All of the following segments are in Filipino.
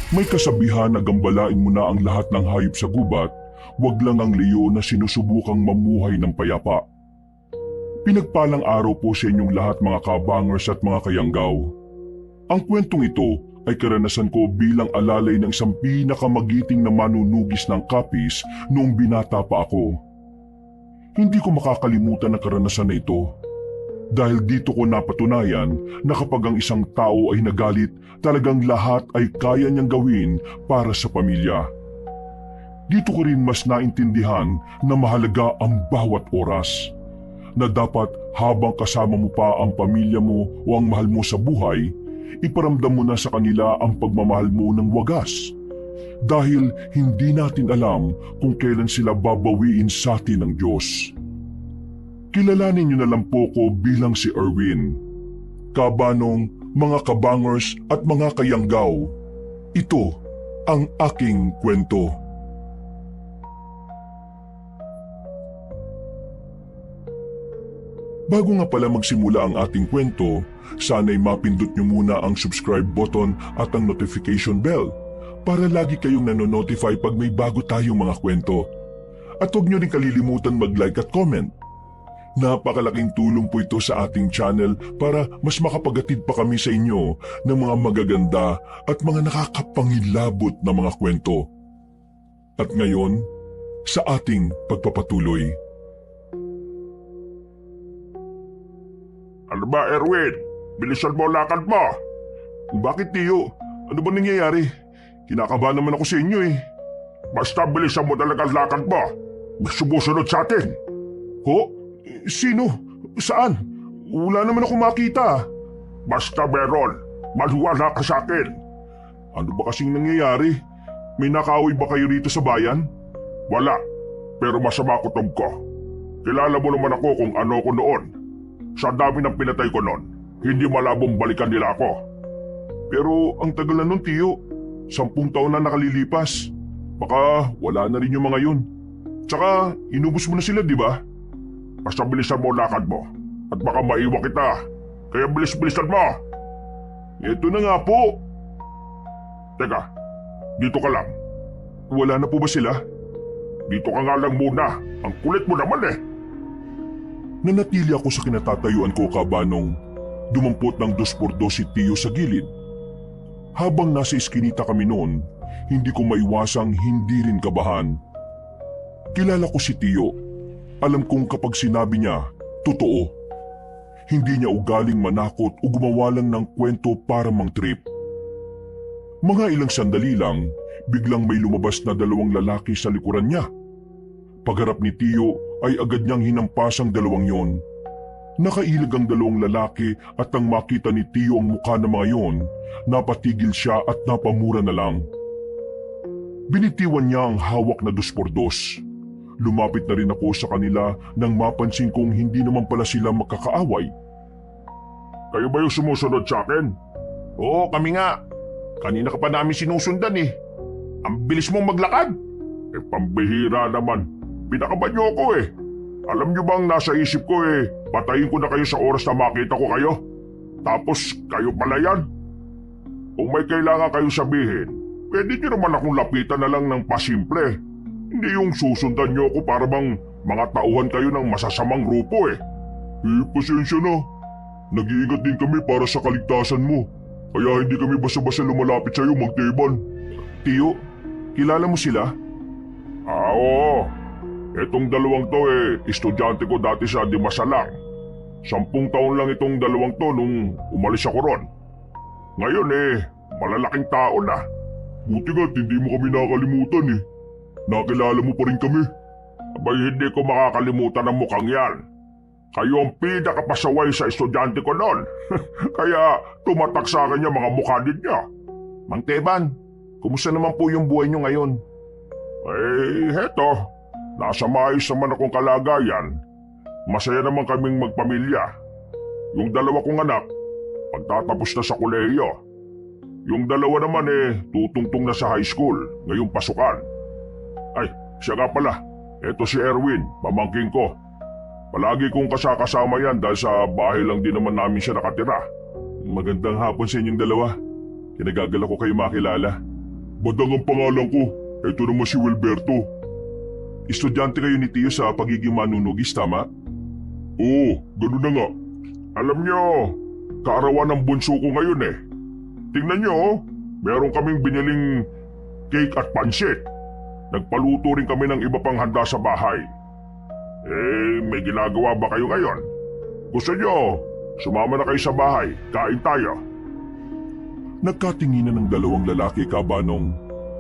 May kasabihan na gambalain mo na ang lahat ng hayop sa gubat, wag lang ang leon na sinusubukang mamuhay ng payapa. Pinagpalang araw po sa inyong lahat mga kabangers at mga kayanggaw. Ang kwentong ito ay karanasan ko bilang alalay ng isang pinakamagiting na manunugis ng kapis noong binata pa ako. Hindi ko makakalimutan ang karanasan na ito. Dahil dito ko napatunayan na kapag ang isang tao ay nagalit, talagang lahat ay kaya niyang gawin para sa pamilya. Dito ko rin mas naintindihan na mahalaga ang bawat oras. Na dapat habang kasama mo pa ang pamilya mo o ang mahal mo sa buhay, iparamdam mo na sa kanila ang pagmamahal mo ng wagas. Dahil hindi natin alam kung kailan sila babawiin sa atin ng Diyos. Kilalanin niyo na lang po ko bilang si Erwin. Kabanong, mga kabangers at mga kayanggaw, ito ang aking kwento. Bago nga pala magsimula ang ating kwento, sana'y mapindot niyo muna ang subscribe button at ang notification bell para lagi kayong nanonotify pag may bago tayong mga kwento. At huwag niyo rin kalilimutan mag-like at comment. Napakalaking tulong po ito sa ating channel para mas makapagatid pa kami sa inyo ng mga magaganda at mga nakakapangilabot na mga kwento. At ngayon, sa ating pagpapatuloy. Ano ba, Erwin? Bilisan mo ang lakad mo. Bakit, Tiyo? Ano ba nangyayari? Kinakabahan naman ako sa inyo eh. Basta bilisan mo talaga ang lakad mo. May sumusunod sa atin. Ho? Sino? Saan? Wala naman ako makita. Basta meron. Maniwala ka sa akin. Ano ba kasing nangyayari? May nakaway ba kayo rito sa bayan? Wala. Pero masama kutob ko. Kilala mo naman ako kung ano ko noon. Sa dami ng pinatay ko noon, hindi malabong balikan nila ako. Pero ang tagal na nun, Tiyo. 10 taon na nakalilipas. Baka wala na rin yung mga yun. Tsaka inubos mo na sila, di ba? Basta bilisan mo ang lakad mo. At baka maiwan kita. Kaya bilis-bilisan mo. Ito na nga po. Teka, dito ka lang. Wala na po ba sila? Dito ka nga lang muna. Ang kulit mo naman eh. Nanatili ako sa kinatatayuan ko, Kabanong. Dumampot ng 2x2 si Tiyo sa gilid. Habang nasa iskinita kami noon, hindi ko maiwasang hindi rin kabahan. Kilala ko si Tiyo. Alam kong kapag sinabi niya, totoo. Hindi niya ugaling manakot o gumawa lang ng kwento para mang trip. Mga ilang sandali lang, biglang may lumabas na 2 lalaki sa likuran niya. Pagharap ni Tiyo ay agad niyang hinampas ang 2 yon. Nakailag ang 2 lalaki at nang makita ni Tiyo ang mukha ng mga yon, napatigil siya at napamura na lang. Binitiwan niya ang hawak na 2x2. Lumapit na rin ako sa kanila nang mapansin kong hindi naman pala sila magkakaaway. Kayo ba yung sumusunod sa akin? Oo, kami nga. Kanina ka pa namin sinusundan eh. Ang bilis mong maglakad. Eh pambihira naman. Pinakaban niyo ako eh. Alam niyo bang nasa isip ko eh, patayin ko na kayo sa oras na makita ko kayo. Tapos kayo pala yan. Kung may kailangan kayo sabihin, pwede niyo naman akong lapitan na lang ng pasimple. Hindi yung susundan niyo ako para bang mga tauhan kayo ng masasamang grupo eh. Pasensya na. Nag-iingat din kami para sa kaligtasan mo. Kaya hindi kami basta-basta lumalapit sa iyo, Magteban. Tiyo, kilala mo sila? Oo. Itong 2 to estudyante ko dati sa Dimasalang. 10 taon lang itong 2 to nung umalis ako ron. Ngayon malalaking tao na. Buti nga't hindi mo kami nakalimutan eh. Nakilala mo pa rin kami. Abay hindi ko makakalimutan ang mukhang yan. Kayo ang pinakapasaway sa estudyante ko noon. Kaya tumatak sa akin yung mga mukha ninyo. Mang Teban, kumusta naman po yung buhay nyo ngayon? Heto. Nasa maayos naman akong kalagayan. Masaya naman kaming magpamilya. Yung 2 kong anak, pagtatapos na sa kolehiyo. Yung 2 naman tutungtong na sa high school, ngayong pasukan. Ay, siya nga pala. Ito si Erwin, pamangkin ko. Palagi kong kasama yan dahil sa bahay lang din naman namin siya nakatira. Magandang hapon sa inyong 2. Kinagagal ako kayo makilala. Badang ang pangalan ko. Ito naman si Wilberto. Estudyante kayo ni Tio sa pagiging manunugis, tama? Oo, ganun na nga. Alam nyo, kaarawan ng bunso ko ngayon eh. Tingnan nyo, meron kaming biniling cake at pansit. Nagpaluto rin kami ng iba pang handa sa bahay. May ginagawa ba kayo ngayon? Gusto nyo, sumama na kayo sa bahay, kain tayo. Nagkatinginan ng dalawang lalaki kabanong.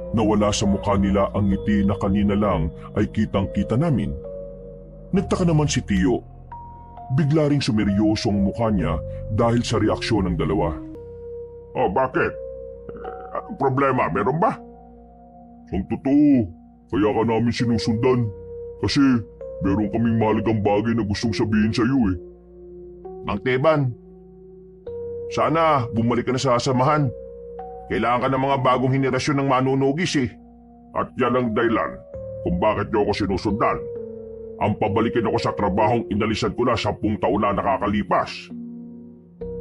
Nawala sa mukha nila ang ngiti na kanina lang ay kitang-kita namin. Nagtaka naman si Tio. Bigla ring sumeryosong mukha niya dahil sa reaksyon ng dalawa. Oh, bakit? Anong problema? Meron ba? Ang totoo, kaya ka namin sinusundan. Kasi meron kaming mahalagang bagay na gustong sabihin sa iyo eh. Mang Teban, sana bumalik ka na sa samahan. Kailangan ka ng mga bagong henerasyon ng manunugis eh. At yan ang dahilan kung bakit niyo ako sinusundan. Ang pabalikin ako sa trabahong inalisan ko na 10 taon na nakakalipas.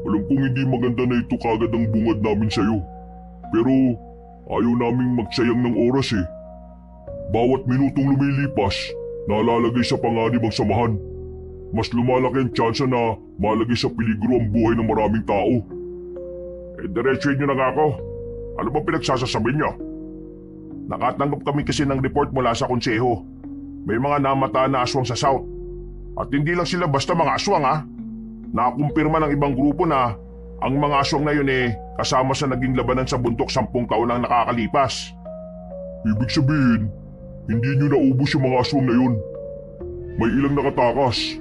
Alam kong hindi maganda na ito kagad ang bungad namin sa iyo. Pero ayaw naming magsayang ng oras eh. Bawat minutong lumilipas, nalalagay sa panganib ang samahan. Mas lumalaki ang tsansa na malagay sa peligro ang buhay ng maraming tao. Diretsuhin niyo na nga ako. Ano ba pinagsasasabi niyo? Nakatanggap kami kasi ng report mula sa konseho. May mga namataan na aswang sa South. At hindi lang sila basta mga aswang ha. Nakumpirma ng ibang grupo na ang mga aswang na yun kasama sa naging labanan sa bundok 10 taon ang nakakalipas. Ibig sabihin, hindi niyo naubos yung mga aswang na yun. May ilang nakatakas.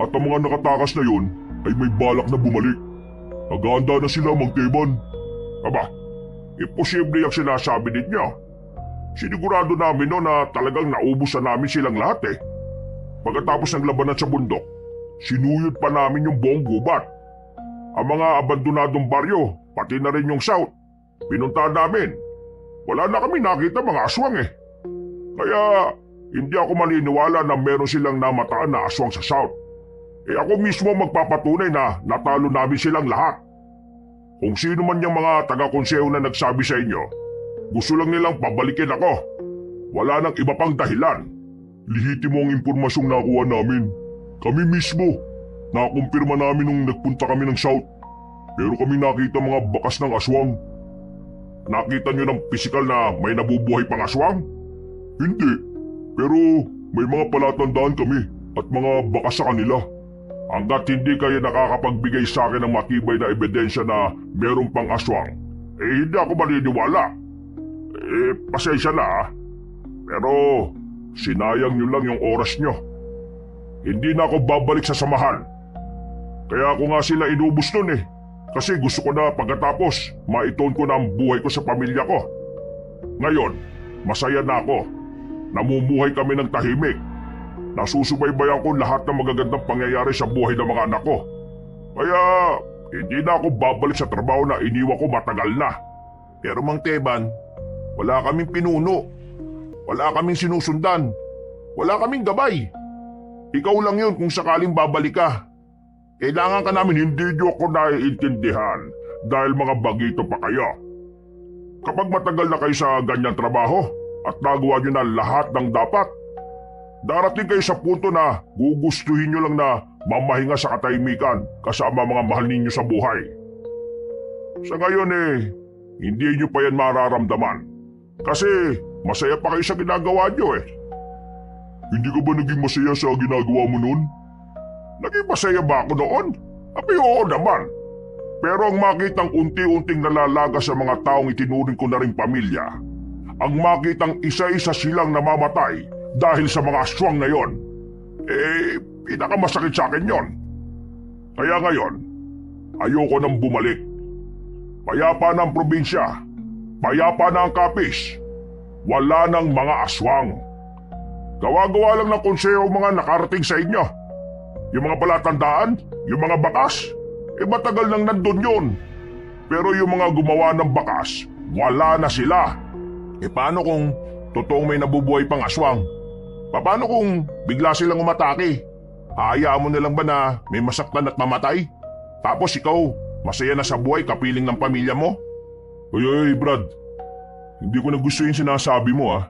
At ang mga nakatakas na yun ay may balak na bumalik. Naghahanda na sila, Mang Teban. Aba, imposible yung sinasabi ninyo. Sinigurado namin no na talagang naubos na namin silang lahat eh. Pagkatapos ng labanan sa bundok, sinuyod pa namin yung buong gubat. Ang mga abandonadong baryo, pati na rin yung South, pinuntahan namin. Wala na kami nakita mga aswang eh. Kaya hindi ako maniniwala na meron silang namataan na aswang sa South. Ako mismo magpapatunay na natalo namin silang lahat. Kung sino man yung mga taga-konseho na nagsabi sa inyo, gusto lang nilang pabalikin ako. Wala nang iba pang dahilan. Lihitimo ang impormasyong nakuha namin. Kami mismo, nakumpirma namin nung nagpunta kami ng South. Pero kami nakita mga bakas ng aswang. Nakita nyo ng pisikal na may nabubuhay pang aswang? Hindi, pero may mga palatandaan kami at mga bakas sa kanila. Hanggat hindi kayo nakakapagbigay sa akin ng matibay na ebidensya na meron pang aswang, hindi ako maniniwala. Pasensya na ah. Pero sinayang nyo lang yung oras nyo. Hindi na ako babalik sa samahan. Kaya ako nga sila inubos nun eh. Kasi gusto ko na pagkatapos maituon ko na ang buhay ko sa pamilya ko. Ngayon, masaya na ako. Namumuhay kami ng tahimik. Nasusubaybayan ko lahat ng magagandang pangyayari sa buhay ng mga anak ko. Kaya hindi na ako babalik sa trabaho na iniwan ko matagal na. Pero Mang Teban, wala kaming pinuno. Wala kaming sinusundan. Wala kaming gabay. Ikaw lang yun kung sakaling babalik ka. Kailangan ka namin, hindi nyo ako naiintindihan dahil mga bagito pa kayo. Kapag matagal na kayo sa ganyang trabaho at nagawa nyo na lahat ng dapat, darating kayo sa punto na gugustuhin nyo lang na mamahinga sa katahimikan kasama mga mahal ninyo sa buhay. Sa ngayon hindi nyo pa yan mararamdaman. Kasi masaya pa kayo sa ginagawa nyo eh. Hindi ka ba naging masaya sa ginagawa mo noon? Naging masaya ba ako noon? Abi oo naman. Pero ang makitang unti-unting nalalaga sa mga taong itinuring ko na ring pamilya, ang makitang isa-isa silang namamatay dahil sa mga aswang na yon, pinakamasakit sa akin yon. Kaya ngayon, ayoko nang bumalik. Payapa na ang probinsya, payapa na ang Capiz, wala nang mga aswang. Gawa-gawa lang ng konseho mga nakarating sa inyo. Yung mga palatandaan, yung mga bakas, matagal nang nandun yun. Pero yung mga gumawa ng bakas, wala na sila. Paano kung totoong may nabubuhay pang aswang? Paano kung bigla silang umatake? Hayaan mo na lang ba na may masaktan at mamatay? Tapos ikaw, masaya na sa buhay kapiling ng pamilya mo? Ay Brad, Hindi ko na gusto yung sinasabi mo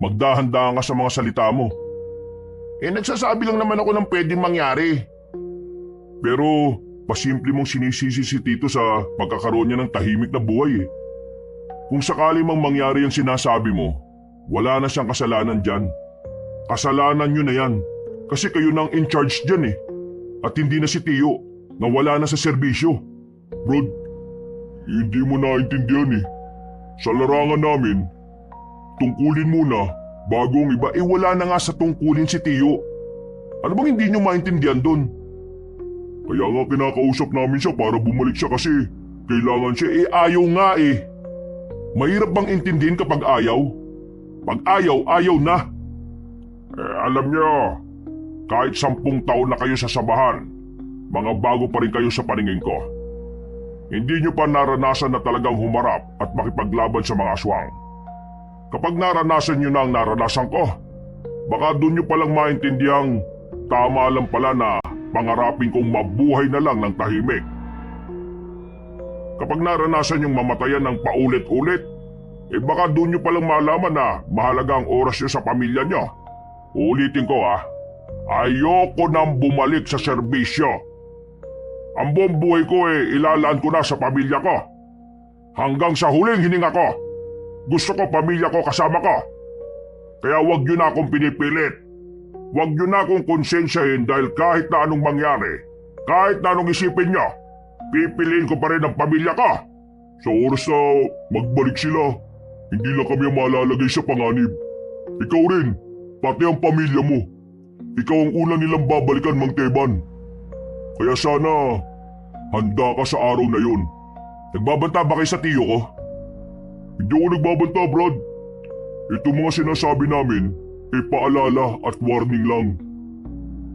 Magdahan-dahan ka sa mga salita mo. Nagsasabi lang naman ako ng pwedeng mangyari. Pero pasimple mong sinisisi si Tito sa pagkakaroon niya ng tahimik na buhay Kung sakali mang mangyari ang sinasabi mo, wala na siyang kasalanan dyan. Kasalanan niyo na yan. Kasi kayo nang in charge dyan At hindi na si Tio na wala na sa serbisyo. Brad, hindi mo naintindihan Sa larangan namin, tungkulin muna bago ang iba. Wala na nga sa tungkulin si Tio. Ano bang hindi niyo maintindihan doon? Kaya nga kinakausap namin siya para bumalik siya kasi kailangan siya. Ayaw nga Mahirap bang intindihin kapag ayaw? Pag ayaw, ayaw na. Alam niyo, kahit 10 taon na kayo sa samahan, mga bago pa rin kayo sa paningin ko. Hindi niyo pa naranasan na talagang humarap at makipaglaban sa mga aswang. Kapag naranasan niyo na ang naranasan ko, baka doon niyo palang maintindihan tama lang pala na pangarapin kong mabuhay na lang ng tahimik. Kapag naranasan niyong mamatayan ng paulit-ulit, baka doon niyo palang malaman na mahalaga ang oras niyo sa pamilya niyo. Ulitin ko ayoko nang bumalik sa serbisyo. Ang buong buhay ko ilalaan ko na sa pamilya ko. Hanggang sa huling hininga ko. Gusto ko pamilya ko kasama ko. Kaya wag niyo na akong pinipilit. Wag niyo na akong konsensyahin dahil kahit na anong mangyari, kahit na anong isipin niyo, pipiliin ko pa rin ang pamilya ko. Sa oras na magbalik sila, hindi lang kami ang malalagay sa panganib. Ikaw rin, pati ang pamilya mo. Ikaw ang una nilang babalikan, Mang Teban. Kaya sana, handa ka sa araw na yun. Nagbabanta ba kayo sa tiyo ko? Hindi ako nagbabanta, Brad. Itong mga sinasabi namin, paalala at warning lang.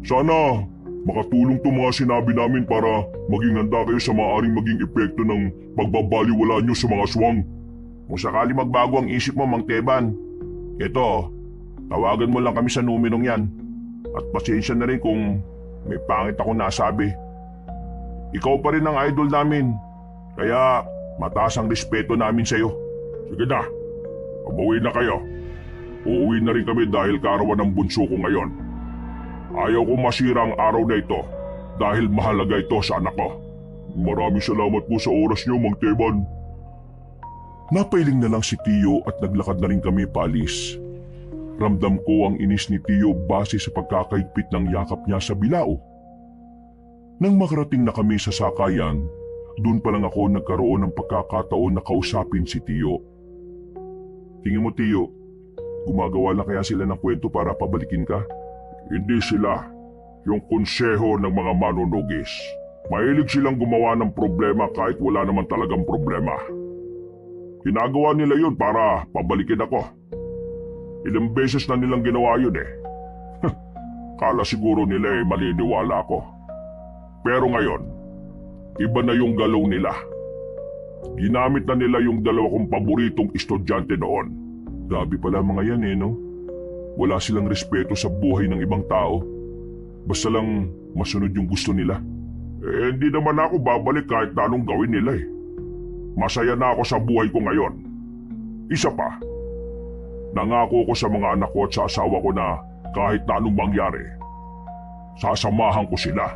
Sana, makatulong itong mga sinabi namin para maging handa kayo sa maaaring maging epekto ng pagbabaliwala nyo sa mga aswang. Kung sakali magbago ang isip mo, Mang Teban, ito, tawagan mo lang kami sa numerong yan. At pasensya na rin kung may pangit akong nasabi. Ikaw pa rin ang idol namin, kaya mataas ang respeto namin sa'yo. Sige na, pabawi na kayo. Uuwi na rin kami dahil kaarawan ng bunso ko ngayon. Ayaw kong masira ang araw na ito dahil mahalaga ito sa anak ko. Maraming salamat po sa oras niyo, Mang Teban. Napailing na lang si Tio at naglakad na rin kami paalis. Ramdam ko ang inis ni Tio base sa pagkakaigpit ng yakap niya sa bilao. Nang makarating na kami sa sakayan, doon pa lang ako nagkaroon ng pagkakataon na kausapin si Tio. Tingin mo, Tio, gumagawa na kaya sila ng kwento para pabalikin ka? Hindi sila. Yung konseho ng mga manunugis. Mahilig silang gumawa ng problema kahit wala naman talagang problema. Ginagawa nila yun para pabalikin ako. Ilang beses na nilang ginawa yun Kala siguro nila maliniwala ako. Pero ngayon, iba na yung galaw nila. Ginamit na nila yung dalawa kong paboritong estudyante noon. Grabe pala mga yan no? Wala silang respeto sa buhay ng ibang tao. Basta lang masunod yung gusto nila. Hindi naman ako babalik kahit na anong gawin nila Masaya na ako sa buhay ko ngayon. Isa pa, nangako ko sa mga anak ko at sa asawa ko na kahit na anong mangyari, sasamahan ko sila.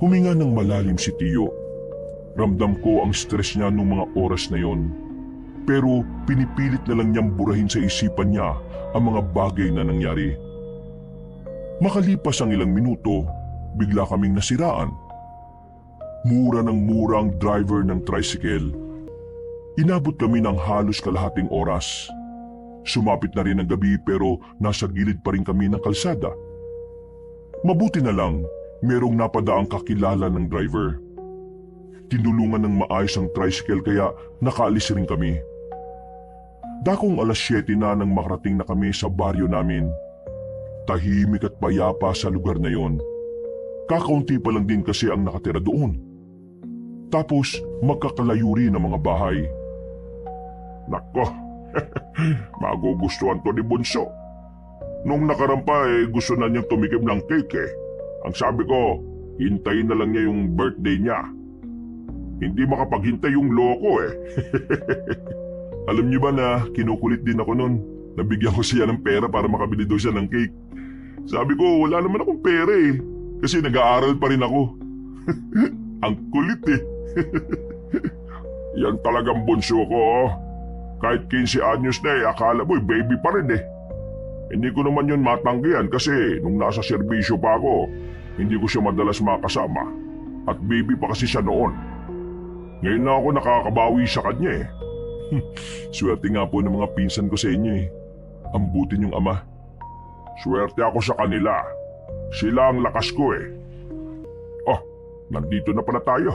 Huminga ng malalim si Tio. Ramdam ko ang stress niya nung mga oras na yon. Pero pinipilit na lang niyang burahin sa isipan niya ang mga bagay na nangyari. Makalipas ang ilang minuto, bigla kaming nasiraan. Mura ng mura ang driver ng tricycle. Inabot kami ng halos kalahating oras. Sumapit na rin ang gabi pero nasa gilid pa rin kami ng kalsada. Mabuti na lang, merong napadaang kakilala ng driver. Tinulungan ng maayos ang tricycle kaya nakaalis rin kami. Dakong alas 7 na nang makarating na kami sa baryo namin. Tahimik at payapa sa lugar na yon. Kakaunti pa lang din kasi ang nakatira doon. Tapos magkakalayo rin ang mga bahay. Nako, magugustuhan to ni Bunso. Nung nakarampa gusto na niyang tumikim ng cake Ang sabi ko, hintayin na lang niya yung birthday niya. Hindi makapaghintay yung loko Alam niyo ba na kinukulit din ako nun? Nabigyan ko siya ng pera para makabili daw siya ng cake. Sabi ko, wala naman akong pera eh. Kasi nag-aaral pa rin ako. Ang kulit eh. Yan talagang bunso ko oh. Kahit 15 anyos na akala mo baby pa rin eh. Hindi ko naman yun matanggihan kasi nung nasa serbisyo pa ako, hindi ko siya madalas makasama. At baby pa kasi siya noon. Ngayon na ako nakakabawi sa kanya eh. Swerte nga po ng mga pinsan ko sa inyo eh. Ang buti niyong ama. Swerte ako sa kanila. Sila ang lakas ko eh. Oh, nandito na pala tayo.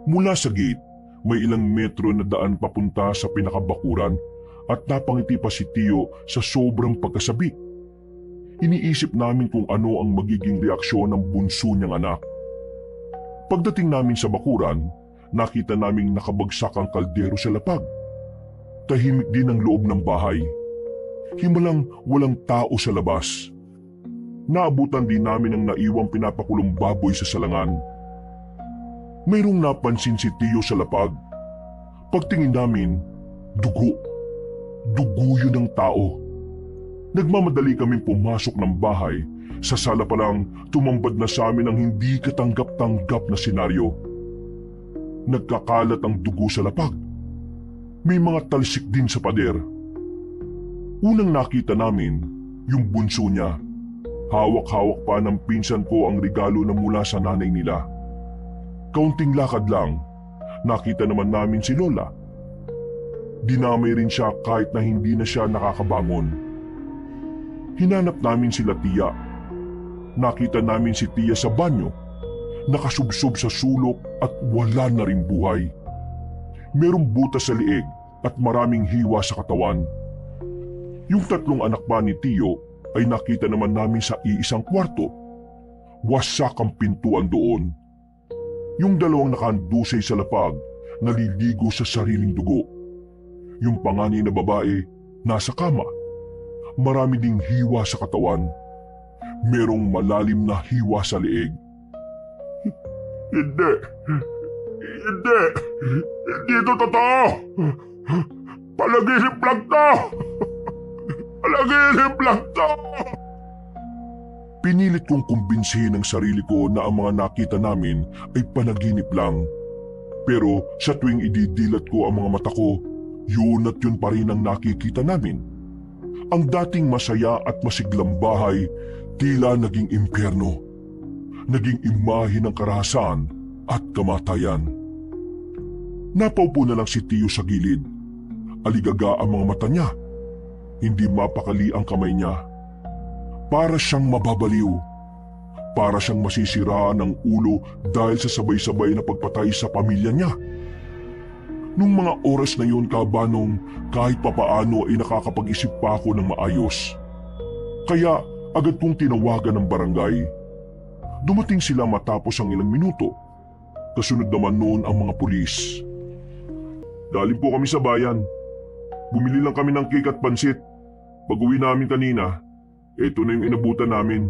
Mula sa gate, may ilang metro na daan papunta sa pinakabakuran at napangiti pa si Tio sa sobrang pagkasabi. Iniisip namin kung ano ang magiging reaksyon ng bunso niyang anak. Pagdating namin sa bakuran, nakita naming nakabagsak ang kaldero sa lapag. Tahimik din ang loob ng bahay. Himalang walang tao sa labas. Naabutan din namin ang naiwang pinapakulong baboy sa salangan. Mayroong napansin si Tio sa lapag. Pagtingin namin, dugo. Dugo yun ng tao. Nagmamadali kaming pumasok ng bahay. Sa sala pa lang, tumambad na sa amin ang hindi katanggap-tanggap na senaryo. Nagkakalat ang dugo sa lapag. May mga talsik din sa pader. Unang nakita namin, yung bunso niya. Hawak-hawak pa ng pinsan ko ang regalo na mula sa nanay nila. Kaunting lakad lang, nakita naman namin si Lola. Dinamay rin siya kahit na hindi na siya nakakabangon. Hinanap namin sila Tia. Nakita namin si Tia sa banyo, nakasubsob sa sulok at wala na ring buhay. Merong butas sa liig at maraming hiwa sa katawan. Yung tatlong anak pa ni Tio ay nakita naman namin sa iisang kwarto. Wasak ang pintuan doon. Yung dalawang nakahandusay sa lapag, naliligo sa sariling dugo. Yung panganay na babae, nasa kama. Marami ding hiwa sa katawan. Merong malalim na hiwa sa leeg. Hindi. Hindi. Hindi ito totoo. Palagisip lang to. Palagisip lang to. Pinilit kong kumbinsihin ang sarili ko na ang mga nakita namin ay panaginip lang. Pero sa tuwing ididilat ko ang mga mata ko, yun at yun pa rin ang nakikita namin. Ang dating masaya at masiglang bahay, tila naging impyerno. Naging imahe ng karahasan at kamatayan. Napaupo na lang si Tio sa gilid. Aligaga ang mga mata niya. Hindi mapakali ang kamay niya. Para siyang mababaliw. Para siyang masisira ng ulo dahil sa sabay-sabay na pagpatay sa pamilya niya. Nung mga oras na yun, Kabanong, kahit papaano ay nakakapag-isip pa ako ng maayos. Kaya agad kong tinawagan ng barangay. Dumating sila matapos ang ilang minuto. Kasunod naman noon ang mga pulis. Daling po kami sa bayan. Bumili lang kami ng cake at pansit. Pag-uwi namin kanina, eto na yung inabutan namin.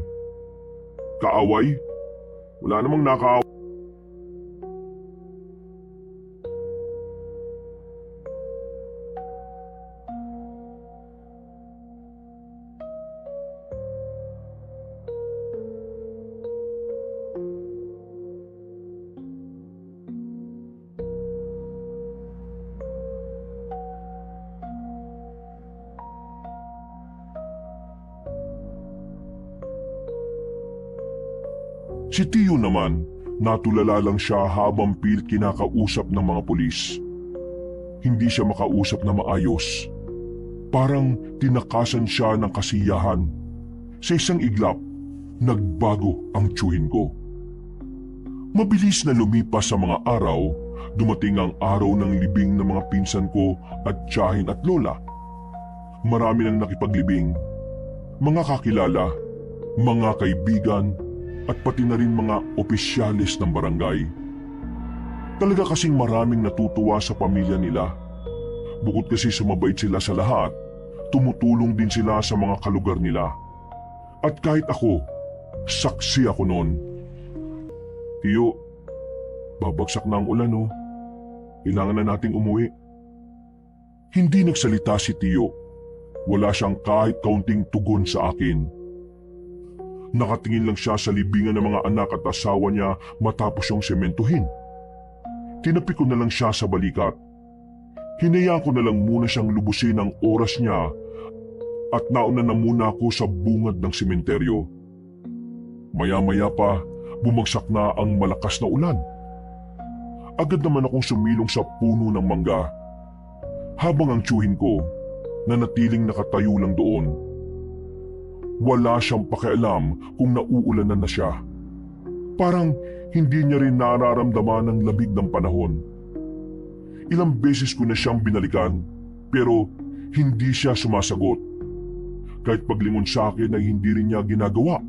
Kaaway? Wala namang nakaaway. Si Tio naman, natulala lang siya habang pilit kinakausap ng mga pulis. Hindi siya makausap na maayos. Parang tinakasan siya ng kasiyahan. Sa isang iglap, nagbago ang tiyuhin ko. Mabilis na lumipas sa mga araw, dumating ang araw ng libing ng mga pinsan ko at tiyahin at lola. Marami nang nakipaglibing. Mga kakilala, mga kaibigan, at pati na rin mga opisyalis ng barangay. Talaga kasing maraming natutuwa sa pamilya nila. Bukod kasi sumabait sila sa lahat, tumutulong din sila sa mga kalugar nila. At kahit ako, saksi ako noon. Tio, babagsak na ang ulan oh. Kailangan na nating umuwi. Hindi nagsalita si Tio. Wala siyang kahit kaunting tugon sa akin. Nakatingin lang siya sa libingan ng mga anak at asawa niya matapos siyang sementuhin. Tinapi ko na lang siya sa balikat. Hinayaan ko na lang muna siyang lubusin ang oras niya at nauna na muna ako sa bungad ng sementeryo. Maya-maya pa, bumagsak na ang malakas na ulan. Agad naman akong sumilong sa puno ng mangga. Habang ang tiyuhin ko, nanatiling nakatayo lang doon. Wala siyang pakialam kung nauulanan na siya. Parang hindi niya rin nararamdaman ang lamig ng panahon. Ilang beses ko na siyang binalikan, pero hindi siya sumasagot. Kahit paglingon sa akin ay hindi rin niya ginagawa.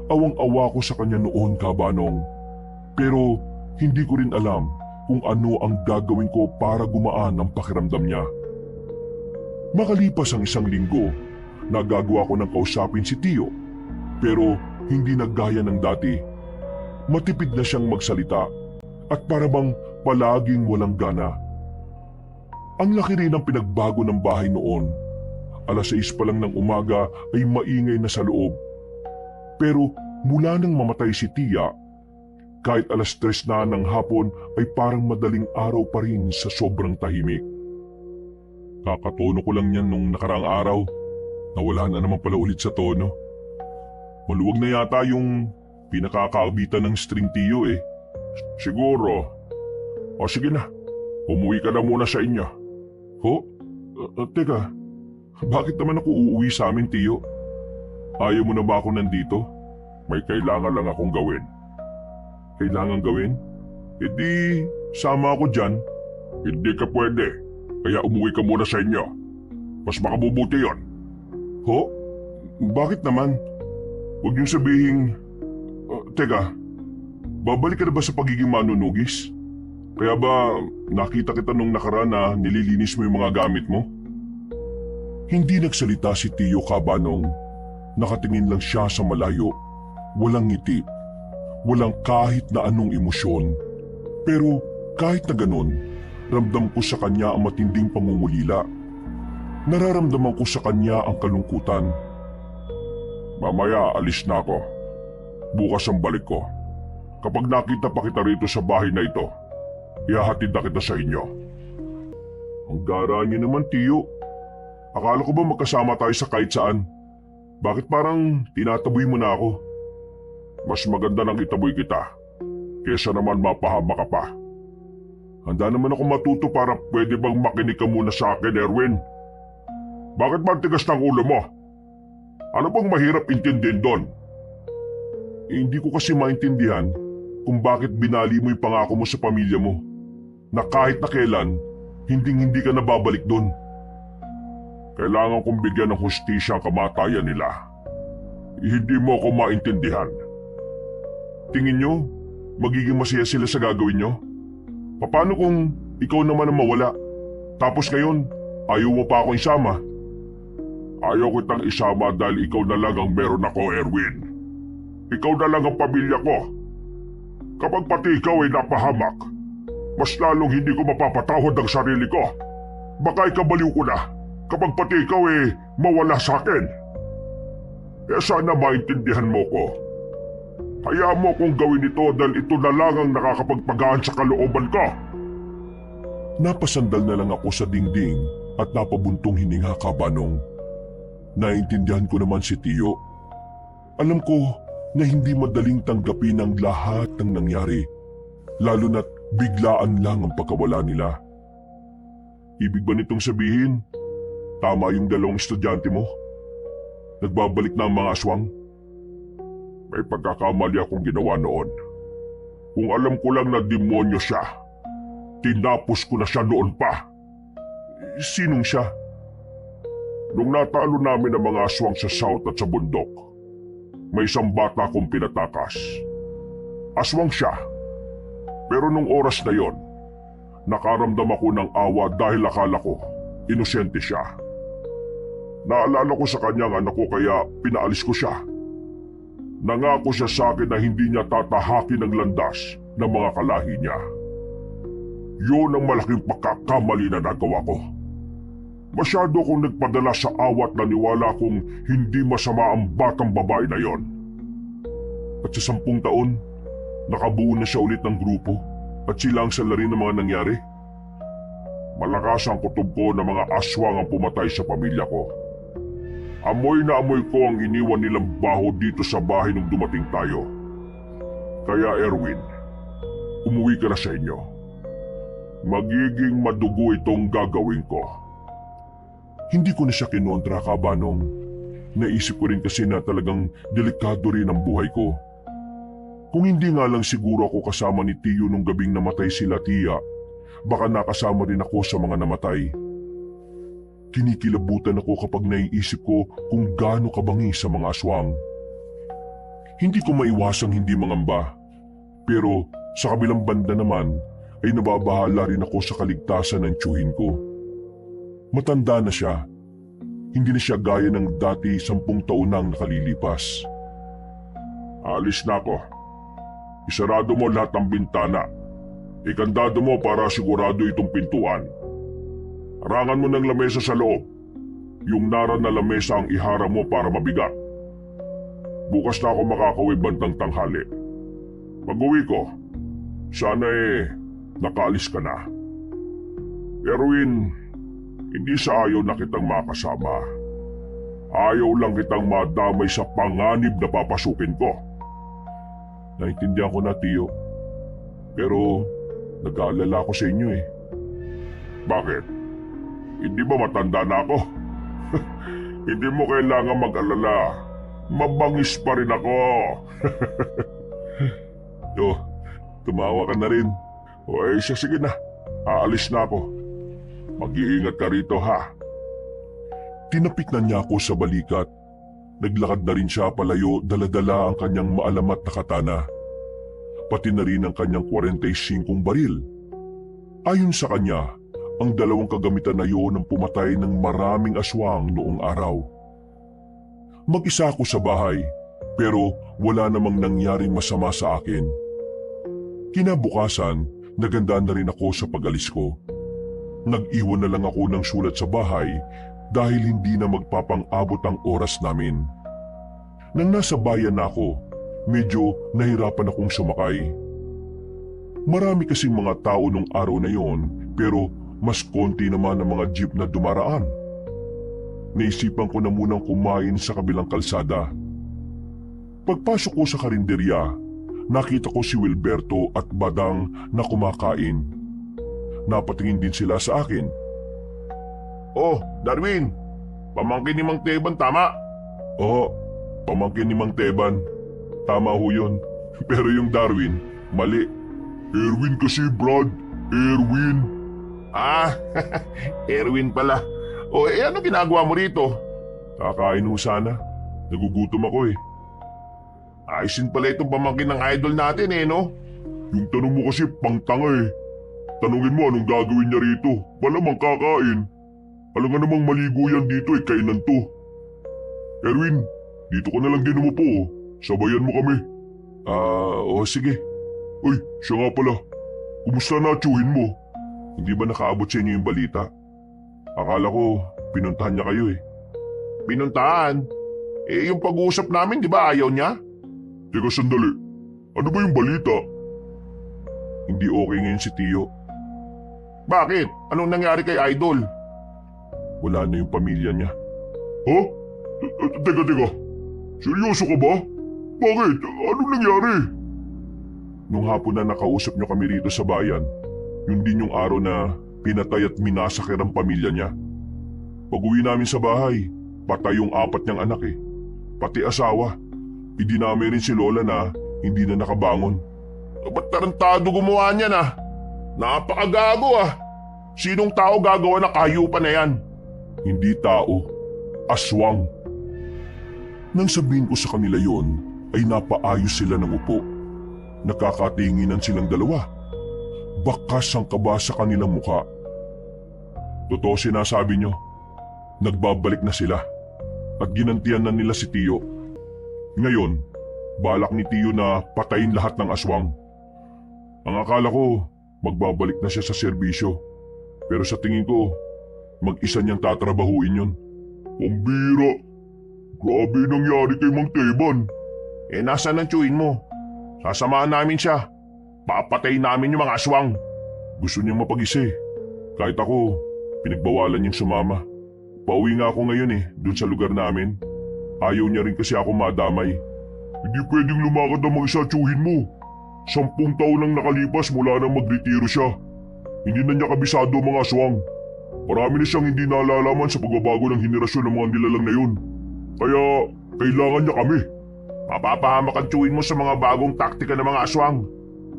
Awang-awa ko sa kanya noon, Kabanong. Pero hindi ko rin alam kung ano ang gagawin ko para gumaan ang pakiramdam niya. Makalipas ang isang linggo, nagagawa ko ng kausapin si Tio, pero hindi naggaya ng dati. Matipid na siyang magsalita at para bang palaging walang gana. Ang laki rin ng pinagbago ng bahay noon. 6:00 pa lang ng umaga ay maingay na sa loob. Pero mula nang mamatay si Tia, kahit 3:00 na ng hapon ay parang madaling araw pa rin sa sobrang tahimik. Kakatono ko lang yan nung nakaraang araw. Nawala na naman pala ulit sa tono. Maluwag na yata yung pinakakaabitan ng string, Tio eh. Siguro. O sige na, umuwi ka na muna sa inyo. Ho? Teka, bakit naman ako uuwi sa amin, Tio? Ayaw mo na ba ako nandito? May kailangan lang akong gawin. Kailangan gawin? E di, sama ako dyan. Hindi ka pwede, kaya umuwi ka muna sa inyo. Mas makabubuti yon. Ho? Bakit naman? Huwag niyong sabihin... teka, babalik ka na ba sa pagiging manunugis? Kaya ba nakita kita nung nakaraan na nililinis mo yung mga gamit mo? Hindi nagsalita si Tio, Kabanong. Nakatingin lang siya sa malayo. Walang ngiti. Walang kahit na anong emosyon. Pero kahit na ganun, ramdam ko sa kanya ang matinding pangungulila. Nararamdaman ko sa kanya ang kalungkutan. Mamaya alis na ako. Bukas ang balik ko. Kapag nakita pa kita rito sa bahay na ito, ihahatid na kita sa inyo. Ang gara niyo naman, Tio. Akala ko ba magkasama tayo sa kahit saan? Bakit parang tinataboy mo na ako? Mas maganda nang itaboy kita, kesa naman mapahama ka pa. Handa naman ako matuto para pwede bang makinig ka muna sa akin, Erwin? Bakit ba tigas ng ulo mo? Ano bang mahirap intindihin doon? Hindi ko kasi maintindihan kung bakit binali mo yung pangako mo sa pamilya mo na kahit na kailan, hindi ka nababalik doon. Kailangan kong bigyan ng hustisya ang kamatayan nila. Hindi mo ako maintindihan. Tingin nyo, magiging masaya sila sa gagawin nyo? Paano kung ikaw naman ang mawala? Tapos ngayon, ayaw mo pa akong isama? Ayaw kitang isama dahil ikaw na lang ang meron ako, Erwin. Ikaw na lang ang pamilya ko. Kapag pati ikaw ay napahamak, mas lalong hindi ko mapapatawad ang sarili ko. Baka ikabaliw ko na kapag pati ikaw ay mawala sa akin. Kaya sana maintindihan mo ko. Hayaan mo kong gawin ito dahil ito na lang ang nakakapagpagaan sa kalooban ko. Napasandal na lang ako sa dingding at napabuntong hininga, Kabanong. Naintindihan ko naman si Tio. Alam ko na hindi madaling tanggapin ang lahat ng nangyari, lalo na't biglaan lang ang pagkawala nila. Ibig ba nitong sabihin, tama yung 2 estudyante mo? Nagbabalik na ang mga aswang? May pagkakamali akong ginawa noon. Kung alam ko lang na demonyo siya, tinapos ko na siya noon pa. Sinong siya? Nung natalo namin ang mga aswang sa south at sa bundok, may isang bata akong pinatakas. Aswang siya. Pero nung oras na yon, nakaramdam ako ng awa dahil akala ko inosente siya. Naalala ko sa kanyang anak ko kaya pinaalis ko siya. Nangako siya sa akin na hindi niya tatahakin ang landas ng mga kalahi niya. Yun ang malaking pagkakamali na nagawa ko. Masyado akong nagpadala sa awat na niwala kong hindi masama ang batang babae na yon. At sa 10 taon, nakabuo na siya ulit ng grupo at sila ang salarin ng mga nangyari. Malakas ang kutob ko na mga aswang ang pumatay sa pamilya ko. Amoy na amoy ko ang iniwan nilang baho dito sa bahay nung dumating tayo. Kaya Erwin, umuwi ka na sa inyo. Magiging madugo itong gagawin ko. Hindi ko na siya kinontra, Kabanong. Naisip ko rin kasi na talagang delikado rin ang buhay ko. Kung hindi nga lang siguro ako kasama ni Tiyo nung gabing namatay sila Tia, baka nakasama rin ako sa mga namatay. Kinikilabutan ako kapag naiisip ko kung gaano kabangi sa mga aswang. Hindi ko maiwasang hindi mangamba, pero sa kabilang banda naman ay nababahala rin ako sa kaligtasan ng tiyuhin ko. Matanda na siya. Hindi na siya gaya ng dati 10 taon nang nakalilipas. Alis na ako. Isarado mo lahat ng bintana. Ikandado mo para sigurado itong pintuan. Harangan mo ng lamesa sa loob. Yung naran na lamesa ang ihara mo para mabigat. Bukas na ako makakauwi bandang tanghali. Pag-uwi ko, sana nakaalis ka na. Erwin, hindi sa ayaw na kitang makasama. Ayaw lang kitang madamay sa panganib na papasukin ko. Naintindihan ko na, Tiyo. Pero nag-aalala ako sa inyo eh. Bakit? Hindi ba matanda na ako? Hindi mo kailangan mag-alala. Mabangis pa rin ako. Tumawa ka na rin. Sige na. Aalis na ako. Mag-iingat ka rito ha. Tinapik na niya ako sa balikat. Naglakad na rin siya palayo, dala-dala ang kanyang maalamat na katana. Pati na rin ang kanyang 45 baril. Ayon sa kanya, ang 2 kagamitan na yun ang pumatay ng maraming aswang noong araw. Mag-isa ako sa bahay, pero wala namang nangyaring masama sa akin. Kinabukasan, naganda na rin ako sa pag-alis ko. Nag-iwan na lang ako ng sulat sa bahay dahil hindi na magpapang-abot ang oras namin. Nang nasa bayan na ako, medyo nahirapan akong sumakay. Marami kasing mga tao nung araw na yon, pero mas konti naman ang mga jeep na dumaraan. Naisipan ko na munang kumain sa kabilang kalsada. Pagpasok ko sa karinderya, nakita ko si Wilberto at Badang na kumakain. Napatingin din sila sa akin. Oh, Darwin! Pamangkin ni Mang Teban, tama? Oo, pamangkin ni Mang Teban. Tama ho yun. Pero yung Darwin, mali. Erwin kasi, Brad. Erwin. Erwin pala. Ano ginagawa mo rito? Kakain ho sana. Nagugutom ako eh. Ayusin pala itong pamangkin ng idol natin no? Yung tanong mo kasi pangtanga eh. Tanungin mo anong gagawin niya rito. Malamang kakain. Alam nga namang maligo yan dito kainan to. Erwin, dito ka na lang din umupo. Sabayan mo kami. Sige. Uy, siya nga pala. Kumusta na tiyuhin mo? Hindi ba nakaabot sa inyo yung balita? Akala ko pinuntahan niya kayo eh. Pinuntahan? Yung pag-uusap namin di ba ayaw niya? Teka sandali. Ano ba yung balita? Hindi okay ngayon si Tiyo. Bakit? Anong nangyari kay Idol? Wala na yung pamilya niya. Ha? Teka. Seryoso ka ba? Bakit? Anong nangyari? Nung hapon na nakausap niyo kami rito sa bayan, yun din yung araw na pinatay at minasakir ang pamilya niya. Pag-uwi namin sa bahay, patay yung 4 niyang anak eh. Pati asawa. Idinamay rin si Lola na hindi na nakabangon. Ba't tarantado gumawa niya na? Napakagago Sinong tao gagawa na kahayupan na yan? Hindi tao, aswang. Nang sabihin ko sa kanila yon, ay napaayos sila ng upo. Nakakatinginan silang dalawa. Bakas ang kaba sa kanilang mukha. Totoo sinasabi nyo, nagbabalik na sila at ginantian na nila si Tiyo. Ngayon, balak ni Tiyo na patayin lahat ng aswang. Ang akala ko, magbabalik na siya sa serbisyo. Pero sa tingin ko, mag-isa niyang tatrabahuin yun. Pambira. Grabe nangyari kay Mang Teban. Nasaan ang tiyuhin mo? Sasamahan namin siya. Papatayin namin yung mga aswang. Gusto niyang mapag-isa eh. Kahit ako, pinagbawalan niyang sumama. Pauwi nga ako ngayon dun sa lugar namin. Ayaw niya rin kasi ako madamay. Hindi pwedeng lumakad ang mga isa tiyuhin mo. 10 taon nang nakalipas mula nang magretiro siya. Hindi na niya kabisado ang mga aswang. Marami na siyang hindi nalalaman sa pagbabago ng henerasyon ng mga nilalang na yun. Kaya kailangan niya kami. Mapapahamak ang tiyuhin mo sa mga bagong taktika ng mga aswang.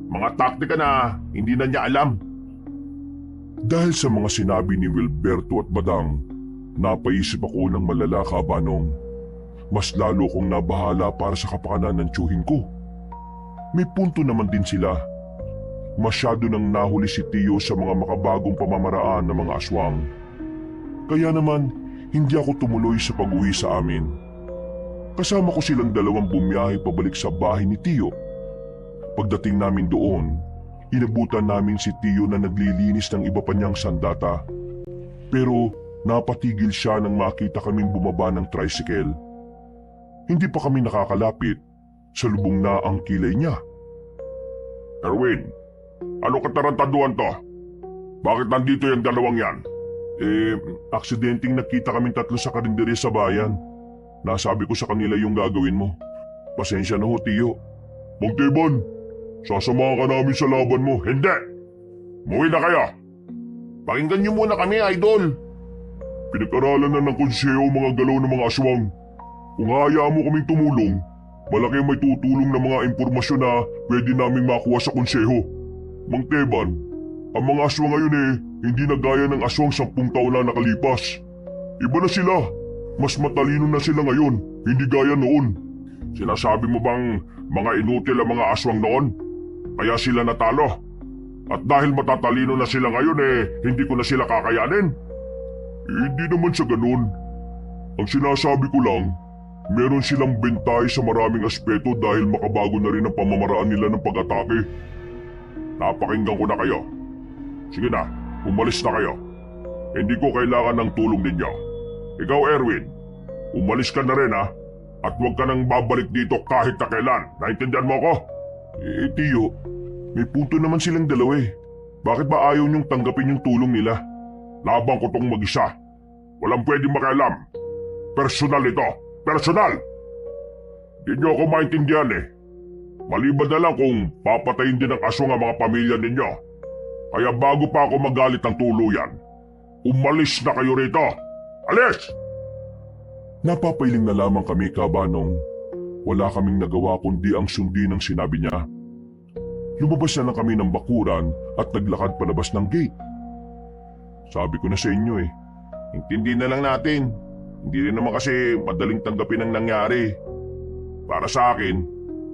Mga taktika na hindi na niya alam. Dahil sa mga sinabi ni Wilberto at Badang, napaisip ako ng malala, Kabanong. Mas lalo kong nabahala para sa kapakanan ng tiyuhin ko. May punto naman din sila. Masyado nang nahuli si Tio sa mga makabagong pamamaraan ng mga aswang. Kaya naman, hindi ako tumuloy sa pag-uwi sa amin. Kasama ko silang dalawang bumiyahe pabalik sa bahay ni Tio. Pagdating namin doon, inabutan namin si Tio na naglilinis ng iba pa niyang sandata. Pero napatigil siya nang makita kaming bumaba ng tricycle. Hindi pa kami nakakalapit, salubong na ang kilay niya. Erwin, ano katarantaduhan to? Bakit nandito yung dalawang yan? Aksidenteng nakita kaming tatlo sa karinderya sa bayan. Nasabi ko sa kanila yung gagawin mo. Pasensya na ho, Tio. Mang Teban, sasamahan ka namin sa laban mo. Hindi! Muwi na kayo! Pakinggan niyo muna kami, idol. Pinag-aralan na ng konseho mga galaw ng mga aswang. Kung hayaan mo kaming tumulong, malaki may tutulong na mga impormasyon na pwede naming makuha sa konseho. Mang Teban, ang mga aswang ngayon hindi na gaya ng aswang 10 taon na nakalipas. Iba na sila. Mas matalino na sila ngayon, hindi gaya noon. Sinasabi mo bang mga inutil ang mga aswang noon? Kaya sila natalo. At dahil matatalino na sila ngayon hindi ko na sila kakayanin? Hindi naman sa ganun. Ang sinasabi ko lang, meron silang bentay sa maraming aspeto dahil makabago na rin ang pamamaraan nila ng pag-atake. Napakinggan ko na kayo. Sige na, umalis na kayo. Hindi ko kailangan ng tulong ninyo. Ikaw, Erwin, umalis ka na rin at huwag ka nang babalik dito kahit na kailan. Naintindihan mo ako? Tio, may punto naman silang dalawa Bakit ba ayaw niyong tanggapin yung tulong nila? Labang ko tong mag-isa. Walang pwedeng makialam. Personal ito. Personal! Hindi niyo ako maintindihan Maliban na lang kung papatayin din ng aswang ang mga pamilya ninyo. Kaya bago pa ako magalit ng tuluyan, umalis na kayo rito! Alis! Napapailing na lamang kami, Kabanong. Wala kaming nagawa kundi ang sundin ang sinabi niya. Lumabas na lang kami ng bakuran at naglakad palabas ng gate. Sabi ko na sa inyo Intindi na lang natin. Hindi rin naman kasi madaling tanggapin ang nangyari. Para sa akin,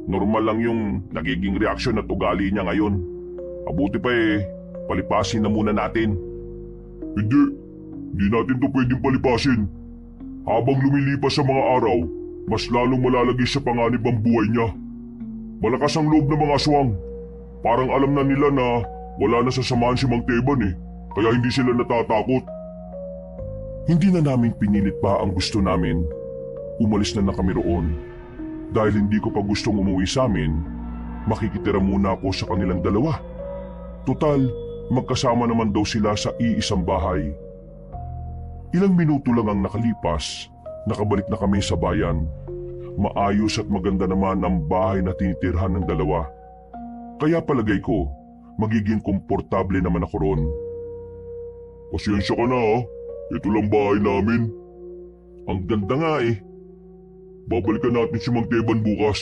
normal lang yung nagiging reaksyon at ugali niya ngayon. Mabuti pa palipasin na muna natin. Hindi natin to pwedeng palipasin. Habang lumilipas sa mga araw, mas lalong malalagay sa panganib ang buhay niya. Malakas ang loob ng mga aswang. Parang alam na nila na wala na sasamahan si Mang Teban kaya hindi sila natatakot. Hindi na namin pinilit pa ang gusto namin. Umalis na kami roon. Dahil hindi ko pa gustong umuwi sa amin, makikitira muna ako sa kanilang dalawa. Total, magkasama naman daw sila sa iisang bahay. Ilang minuto lang ang nakalipas, nakabalik na kami sa bayan. Maayos at maganda naman ang bahay na tinitirhan ng dalawa. Kaya palagay ko, magiging komportable naman ako ron. Pasensya ka na Ito lang bahay namin. Ang ganda nga Babalikan natin si Mang Teban bukas.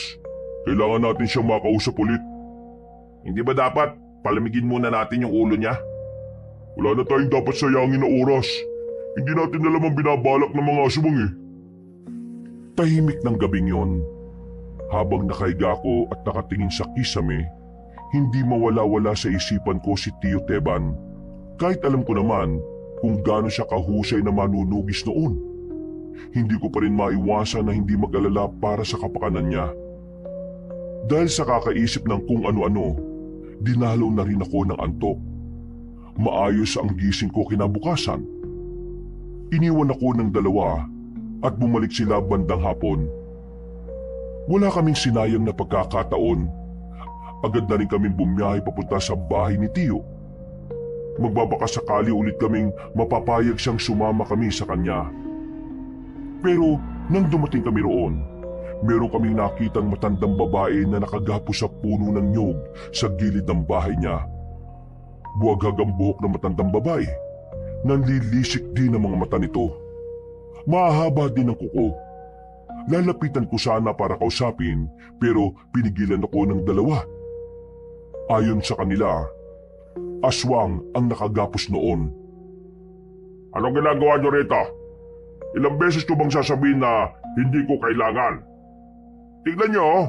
Kailangan natin siyang makausap ulit. Hindi ba dapat palamigin muna natin yung ulo niya? Wala na tayong dapat sayangin na oras. Hindi natin alam ang binabalak ng mga aswang Tahimik ng gabing yon. Habang nakahiga ko at nakatingin sa kisame, hindi mawala-wala sa isipan ko si Tio Teban. Kahit alam ko naman kung gaano siya kahusay na manunugis noon. Hindi ko pa rin maiwasan na hindi mag-alala para sa kapakanan niya. Dahil sa kakaisip ng kung ano-ano, dinalaw na rin ako ng antok. Maayos ang gising ko kinabukasan. Iniwan ako ng dalawa at bumalik sila bandang hapon. Wala kaming sinayang na pagkakataon. Agad na rin kaming bumiyahe papunta sa bahay ni Tiyo. Magbabaka sakali ulit kaming mapapayag siyang sumama kami sa kanya. Pero nang dumating kami roon, meron kaming nakitang matandang babae na nakagapo sa puno ng nyog sa gilid ng bahay niya. Buwaghag ang buhok ng matandang babae. Nanlilisik din ang mga mata nito. Mahahaba din ang kuko. Lalapitan ko sana para kausapin pero pinigilan ako ng dalawa. Ayon sa kanila, aswang ang nakagapos noon. Anong ginagawa niyo rito? Ilang beses ko bang sasabihin na hindi ko kailangan? Tignan niyo,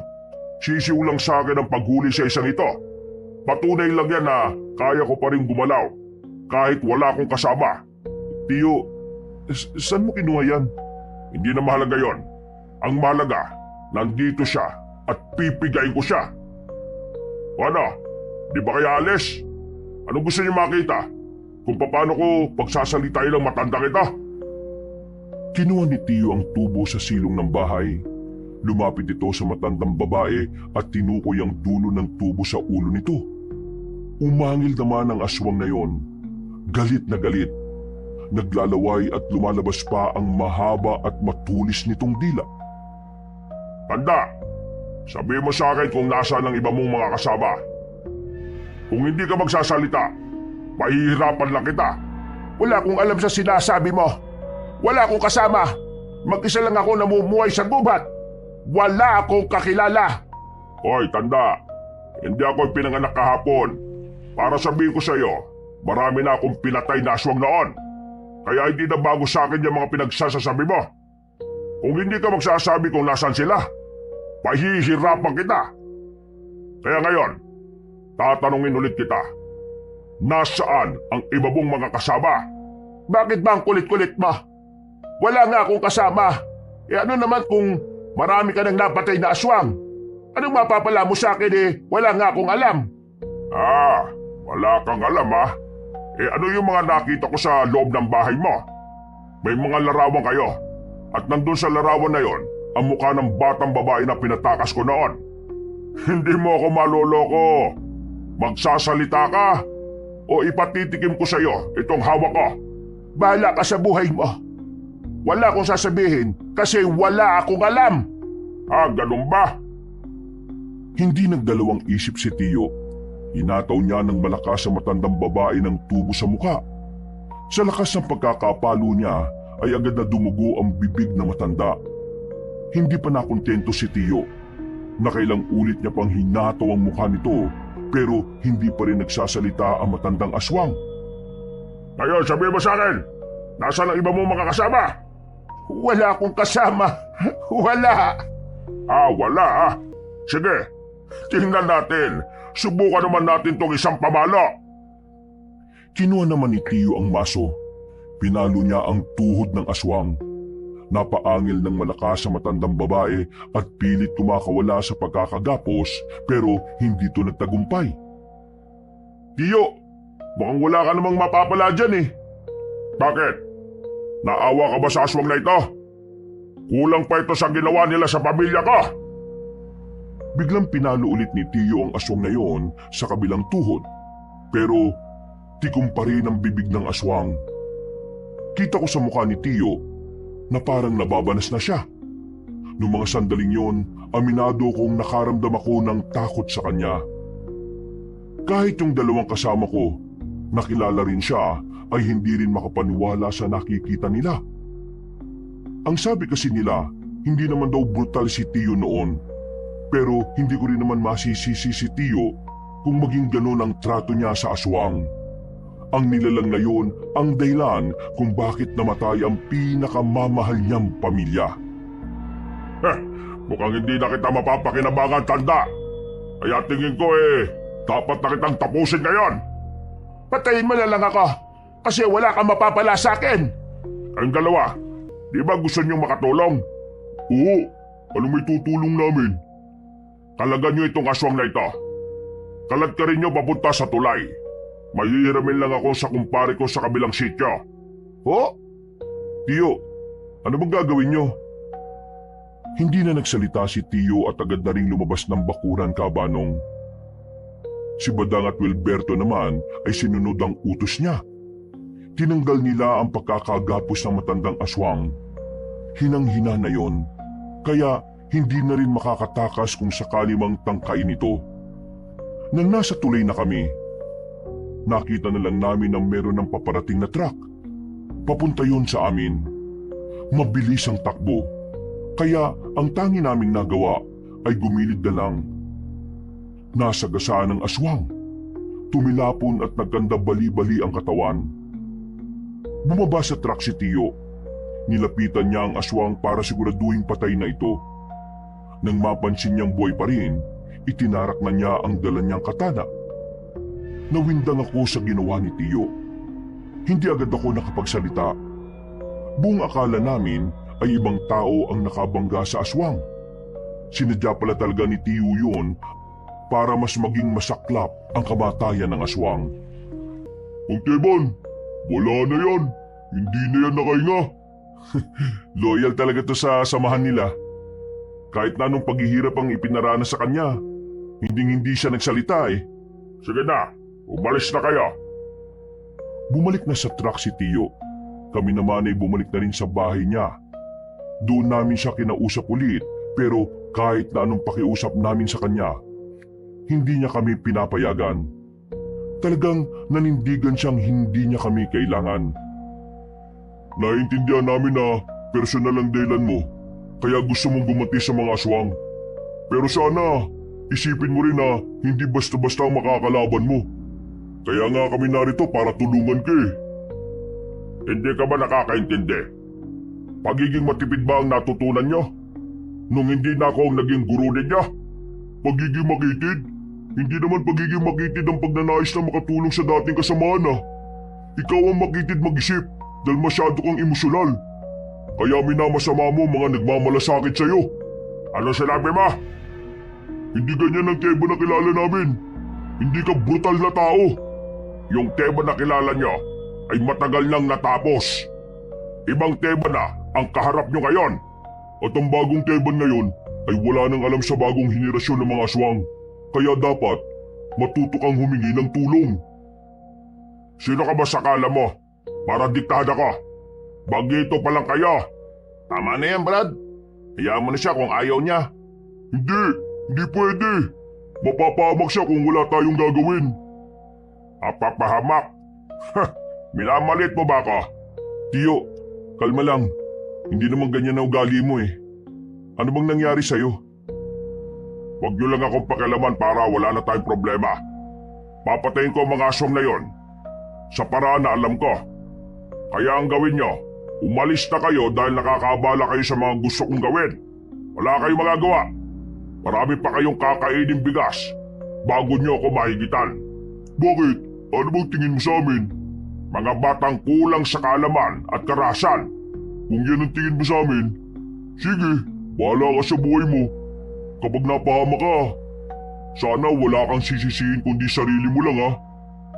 sisiw lang sa akin ang paghuli sa isang ito. Patunay lang yan na kaya ko pa rin gumalaw kahit wala akong kasama. Tiyo, saan mo kinuha yan? Hindi na mahalaga yon. Ang mahalaga, nandito siya at pipigayin ko siya. O ano, di ba kaya alis? Anong gusto niyo makita? Kung paano ko pagsasalitain ng matandang ito? Kinuha ni Tiyo ang tubo sa silong ng bahay. Lumapit ito sa matandang babae at tinukoy ang dulo ng tubo sa ulo nito. Umangil naman ang aswang na yon. Galit na galit. Naglalaway at lumalabas pa ang mahaba at matulis nitong dila. Tanda, sabihin mo sa akin kung nasaan ang iba mong mga kasama. Kung hindi ka magsasalita, mahihirapan lang kita. Wala akong alam sa sinasabi mo. Wala akong kasama. Mag-isa lang ako namumuhay sa gubat. Wala akong kakilala. Hoy, tanda, hindi ako pinanganak kahapon. Para sabihin ko sa iyo, marami na akong pinatay na aswang noon. Kaya hindi na bago sa akin yung mga pinagsasasabi mo. Kung hindi ka magsasabi kung nasan sila, pahihirapan kita. Kaya ngayon, tatanungin ulit kita. Nasaan ang iba mong mga kasama? Bakit ba ang kulit-kulit mo? Wala nga akong kasama. Ano naman kung marami ka nang napatay na aswang? Anong mapapala mo sa akin wala nga akong alam. Wala kang alam ano yung mga nakita ko sa loob ng bahay mo? May mga larawan kayo. At nandun sa larawan na yon, ang mukha ng batang babae na pinatakas ko noon. Hindi mo ako maloloko. Magsasalita ka o ipatitikim ko sa iyo itong hawak ko. Bahala ka sa buhay mo. Wala akong sasabihin kasi wala akong alam. Ganun ba? Hindi nagdalawang isip si Tiyo. Inataw niya ng malakas sa matandang babae ng tubo sa mukha. Sa lakas ng pagkakapalo niya ay agad na dumugo ang bibig na matanda. Hindi pa nakontento si Tiyo. Nakailang ulit niya pang hinataw ang mukha nito pero hindi pa rin nagsasalita ang matandang aswang. Ngayon, sabihin mo sa akin, nasaan ang iba mong mga kasama? Wala akong kasama. Wala. Wala. Sige, tingnan natin. Subukan naman natin tong isang pamalo. Kinuha naman ni Tiyo ang maso. Pinalo niya ang tuhod ng aswang. Napaangil ng malakas sa matandang babae at pilit tumakawala sa pagkakagapos pero hindi ito nagtagumpay. Tiyo, mukhang wala ka namang mapapala dyan Bakit? Naawa ka ba sa aswang na ito? Kulang pa ito sa ginawa nila sa pamilya ko. Biglang pinalo ulit ni Tiyo ang aswang na yon sa kabilang tuhod. Pero tikom pa rin ang bibig ng aswang. Kita ko sa mukha ni Tiyo na parang nababanas na siya. Noong mga sandaling yon, aminado kong nakaramdam ako ng takot sa kanya. Kahit yung dalawang kasama ko, nakilala rin siya, ay hindi rin makapaniwala sa nakikita nila. Ang sabi kasi nila, hindi naman daw brutal si Tiyo noon. Pero hindi ko rin naman masisisi si Tiyo kung maging ganun ang trato niya sa aswang. Ang nilalang na yun ang dahilan kung bakit namatay ang pinakamamahal niyang pamilya. Mukhang hindi na kita mapapakinabangan, tanda. Kaya tingin ko dapat na kitang tapusin ngayon. Patayin mo na lang ako kasi wala kang mapapala sa akin. Kayong dalawa, di ba gusto niyong makatulong? Oo, ano may tutulong namin? Kalagan niyo itong aswang na ito. Kalat ka rin niyo papunta sa tulay. Mahihiramin lang ako sa kumpare ko sa kabilang sityo. Oh? Tiyo, ano bang gagawin nyo? Hindi na nagsalita si Tio at agad na ring lumabas ng bakuran, Kabanong. Si Badang at Wilberto naman ay sinunod ang utos niya. Tinanggal nila ang pagkakagapos ng matandang aswang. Hinang-hina na yon, kaya hindi na rin makakatakas kung sakali mang tangkain ito. Nang nasa tulay na kami, nakita na lang namin na meron ng paparating na truck. Papunta yon sa amin. Mabilis ang takbo, kaya ang tangi naming nagawa ay gumilid na lang. Nasagasaan ng aswang. Tumilapon at nagkanda bali-bali ang katawan. Bumaba sa truck si Tio. Nilapitan niya ang aswang para siguraduhin patay na ito. Nang mapansin niyang buhay pa rin, itinarak na niya ang dala niyang katana. Nawindang ako sa ginawa ni Tio. Hindi agad ako nakapagsalita. Buong akala namin ay ibang tao ang nakabangga sa aswang. Sinadya pala talaga ni Tio yun para mas maging masaklap ang kamatayan ng aswang. Ang Teban, wala na yan. Hindi na yan nakahinga. Loyal talaga to sa samahan nila. Kahit na anong paghihirap ang ipinaranas sa kanya, hindi siya nagsalita eh. Sige na, umalis na kayo. Bumalik na sa truck si Tio. Kami naman ay bumalik na rin sa bahay niya. Doon namin siya kinausap ulit, pero kahit na anong pakiusap namin sa kanya, hindi niya kami pinapayagan. Talagang nanindigan siyang hindi niya kami kailangan. Naiintindihan namin na personal ang dahilan mo, kaya gusto mong gumanti sa mga aswang. Pero sana, isipin mo rin na hindi basta-basta ang makakalaban mo. Kaya nga kami narito para tulungan ka eh. Hindi ka ba nakakaintindi? Pagiging matipid ba ang natutunan niyo? Nung hindi na ako ang naging guru ninyo? Pagiging makitid? Hindi naman pagiging makitid ang pagnanais na makatulong sa dating kasamahan ah. Ikaw ang makitid mag-isip dahil masyado kang emosyonal. Kaya minamasama mo mga nagmamalasakit sa'yo. Ano sinabi mo? Hindi ganyan ang Teba na kilala namin. Hindi ka brutal na tao. Yung Teba na kilala nyo ay matagal nang natapos. Ibang Teba na ang kaharap nyo ngayon. At ang bagong Teban ngayon ay wala nang alam sa bagong henerasyon ng mga aswang. Kaya dapat matuto kang humingi ng tulong. Sino ka ba sa kala mo? Para diktahan ako. Bagito pa lang kayo. Tama na yan, Brad. Hayaan mo na siya kung ayaw niya. Hindi pwede. Mapapahamak siya kung wala tayong gagawin. Mapapahamak? Minamalit mo ba ako? Tio, kalma lang. Hindi naman ganyan na ugali mo eh. Ano bang nangyari sa'yo? Huwag niyo lang akong pakialaman para wala na tayong problema. Papatayin ko ang mga aswang na yon sa paraan na alam ko. Kaya ang gawin nyo, umalis na kayo dahil nakakaabala kayo sa mga gusto kong gawin. Wala kayong magagawa. Marami pa kayong kakainin bigas bago nyo ako mahigitan. Bakit? Ano bang tingin mo sa amin? Mga batang kulang sa kaalaman at karahasan. Kung yan ang tingin mo sa amin, sige, bahala ka sa buhay mo. Kapag napahama ka, sana wala kang sisisihin kundi sarili mo lang ha.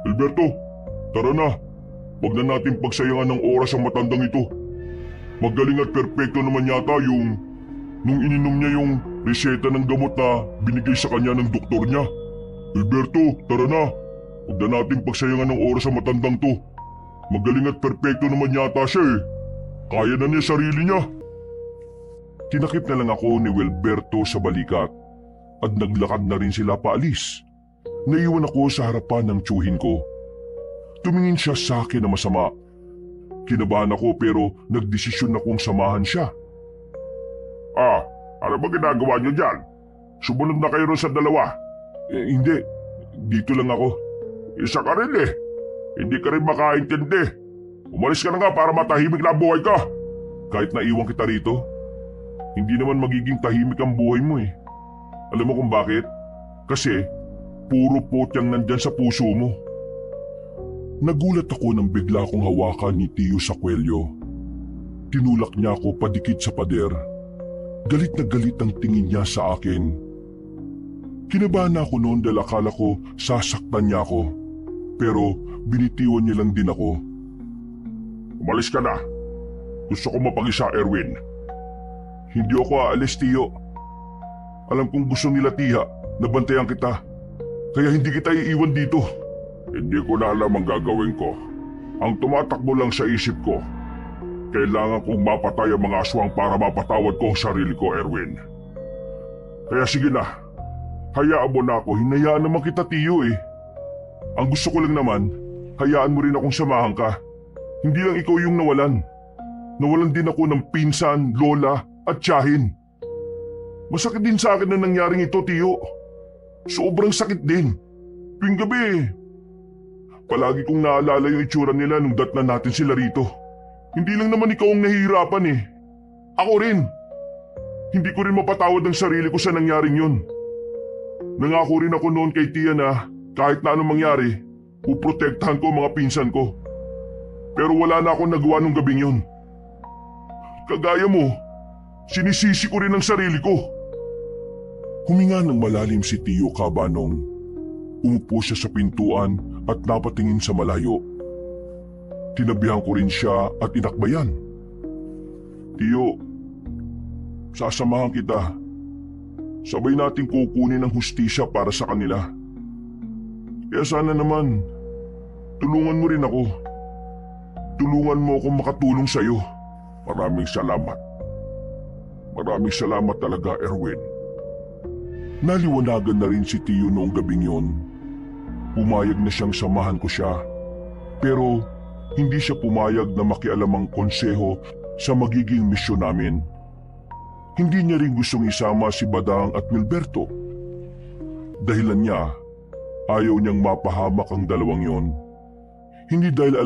Alberto, tara na. Huwag na natin pagsayangan ng oras ang matandang ito. Magaling at perpekto naman yata yung nung ininom niya yung reseta ng gamot na binigay sa kanya ng doktor niya. Alberto, tara na. Huwag na natin pagsayangan ng oras ang matandang to. Magaling at perpekto naman yata siya eh. Kaya na niya sarili niya. Tinakip na lang ako ni Wilberto sa balikat at naglakad na rin sila paalis. Naiwan ako sa harapan ng tiyuhin ko. Tumingin siya sa akin na masama. Kinabahan ako pero nagdesisyon akong samahan siya. Ano ba ginagawa niyo dyan? Sumunod na kayo rin sa dalawa. Hindi, dito lang ako. Isa ka rin eh. Hindi ka rin makaintindi. Umalis ka na nga para matahimik na ang buhay ka. Kahit naiwan kita rito, hindi naman magiging tahimik ang buhay mo eh. Alam mo kung bakit? Kasi puro potyang nandyan sa puso mo. Nagulat ako nang bigla kong hawakan ni Tio sa kwelyo. Tinulak niya ako padikit sa pader. Galit na galit ang tingin niya sa akin. Kinabahan ako noon dahil akala ko sasaktan niya ako. Pero binitiwan niya lang din ako. Umalis ka na. Gusto ko mapag-isa, Erwin. Hindi ako aalis, Tiyo. Alam kong gusto nila, Tiya, na bantayan kita. Kaya hindi kita iiwan dito. Hindi ko na alam ang gagawin ko. Ang tumatakbo lang sa isip ko, kailangan kong mapatay ang mga aswang para mapatawad ko ang sarili ko, Erwin. Kaya sige na, hayaan mo na ako. Hinayaan naman kita, Tiyo eh. Ang gusto ko lang naman, hayaan mo rin akong samahan ka. Hindi lang ikaw yung nawalan. Nawalan din ako ng pinsan, lola at tiyahin. Masakit din sa akin na nangyaring ito, Tiyo. Sobrang sakit din. Tuwing gabi, palagi kong naalala yung itsura nila nung datnan natin sila rito. Hindi lang naman ikaw ang nahihirapan eh. Ako rin. Hindi ko rin mapatawad ang sarili ko sa nangyaring yun. Nangako rin ako noon kay Tia na kahit na anong mangyari, puprotektahan ko ang mga pinsan ko. Pero wala na akong nagawa nung gabing yun. Kagaya mo, sinisisi ko rin ang sarili ko. Huminga ng malalim si Tiyo Kabanong. Umupo siya sa pintuan at napatingin sa malayo. Tinabihan ko rin siya at inakbayan. Tiyo, sasamahan kita. Sabay nating kukunin ang hustisya para sa kanila. Kaya sana naman, tulungan mo rin ako. Tulungan mo akong makatulong sa'yo. Maraming salamat. Maraming salamat talaga, Erwin. Naliwanagan na rin si Tiyo noong gabing yon. Pumayag na siyang samahan ko siya. Pero hindi siya pumayag na makialam ang konseho sa magiging misyon namin. Hindi niya rin gustong isama si Badang at Wilberto. Dahilan niya, ayaw niyang mapahamak ang dalawang yon. Hindi dahil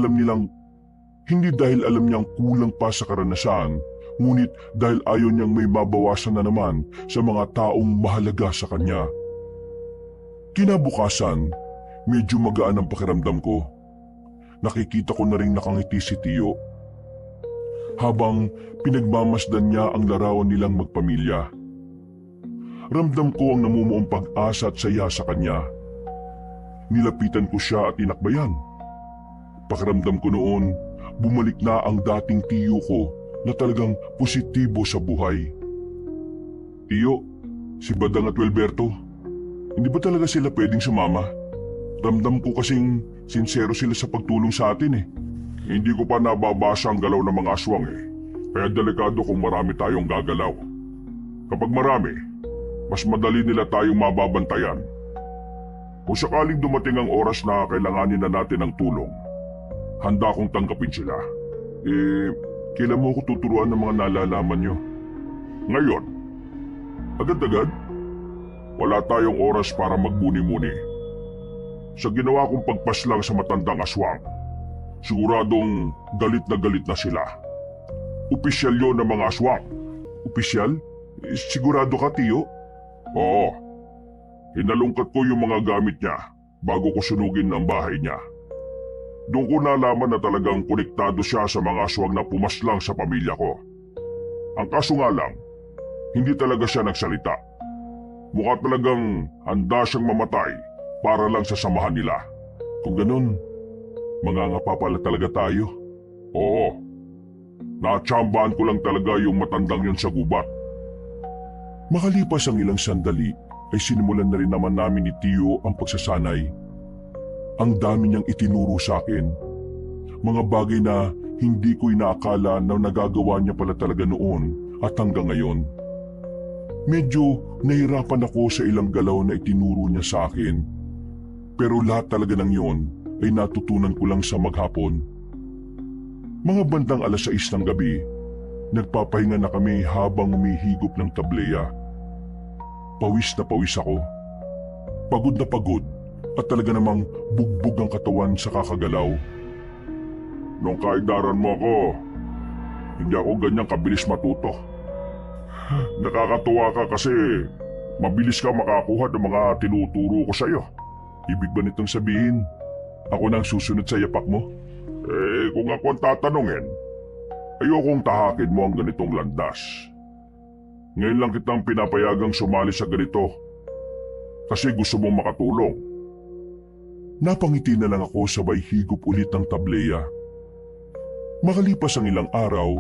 alam niyang kulang pa sa karanasan, ngunit dahil ayaw niyang may mabawasan na naman sa mga taong mahalaga sa kanya. Kinabukasan, medyo magaan ang pakiramdam ko. Nakikita ko na rin nakangiti si Tiyo. Habang pinagmamasdan niya ang larawan nilang magpamilya. Ramdam ko ang namumuong pag-asa at saya sa kanya. Nilapitan ko siya at inakbayan. Pakiramdam ko noon, bumalik na ang dating Tiyo ko na talagang positibo sa buhay. Tiyo, si Badang at Wilberto, hindi ba talaga sila pwedeng sumama? Ramdam ko kasing sincero sila sa pagtulong sa atin eh. Hindi ko pa nababasa ang galaw ng mga aswang eh. Kaya delikado kung marami tayong gagalaw. Kapag marami, mas madali nila tayong mababantayan. Kung sakaling dumating ang oras na kailanganin na natin ng tulong, handa akong tanggapin sila. Kailan mo ako tuturuan ng mga nalalaman nyo? Ngayon, Agad-agad? wala tayong oras para magbuni-muni. Sa ginawa kong pagpaslang sa matandang aswang, siguradong galit na sila. Opisyal yon ng mga aswang. Opisyal? Sigurado ka, Tiyo? Oo. Hinalungkat ko yung mga gamit niya bago ko sunugin ang bahay niya. Doon ko nalaman na talagang konektado siya sa mga aswang na pumaslang sa pamilya ko. Ang kaso nga lang, hindi talaga siya nagsalita. Mukha talagang handa siyang mamatay para lang sa samahan nila. Kung ganun, mangangapa pala talaga tayo. Oo. Natsambahan ko lang talaga yung matandang yun sa gubat. Makalipas ang ilang sandali, ay sinimulan na rin naman namin ni Tiyo ang pagsasanay. Ang dami niyang itinuro sa akin. Mga bagay na hindi ko inaakala na nagagawa niya pala talaga noon at hanggang ngayon. Medyo nahirapan ako sa ilang galaw na itinuro niya sa akin. Pero lahat talaga ng yon ay natutunan ko lang sa maghapon. Mga bandang 6:00 ng gabi, nagpapahinga na kami habang umihigop ng tableya. Pawis na pawis ako. Pagod na pagod at talaga namang bugbog ang katawan sa kakagalaw. Nung kaedaran mo ako, hindi ako ganyang kabilis matuto. Nakakatuwa ka kasi mabilis ka makakuha ng mga tinuturo ko sa'yo. Ibig ba nitong sabihin, ako nang susunod sa yapak mo? Kung ako ang tatanungin, ayokong tahakin mo ang ganitong landas. Ngayon lang kitang pinapayagang sumali sa ganito kasi gusto mong makatulong. Napangiti na lang ako sabay higop ulit ng tableya. Makalipas ang ilang araw,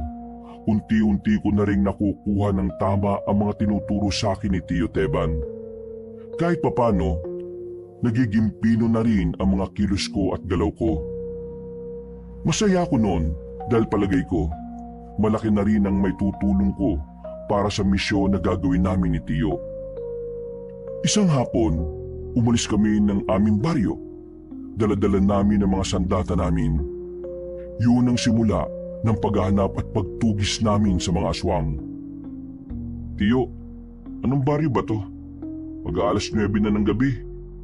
unti-unti ko na rin nakukuha ng tama ang mga tinuturo sa akin ni Tio Teban. Kahit papano, nagiging pino na rin ang mga kilos ko at galaw ko. Masaya ako noon dahil palagay ko, malaki na rin ang may tutulong ko para sa misyon na gagawin namin ni Tio. Isang hapon, umalis kami ng aming baryo. Dala-dala namin ang mga sandata namin. Yun ang simula ng paghahanap at pagtugis namin sa mga aswang. Tio, anong baryo ba to? Mag-aalas 9 na ng gabi.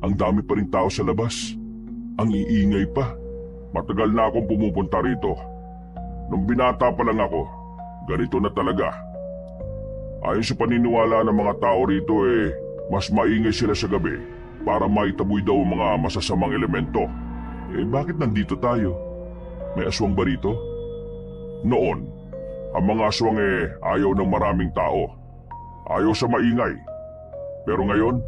Ang dami pa rin tao sa labas. Ang iingay pa. Matagal na akong pumupunta rito. Nung binata pa lang ako, ganito na talaga. Ayon sa paniniwala ng mga tao rito mas maingay sila sa gabi para maitaboy daw ang mga masasamang elemento. Bakit nandito tayo? May aswang ba rito? Noon, ang mga aswang ayaw ng maraming tao. Ayaw sa maingay. Pero ngayon,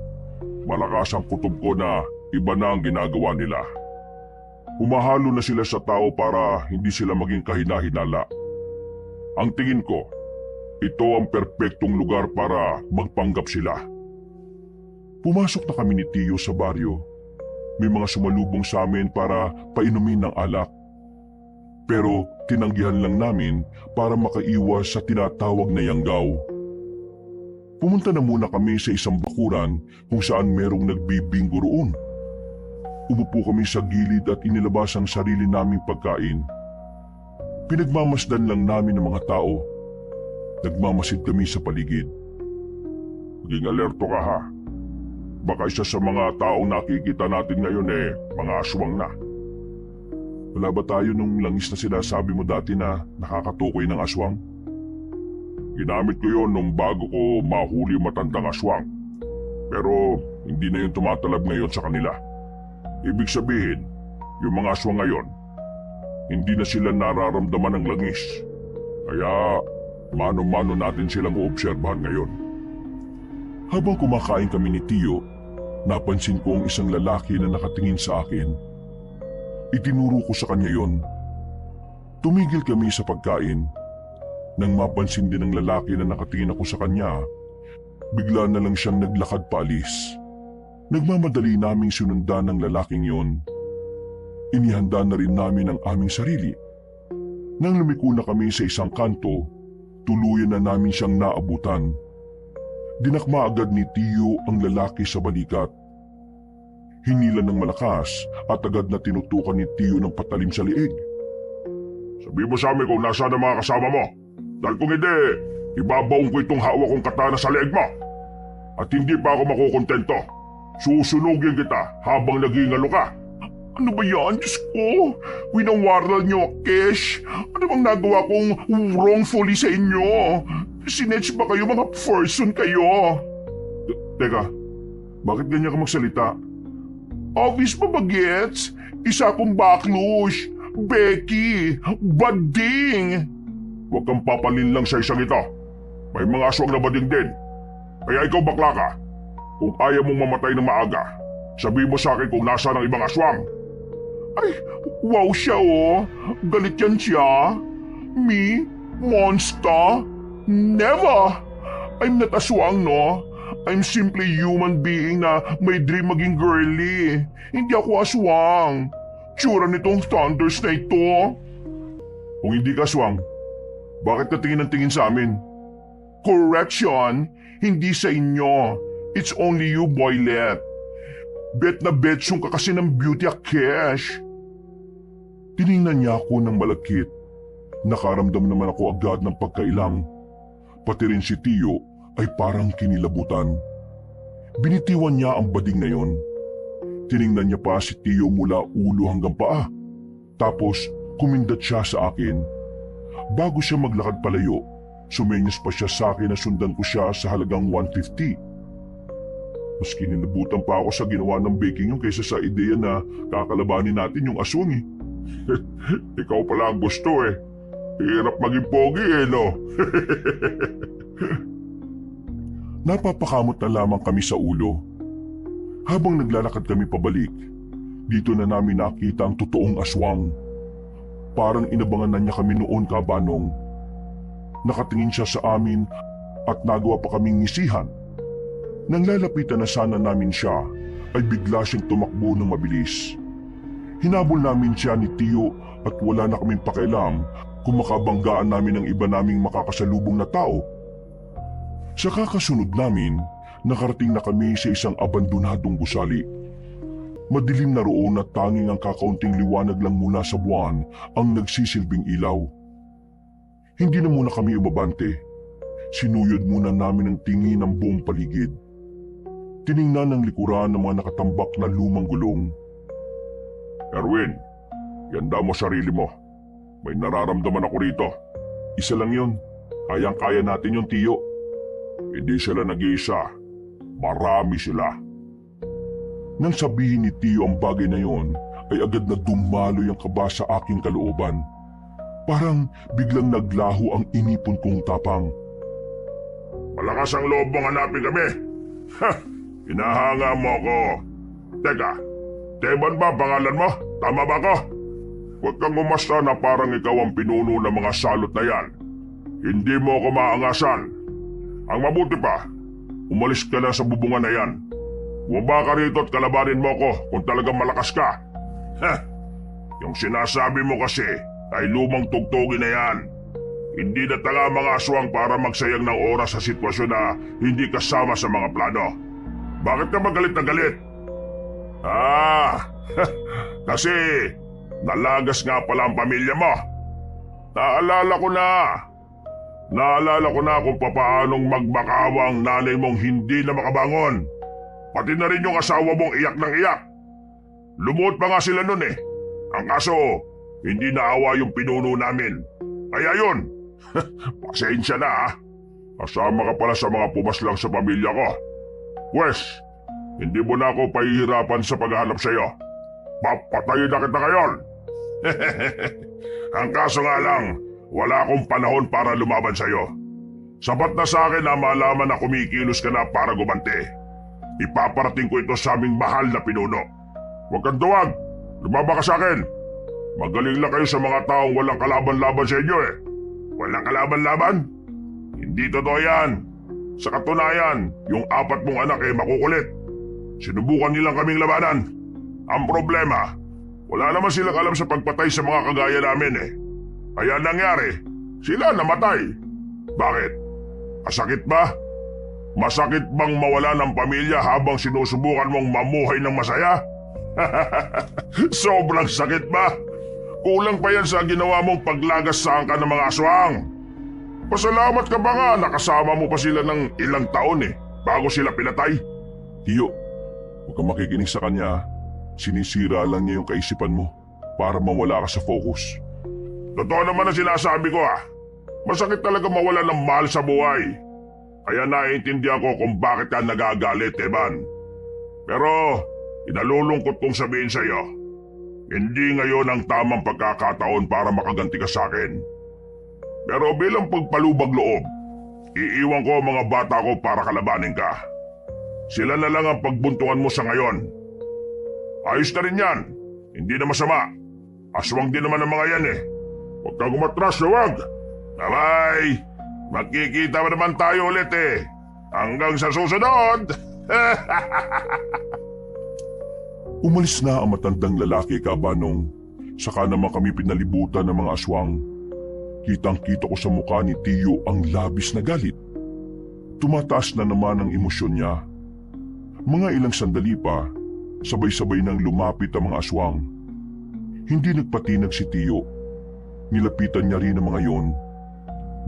malakas ang kutob ko na iba na ang ginagawa nila. Humahalo na sila sa tao para hindi sila maging kahina-hinala. Ang tingin ko, ito ang perpektong lugar para magpanggap sila. Pumasok na kami ni Tio sa baryo. May mga sumalubong sa amin para painumin ng alak. Pero tinanggihan lang namin para makaiwas sa tinatawag na yanggaw. Pumunta na muna kami sa isang bakuran kung saan merong nagbibinggo roon. Umupo kami sa gilid at inilabas ang sarili naming pagkain. Pinagmamasdan lang namin ang mga tao. Nagmamasid kami sa paligid. Maging alerto ka ha. Baka isa sa mga taong nakikita natin ngayon mga aswang na. Wala ba tayo nung langis na sinasabi mo dati na nakakatukoy ng aswang? Ginamit ko yon nung bago ko mahuli yung matandang aswang. Pero hindi na yun tumatalab ngayon sa kanila. Ibig sabihin, yung mga aswang ngayon, hindi na sila nararamdaman ng langis. Kaya mano-mano natin silang uobserbahan ngayon. Habang kumakain kami ni Tio, napansin ko ang isang lalaki na nakatingin sa akin. Itinuro ko sa kanya yon. Tumigil kami sa pagkain. Nang mapansin din ng lalaki na nakatingin ako sa kanya, bigla na lang siyang naglakad paalis. Nagmamadali naming sinundan ng lalaking yon. Inihanda na rin namin ang aming sarili. Nang lumiko na kami sa isang kanto, tuluyan na namin siyang naabutan. Dinakma agad ni Tio ang lalaki sa balikat. Hinila ng malakas at agad na tinutukan ni Tio ng patalim sa liig. Sabi mo sa amin kung nasaan ang mga kasama mo. Dahil kung hindi, ibabaong ko itong hawak kong katana sa leeg mo. At hindi pa ako makukontento. Susunugin kita habang naghihingalo ka. Ano ba yan? Diyos ko, winawaral niyo, Kesh. Ano bang nagawa kong wrongfully sa inyo? Sinetch ba kayo, mga person kayo? Teka, bakit ganyan ka magsalita? Obvious pa ba, gets? Isa akong baklush, Becky, bading. Huwag kang papalin lang sa isang ito. May mga aswang na bading din. Kaya ikaw bakla ka. Kung ayaw mong mamatay ng maaga, sabihin mo sa akin kung nasaan ang ibang aswang. Ay, wow siya oh. Galit yan siya. Me? Monster? Never! I'm not aswang, no? I'm simply human being na may dream maging girly. Hindi ako aswang. Tsura nitong thunders na ito. Kung hindi ka aswang, bakit ka tingin ng tingin sa amin? Correction, hindi sa inyo. It's only you, boylet. Bet na betsong ka kasi ng beauty Kesh. Tiningnan niya ako ng malagkit. Nakaramdam naman ako agad ng pagkailang. Pati rin si Tio ay parang kinilabutan. Binitiwan niya ang bading na yon. Tiningnan niya pa si Tio mula ulo hanggang paa. Tapos kumindat siya sa akin. Bago siya maglakad palayo, sumenyas pa siya sa akin na sundan ko siya sa halagang 150. Mas kinilabutan pa ako sa ginawa ng baking yung kaysa sa ideya na kakalabanin natin yung aswang eh. Ikaw pala ang gusto eh. Hirap maging pogi no? Napapakamot na lamang kami sa ulo. Habang naglalakad kami pabalik, dito na namin nakita ang totoong aswang. Parang inabangan na niya kami noon, kabanong. Nakatingin siya sa amin at nagawa pa kaming ngisihan. Nang lalapitan na sana namin siya, ay bigla siyang tumakbo ng mabilis. Hinabol namin siya ni Tio at wala na kaming pakialam kung makabanggaan namin ang iba naming makakasalubong na tao. Sa kakasunod namin, nakarating na kami sa isang abandonadong gusali. Madilim na roon at tanging ang kakaunting liwanag lang mula sa buwan ang nagsisilbing ilaw. Hindi na muna kami umabante. Sinuyod muna namin ang tingin ng buong paligid. Tiningnan ng likuran ng mga nakatambak na lumang gulong. Erwin, yanda mo sarili mo. May nararamdaman ako rito. Isa lang yun. Kayang-kaya natin yung Tio. Hindi sila nag-iisa. Marami sila. Nang sabihin ni Tio ang bagay na yon, ay agad na dumaloy ang kaba sa aking kalooban. Parang biglang naglaho ang inipon kong tapang. Malakas ang loob mong hanapin kami. Ha! Hinahanga mo ako. Teka, Teban ba pangalan mo? Tama ba ko? Huwag kang umasta na parang ikaw ang pinuno ng mga salot na yan. Hindi mo ako maangasan. Ang mabuti pa, umalis ka na sa bubungan na yan. Bumaba ka rito at kalabanin mo ko kung talagang malakas ka. Heh, yung sinasabi mo kasi ay lumang tugtugin na yan. Hindi na tanga mga aswang para magsayang ng oras sa sitwasyon na hindi kasama sa mga plano. Bakit ka magalit na galit? Kasi nalagas nga pala ang pamilya mo. Naalala ko na kung papaanong magmakawa ang nanay mong hindi na makabangon. Pati na rin yung asawa mong iyak ng iyak. Lumuot pa nga sila nun eh. Ang kaso, hindi naawa yung pinuno namin. Kaya yun, pasensya na ha. Kasama ka pala sa mga pumaslang sa pamilya ko. Wes, hindi mo na ako pahihirapan sa paghahanap sa'yo. Papatayin na kita ngayon. Ang kaso nga lang, wala akong panahon para lumaban sa'yo. Sapat na sa akin na malaman na kumikilos ka na para gumante. Ipaparating ko ito sa aming mahal na pinuno. Huwag kang duwag. Lumaba ka sa akin. Magaling lang kayo sa mga taong walang kalaban-laban sa inyo eh. Walang kalaban-laban? Hindi totoo yan. Sa katunayan, yung 4 mong anak eh makukulit. Sinubukan nilang kaming labanan. Ang problema, wala naman silang alam sa pagpatay sa mga kagaya namin eh. Kaya nangyari, sila namatay. Bakit? Masakit ba? Masakit bang mawala ng pamilya habang sinusubukan mong mamuhay ng masaya? Sobrang sakit ba? Kulang pa yan sa ginawa mong paglagas sa angka ng mga aswang. Pasalamat ka ba nga nakasama mo pa sila ng ilang taon eh, bago sila pinatay? Tio, huwag kang makikinig sa kanya. Sinisira lang niya yung kaisipan mo para mawala ka sa focus. Totoo naman ang sinasabi ko ah. Masakit talaga mawala ng mahal sa buhay. Kaya naiintindihan ko kung bakit ka nagagalit, Evan. Pero inalulungkot kong sabihin sa iyo, hindi ngayon ang tamang pagkakataon para makaganti ka sa akin. Pero bilang pagpalubag loob, iiwan ko ang mga bata ko para kalabanin ka. Sila na lang ang pagbuntungan mo sa ngayon. Ayos na rin yan. Hindi na masama. Aswang din naman ang mga yan eh. Huwag kang umatras, huwag. Bye-bye. Magkikita pa naman tayo ulit eh. Hanggang sa susunod. Umalis na ang matandang lalaki, Kabanong. Saka naman kami pinalibutan ng mga aswang. Kitang-kita ko sa mukha ni Tio ang labis na galit. Tumataas na naman ang emosyon niya. Mga ilang sandali pa, sabay-sabay nang lumapit ang mga aswang. Hindi nagpatinag si Tio. Nilapitan niya rin ang mga yon.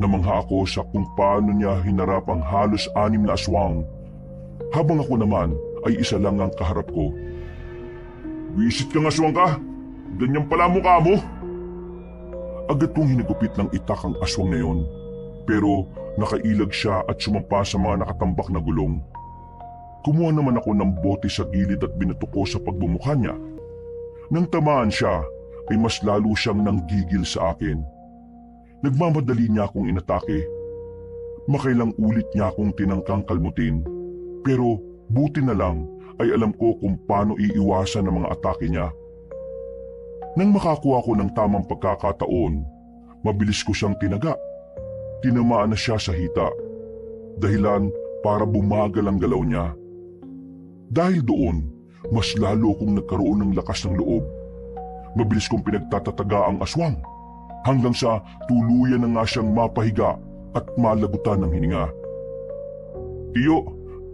Namangha ako sa kung paano niya hinarap ang halos 6 na aswang, habang ako naman ay isa lang ang kaharap ko. Wisit kang aswang ka? Ganyan pala mukha mo? Agad kong hinagupit ng itak ang aswang na yon, pero nakailag siya at sumampa sa mga nakatambak na gulong. Kumuha naman ako ng bote sa gilid at binato ko sa pagbumuka niya. Nang tamaan siya, ay mas lalo siyang nanggigil sa akin. Nagmamadali niya akong inatake. Makailang ulit niya akong tinangkang kalmutin, pero buti na lang ay alam ko kung paano iiwasan ang mga atake niya. Nang makakuha ko ng tamang pagkakataon, mabilis ko siyang tinaga. tinamaan na siya sa hita. Dahilan para bumagal ang galaw niya. Dahil doon, mas lalo akong nagkaroon ng lakas ng loob. Mabilis kong pinagtatataga ang aswang hanggang sa tuluyan na nga siyang mapahiga at malagutan ng hininga. "Tiyo,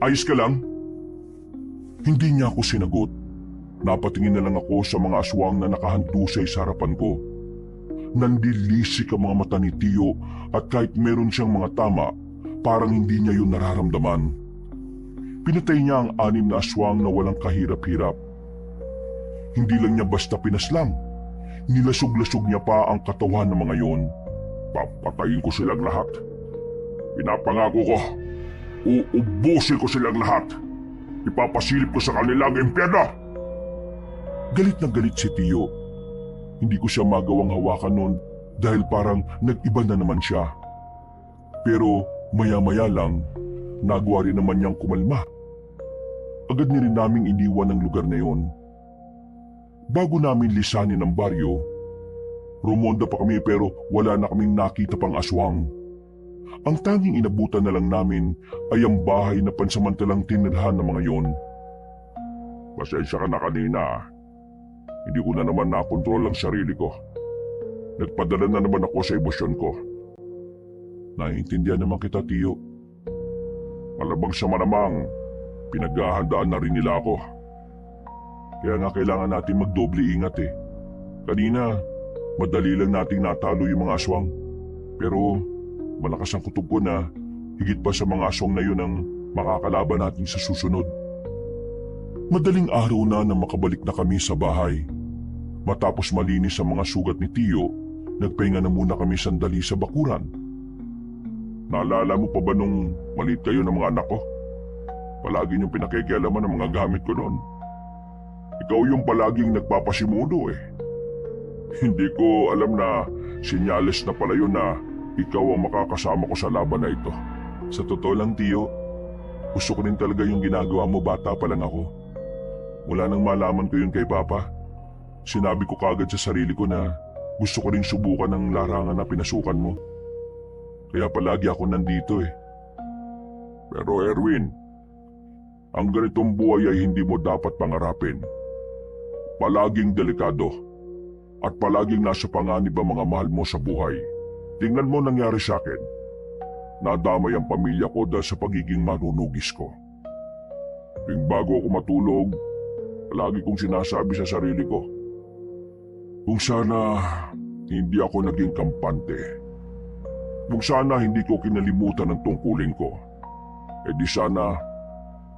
ayos ka lang?" Hindi niya ako sinagot. Napatingin na lang ako sa mga aswang na nakahandusay sa harapan ko. Nandilisik ang mga mata ni Tiyo at kahit meron siyang mga tama, parang hindi niya yun nararamdaman. Pinatay niya ang 6 na aswang na walang kahirap-hirap. Hindi lang niya basta pinaslang. Nilasog-lasog niya pa ang katawan ng mga yon. Papatayin ko silang lahat. Pinapangako ko, uubusin ko silang lahat. Ipapasilip ko sa kanilang impyerno. Galit na galit si Tiyo. Hindi ko siya magawang hawakan noon dahil parang nag-iba na naman siya. Pero maya-maya lang, nagawa rin naman niyang kumalma. Agad ni rin naming iniwan ang lugar na yon. Bago namin lisanin ang baryo, rumonda pa kami pero wala na kaming nakita pang aswang. Ang tanging inabutan na lang namin ay ang bahay na pansamantalang tinirhan ng mga yon. Pasensya ka na kanina. Hindi ko na naman nakontrol ang sarili ko. Nagpadala na naman ako sa emosyon ko. Naiintindihan naman kita, Tiyo. Malabang sa malamang, pinaghahandaan na rin nila ako. Kaya nga kailangan natin magdoble ingat eh. Kanina, madali lang nating natalo yung mga aswang. Pero malakas ang kutob ko na higit pa sa mga aswang na yun ang makakalaban natin sa susunod. Madaling araw na nang makabalik na kami sa bahay. Matapos malinis ang mga sugat ni Tiyo, nagpahinga na muna kami sandali sa bakuran. Naalala mo pa ba nung maliit kayo ng mga anak ko? Palagi niyong pinakikialaman ang mga gamit ko noon. Ikaw yung palaging nagpapasimuno eh. Hindi ko alam na sinyales na pala yun na ikaw ang makakasama ko sa laban na ito. Sa totoo lang, Tiyo, gusto ko rin talaga yung ginagawa mo, bata pa lang ako. Mula nang malaman ko yun kay Papa, sinabi ko kagad sa sarili ko na gusto ko rin subukan ang larangan na pinasukan mo. Kaya palagi ako nandito eh. Pero Erwin, ang ganitong buhay ay hindi mo dapat pangarapin. Palaging delikado at palaging nasa panganib ang mga mahal mo sa buhay. Tingnan mo nangyari sa akin. Nadamay ang pamilya ko dahil sa pagiging manunugis ko. Tuwing bago ako matulog, palagi kong sinasabi sa sarili ko, kung sana hindi ako naging kampante. Kung sana hindi ko kinalimutan ang tungkulin ko. Di sana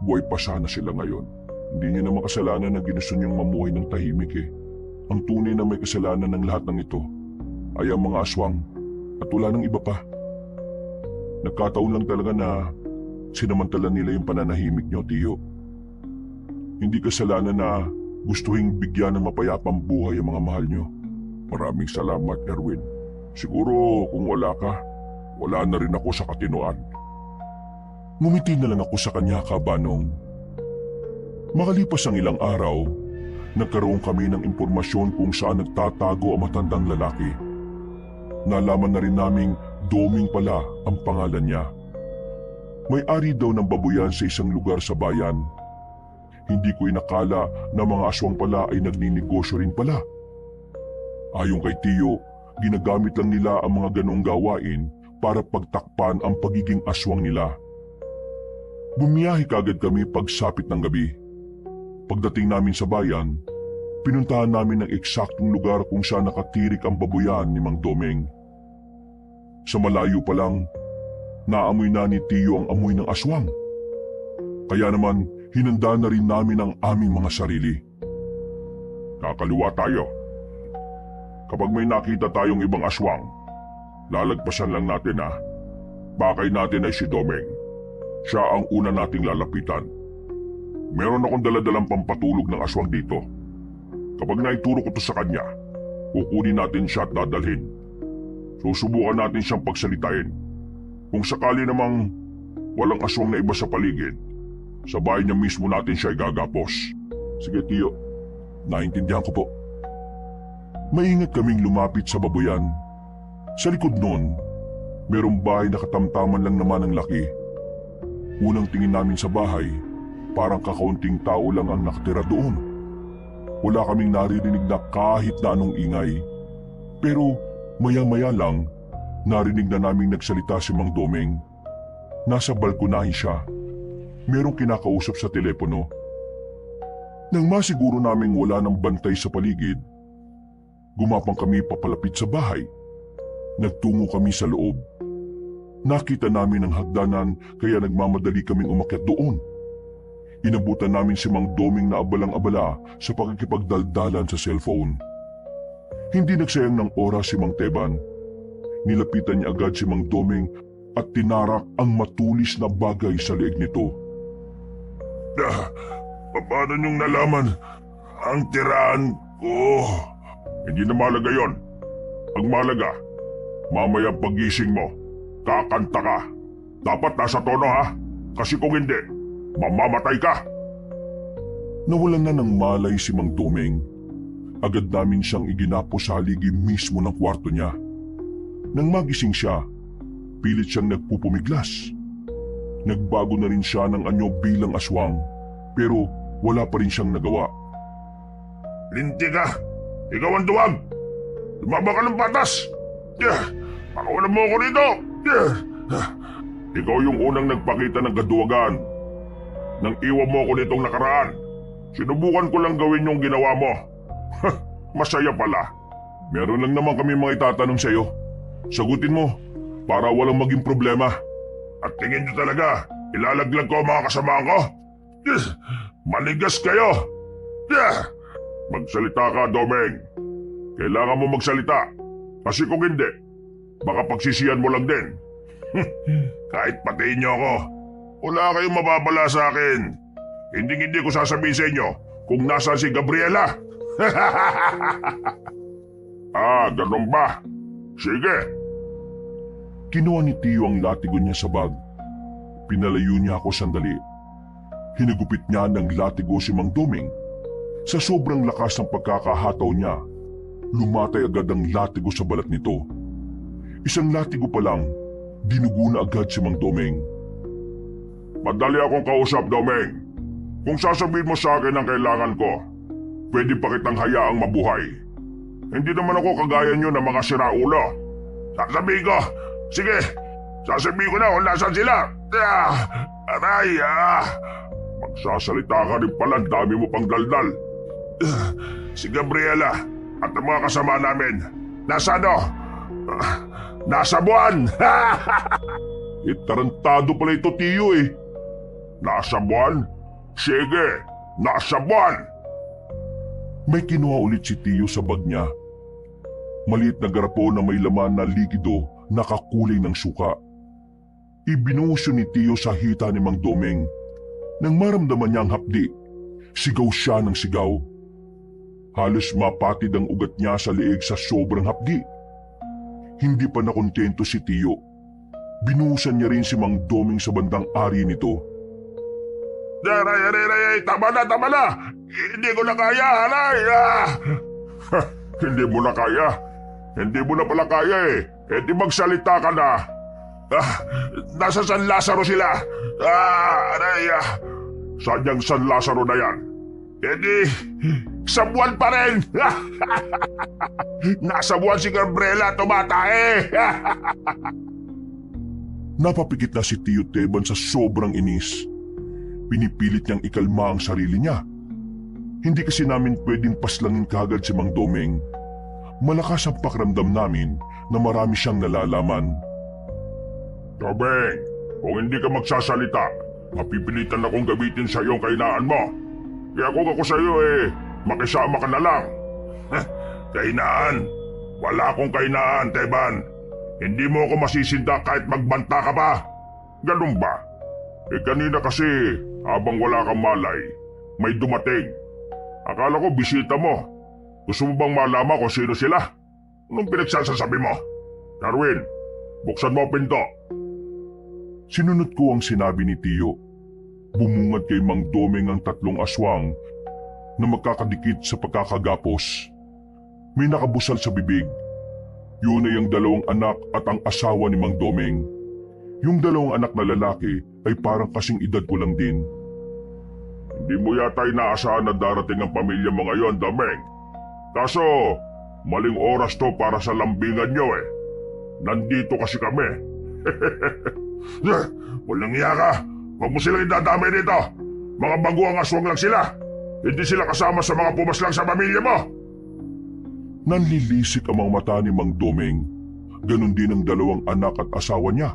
buhay pa sana sila ngayon. Hindi niyo naman kasalanan na ginusto niyong mamuhay ng tahimik eh. Ang tunay na may kasalanan ng lahat ng ito ay ang mga aswang at wala nang iba pa. Nagkataon lang talaga na sinamantala nila yung pananahimik niyo, Tiyo. Hindi kasalanan na gustuhing bigyan ng mapayapang buhay ang mga mahal niyo. Maraming salamat, Erwin. Siguro kung wala ka, wala na rin ako sa katinoan. Ngumiti na lang ako sa kanya, Kabanong. Makalipas ang ilang araw, nagkaroon kami ng impormasyon kung saan nagtatago ang matandang lalaki. Nalaman na rin naming Doming pala ang pangalan niya. May-ari daw ng babuyan sa isang lugar sa bayan. Hindi ko inakala na mga aswang pala ay nagninegosyo rin pala. Ayon kay Tiyo, ginagamit lang nila ang mga ganoong gawain para pagtakpan ang pagiging aswang nila. Bumiyahe kagad kami pagsapit ng gabi. Pagdating namin sa bayan, pinuntahan namin ang eksaktong lugar kung saan nakatirik ang babuyan ni Mang Domeng. Sa malayo pa lang, naamoy na ni Tiyo ang amoy ng aswang. Kaya naman, hinanda na rin namin ang aming mga sarili. Kakaliwa tayo. Kapag may nakita tayong ibang aswang, lalagpasan lang natin ha. Bakay natin ay si Domeng. Siya ang una nating lalapitan. Meron akong daladalang pampatulog ng aswang dito. Kapag naituro ko to sa kanya, kukunin natin siya at dadalhin. Susubukan natin siyang pagsalitain. Kung sakali namang walang aswang na iba sa paligid, sa bahay niya mismo natin siya igagapos. Sige, Tiyo. Naintindihan ko po. Maingat kaming lumapit sa babuyan. Sa likod nun, Merong bahay na katamtaman lang naman ang laki. Unang tingin namin sa bahay, parang kakaunting tao lang ang nakatira doon. Wala kaming naririnig na kahit na anong ingay. Pero maya-maya lang, narinig na naming nagsalita si Mang Domeng. Nasa balkonahe siya. Merong kinakausap sa telepono. Nang masiguro naming wala ng bantay sa paligid, gumapang kami papalapit sa bahay. Nagtungo kami sa loob. Nakita namin ang hagdanan kaya nagmamadali kaming umakyat doon. Inabutan namin si Mang Domeng na abalang-abala sa pakikipagdaldalan sa cellphone. Hindi nagsayang ng oras si Mang Teban. Nilapitan niya agad si Mang Domeng at tinarak ang matulis na bagay sa leeg nito. Paano niyong nalaman ang tiraan ko? Hindi na mahalaga yon. Ang mahalaga, mamaya pagising mo, kakanta ka. Dapat nasa tono ha, kasi kung hindi, mamamatay ka. Nawalan na ng malay si Mang Domeng. Agad namin siyang iginapo sa haligi mismo ng kwarto niya. Nang magising siya, pilit siyang nagpupumiglas. Nagbago na rin siya ng anyo bilang aswang, pero wala pa rin siyang nagawa. Linti ka! Ikaw ang duwag! Lumaba ka ng patas! Pakawalan mo ako rito! Ikaw yung unang nagpakita ng kaduwagan. Nang iwan mo ako nitong nakaraan, sinubukan ko lang gawin yung ginawa mo. Masaya pala. Meron lang naman kami mga itatanong sa iyo. Sagutin mo para walang maging problema. At tingin nyo talaga, ilalaglag ko ang mga kasamahan ko? Manigas kayo! Magsalita ka, Domeng. Kailangan mo magsalita. Kasi kung hindi, baka pagsisiyan mo lang din. Kahit patayin nyo ako, wala kayong mababala sa akin. Hindi ko sasabihin sa inyo kung nasaan si Gabriela. Ganun ba? Sige. Kinuha ni Tio ang latigo niya sa bag. Pinalayo niya ako sandali. Hinagupit niya ng latigo si Mang Domeng. Sa sobrang lakas ng pagkakahataw niya, lumatay agad ang latigo sa balat nito. Isang latigo pa lang, dinugo na agad si Mang Domeng. Madali akong kausap, Domeng. Kung sasabihin mo sa akin ang kailangan ko, pwede pa kitang hayaang mabuhay. Hindi naman ako kagaya nyo ng mga siraulo. Sasabihin ko, sige, sasabihin ko na kung nasan sila. Aray, magsasalita ka rin pala, dami mo pang daldal. Si Gabriela at ang mga kasama namin, nasa nasa buwan. Tarantado pala ito, Tio eh. Nasa buwan? Sige, nasa buwan. May kinuha ulit si Tio sa bag niya. Maliit na garapo na may laman na likido na kakulay ng suka. Ibinuhos ni Tio sa hita ni Mang Domeng. Nang maramdaman niya ang hapdi, sigaw siya ng sigaw. Halos mapatid ang ugat niya sa leeg sa sobrang hapdi. Hindi pa nakontento si Tio. Binuhusan niya rin si Mang Domeng sa bandang ari nito. Tama na! Hindi ko na kaya, aray! Hindi mo na kaya? Hindi mo na pala kaya eh. Eh di magsalita ka na. Nasa San Lazaro sila. Aray! Saan yung San Lazaro na yan? Eh di, sa buwan pa rin! Nasa buwan si Gabriela, tumatae! Napapikit na si Tio Teban sa sobrang inis. Pinipilit niyang ikalma ang sarili niya. Hindi kasi namin pwedeng paslangin kagad si Mang Domeng. Malakas ang pakiramdam namin na marami siyang nalalaman. Domeng, kung hindi ka magsasalita, mapipilitan akong gamitin sa iyong kainaan mo. Kaya kung ako sa iyo makisama ka na lang. Kainaan? Wala akong kainaan, Teban. Hindi mo ako masisinda kahit magbanta ka pa. Ganun ba? Kanina kasi, habang wala kang malay, may dumating. Akala ko bisita mo. Gusto mo bang malaman kung sino sila? Anong pinagsasasabi mo? Darwin, buksan mo ang pinto. Sinunod ko ang sinabi ni Tio. Bumungad kay Mang Domeng ang tatlong aswang na magkakadikit sa pagkakagapos. May nakabusal sa bibig. Yun ay ang dalawang anak at ang asawa ni Mang Domeng. Yung dalawang anak na lalaki ay parang kasing edad ko lang din. Hindi mo yata inaasahan na darating ang pamilya mo ngayon, Domeng. Kaso, maling oras to para sa lambingan nyo eh. Nandito kasi kami. Walang iya ka. Huwag mo silang idadamay dito. Mga baguang aswang lang sila. Hindi sila kasama sa mga pumaslang sa pamilya mo. Nanlilisik ang mga mata ni Mang Domeng. Ganon din ang dalawang anak at asawa niya.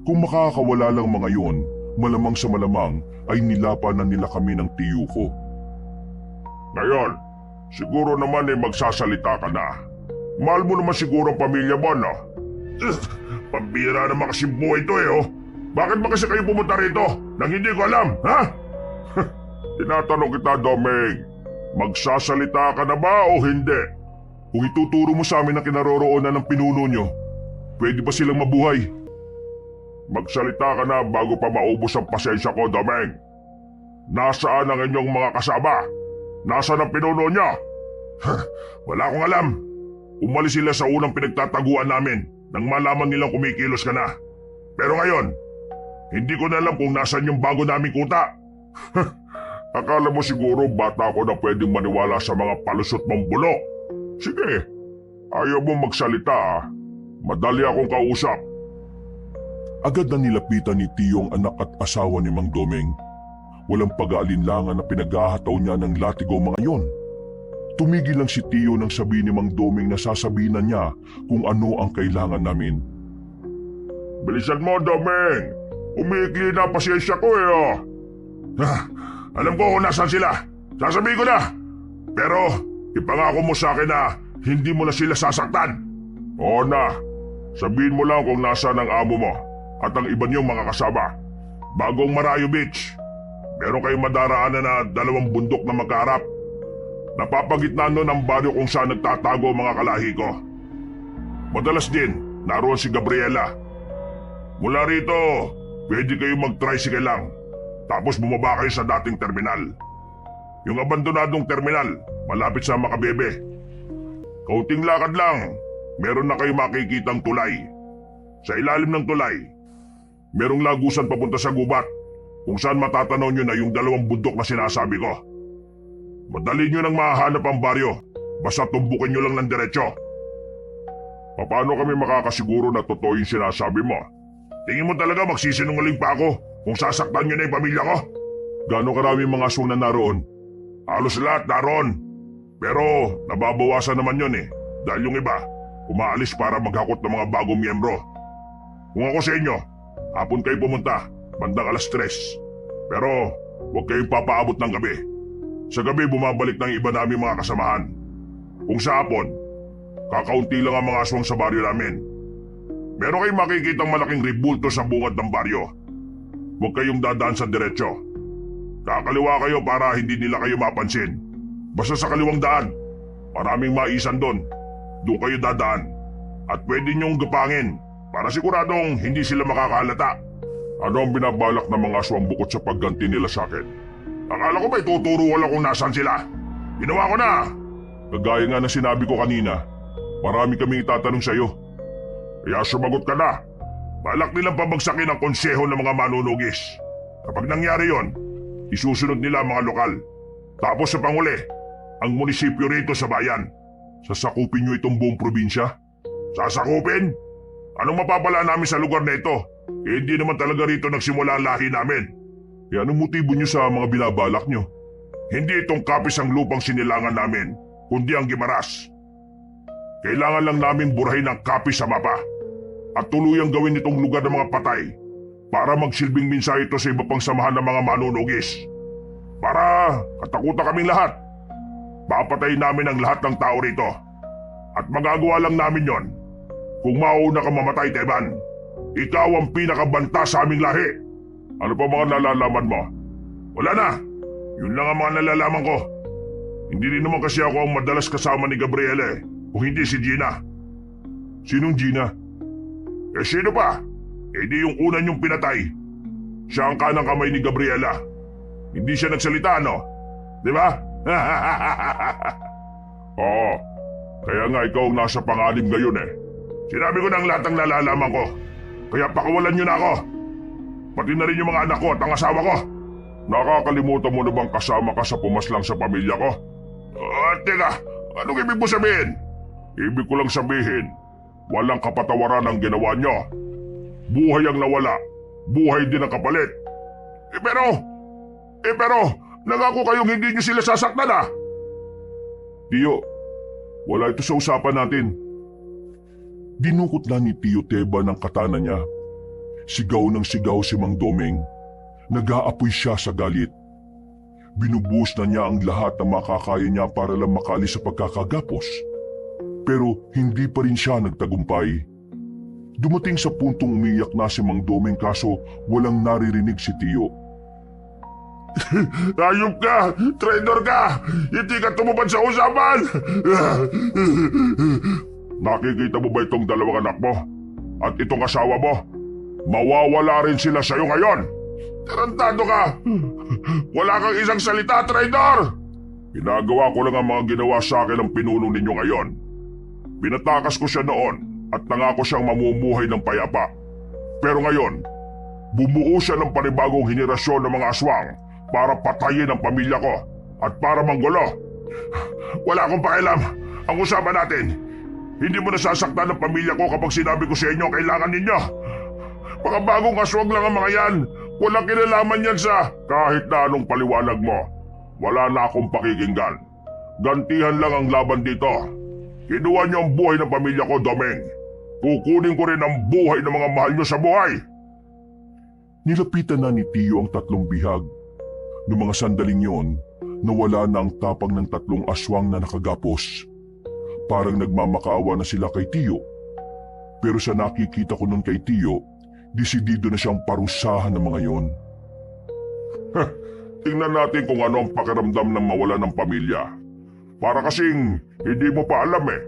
Kung makakawala lang mga yon, malamang sa malamang ay nilapan na nila kami ng tiyo ko. Ngayon, siguro naman ay magsasalita ka na. Mahal mo naman siguro ang pamilya mo, no? Pambira naman kasi buhay to eh, oh. Bakit ba kasi kayo pumunta rito nang hindi ko alam, ha? Tinatanong kita, Domeng. Magsasalita ka na ba o hindi? Kung ituturo mo sa amin ang kinaroroonan ng pinuno nyo, pwede ba silang mabuhay? Magsalita ka na bago pa maubos ang pasensya ko, Domeng. Nasaan ang inyong mga kasama? Nasaan ang pinuno niya? Wala akong alam. Umalis sila sa unang pinagtataguan namin nang malaman nilang kumikilos ka na. Pero ngayon, hindi ko na alam kung nasaan yung bago naming kuta. Akala mo siguro bata ko na pwedeng maniwala sa mga palusot mong bulok. Sige, ayaw mo magsalita ah. Madali akong kausap. Agad na nilapitan ni Tiyo ang anak at asawa ni Mang Domeng. Walang pag-aalinlangan na pinaghahataw niya ng latigo mga yon. Tumigil lang si Tiyo nang sabihin ni Mang Domeng na sasabihin na niya kung ano ang kailangan namin. Bilisan mo, Domeng. Umiikli na pasensya ko eh oh. Alam ko kung nasan sila. Sasabihin ko na. Pero ipangako mo sa akin na hindi mo na sila sasaktan. Oo na. Sabihin mo lang kung nasaan ang amo mo at ang iba niyong mga kasama. Bagong Marayo Beach. Meron kayong madaraanan na dalawang bundok na magkaharap. Napapagitnaan nun ang baryo kung saan nagtatago ang mga kalahi ko. Madalas din, naroon si Gabriela. Mula rito, pwede kayong mag-tricycle lang. Tapos bumaba kayo sa dating terminal. Yung abandonadong terminal, malapit sa Makabebe. Kaunting lakad lang, meron na kayong makikitang tulay. Sa ilalim ng tulay, merong lagusan papunta sa gubat kung saan matatanaw nyo na yung dalawang bundok na sinasabi ko. Madali nyo nang mahahanap ang baryo, basta tumbukin nyo lang ng diretsyo. Paano kami makakasiguro na totoo yung sinasabi mo? Tingin mo talaga magsisinungaling pa ako kung sasaktan nyo na yung pamilya ko? Gaano karami mga aswang na naroon? Halos lahat naroon. Pero nababawasan naman yun eh, dahil yung iba umaalis para maghakot ng mga bagong miyembro. Kung ako sa inyo, hapon kayo pumunta, bandang 3:00. Pero huwag kayong papaabot ng gabi. Sa gabi bumabalik ng iba namin mga kasamahan. Kung sa hapon, kakaunti lang ang mga aswang sa baryo namin. Meron kayong makikitang malaking ribulto sa bungad ng baryo. Huwag kayong dadaan sa diretsyo. Kakaliwa kayo para hindi nila kayo mapansin. Basta sa kaliwang daan, maraming maisan doon. Doon kayo dadaan. At pwede niyong gapangin para siguradong hindi sila makakahalata. Ano ang binabalak ng mga aswang bukod sa pagganti nila sa akin? Akala ko may tuturo wala kung nasan sila. Ginawa ko na. Kagaya nga na sinabi ko kanina, marami kaming itatanong sa iyo. Kaya sumagot ka na. Balak nilang pabagsakin ang konseho ng mga manunugis. Kapag nangyari yon, isusunod nila ang mga lokal. Tapos sa panghuli, ang munisipyo rito sa bayan. Sasakupin niyo itong buong probinsya? Sasakupin? Anong mapapala namin sa lugar na ito? Hindi naman talaga rito nagsimula ang lahi namin. E anong motibo niyo sa mga binabalak niyo? Hindi itong kapis ang lupang sinilangan namin, kundi ang Gimaras. Kailangan lang namin burahin ang kapis sa mapa at tuluyang gawin itong lugar ng mga patay para magsilbing mensahe ito sa iba pang samahan ng mga manunugis. Para katakutan kaming lahat. Papatayin namin ang lahat ng tao rito. At magagawa lang namin yon kung mauna ka mamatay, Teban. Ikaw ang pinakabanta sa aming lahi. Ano pa mga nalalaman mo? Wala na. Yun lang ang mga nalalaman ko. Hindi rin naman kasi ako ang madalas kasama ni Gabriela kung hindi si Gina. Sinong Gina? Eh sino pa? Eh di yung una niyong pinatay. Siya ang kanang kamay ni Gabriela. Hindi siya nagsalita, no? Di ba? Oo. Kaya nga ikaw ang nasa panganib ngayon eh. Sinabi ko ng lahat ng nalalaman ko. Kaya pakawalan niyo na ako. Pati na rin yung mga anak ko at ang asawa ko. Nakakalimutan mo na bang kasama ka sa pumaslang sa pamilya ko? Teka, anong ibig mo sabihin? Ibig ko lang sabihin, walang kapatawaran ang ginawa niyo. Buhay ang nawala, buhay din ang kapalit. Pero, nangako kayong hindi niyo sila sasaktan ah. Tiyo, wala ito sa usapan natin. Dinukot na ni Tiyo Teba ng katana niya. Sigaw ng sigaw si Mang Domeng. Nag-aapoy siya sa galit. Binubuhos na niya ang lahat na makakaya niya para lang makaalis sa pagkakagapos. Pero hindi pa rin siya nagtagumpay. Dumating sa puntong umiyak na si Mang Domeng kaso walang naririnig si Tiyo. Ayop ka! Traitor ka! Hindi ka tumupad sa usapan! Nakikita mo ba itong dalawang anak mo? At itong asawa mo? Mawawala rin sila sa'yo ngayon! Tarantado ka! Wala kang isang salita, traitor! Ginagawa ko lang ang mga ginawa sa akin ng pinuno ninyo ngayon. Pinatakas ko siya noon at nangako siyang mamumuhay ng payapa. Pero ngayon, bumuo siya ng panibagong henerasyon ng mga aswang para patayin ang pamilya ko at para manggulo. Wala akong pakialam. Ang usapan natin, hindi mo nasasaktan ng pamilya ko kapag sinabi ko sa inyo kailangan ninyo. Mga bagong aswang lang ang mga yan. Walang kinalaman yan sa kahit na anong paliwanag mo. Wala na akong pakikinggan. Gantihan lang ang laban dito. Kinuha niyo ang buhay ng pamilya ko, Domeng. Kukunin ko rin ang buhay ng mga mahal niyo sa buhay. Nilapitan na ni Tiyo ang tatlong bihag. Noong mga sandaling yon, nawala na ang tapang ng tatlong aswang na nakagapos. Parang nagmamakaawa na sila kay Tiyo. Pero sa nakikita ko nun kay Tiyo, desidido na siyang parusahan ng mga yon. Tingnan natin kung ano ang pakiramdam ng mawala ng pamilya. Para kasing hindi mo pa alam eh.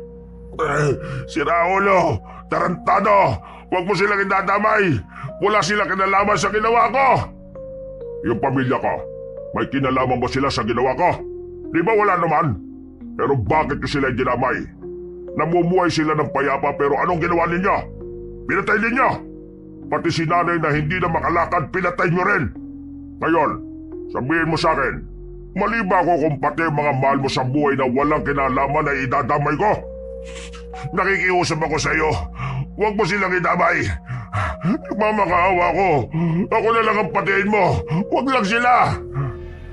Si Raulo! Tarantado! Huwag mo silang idadamay! Wala silang kinalaman sa ginawa ko! Yung pamilya ko, may kinalaman ba sila sa ginawa ko? Di ba wala naman? Pero bakit ko sila ginamay? Namumuhay sila ng payapa pero anong ginawa ninyo? Pinatay ninyo! Pati si nanay na hindi na makalakad, pinatay nyo rin! Ngayon, sabihin mo sa akin, mali ba ako kung pati mga mahal mo sa buhay na walang kinalaman ay idadamay ko? Nakikiusap ako sa iyo. Huwag mo silang idamay. Nagmamakaawa ko. Ako na lang ang patayin mo. Huwag lang sila.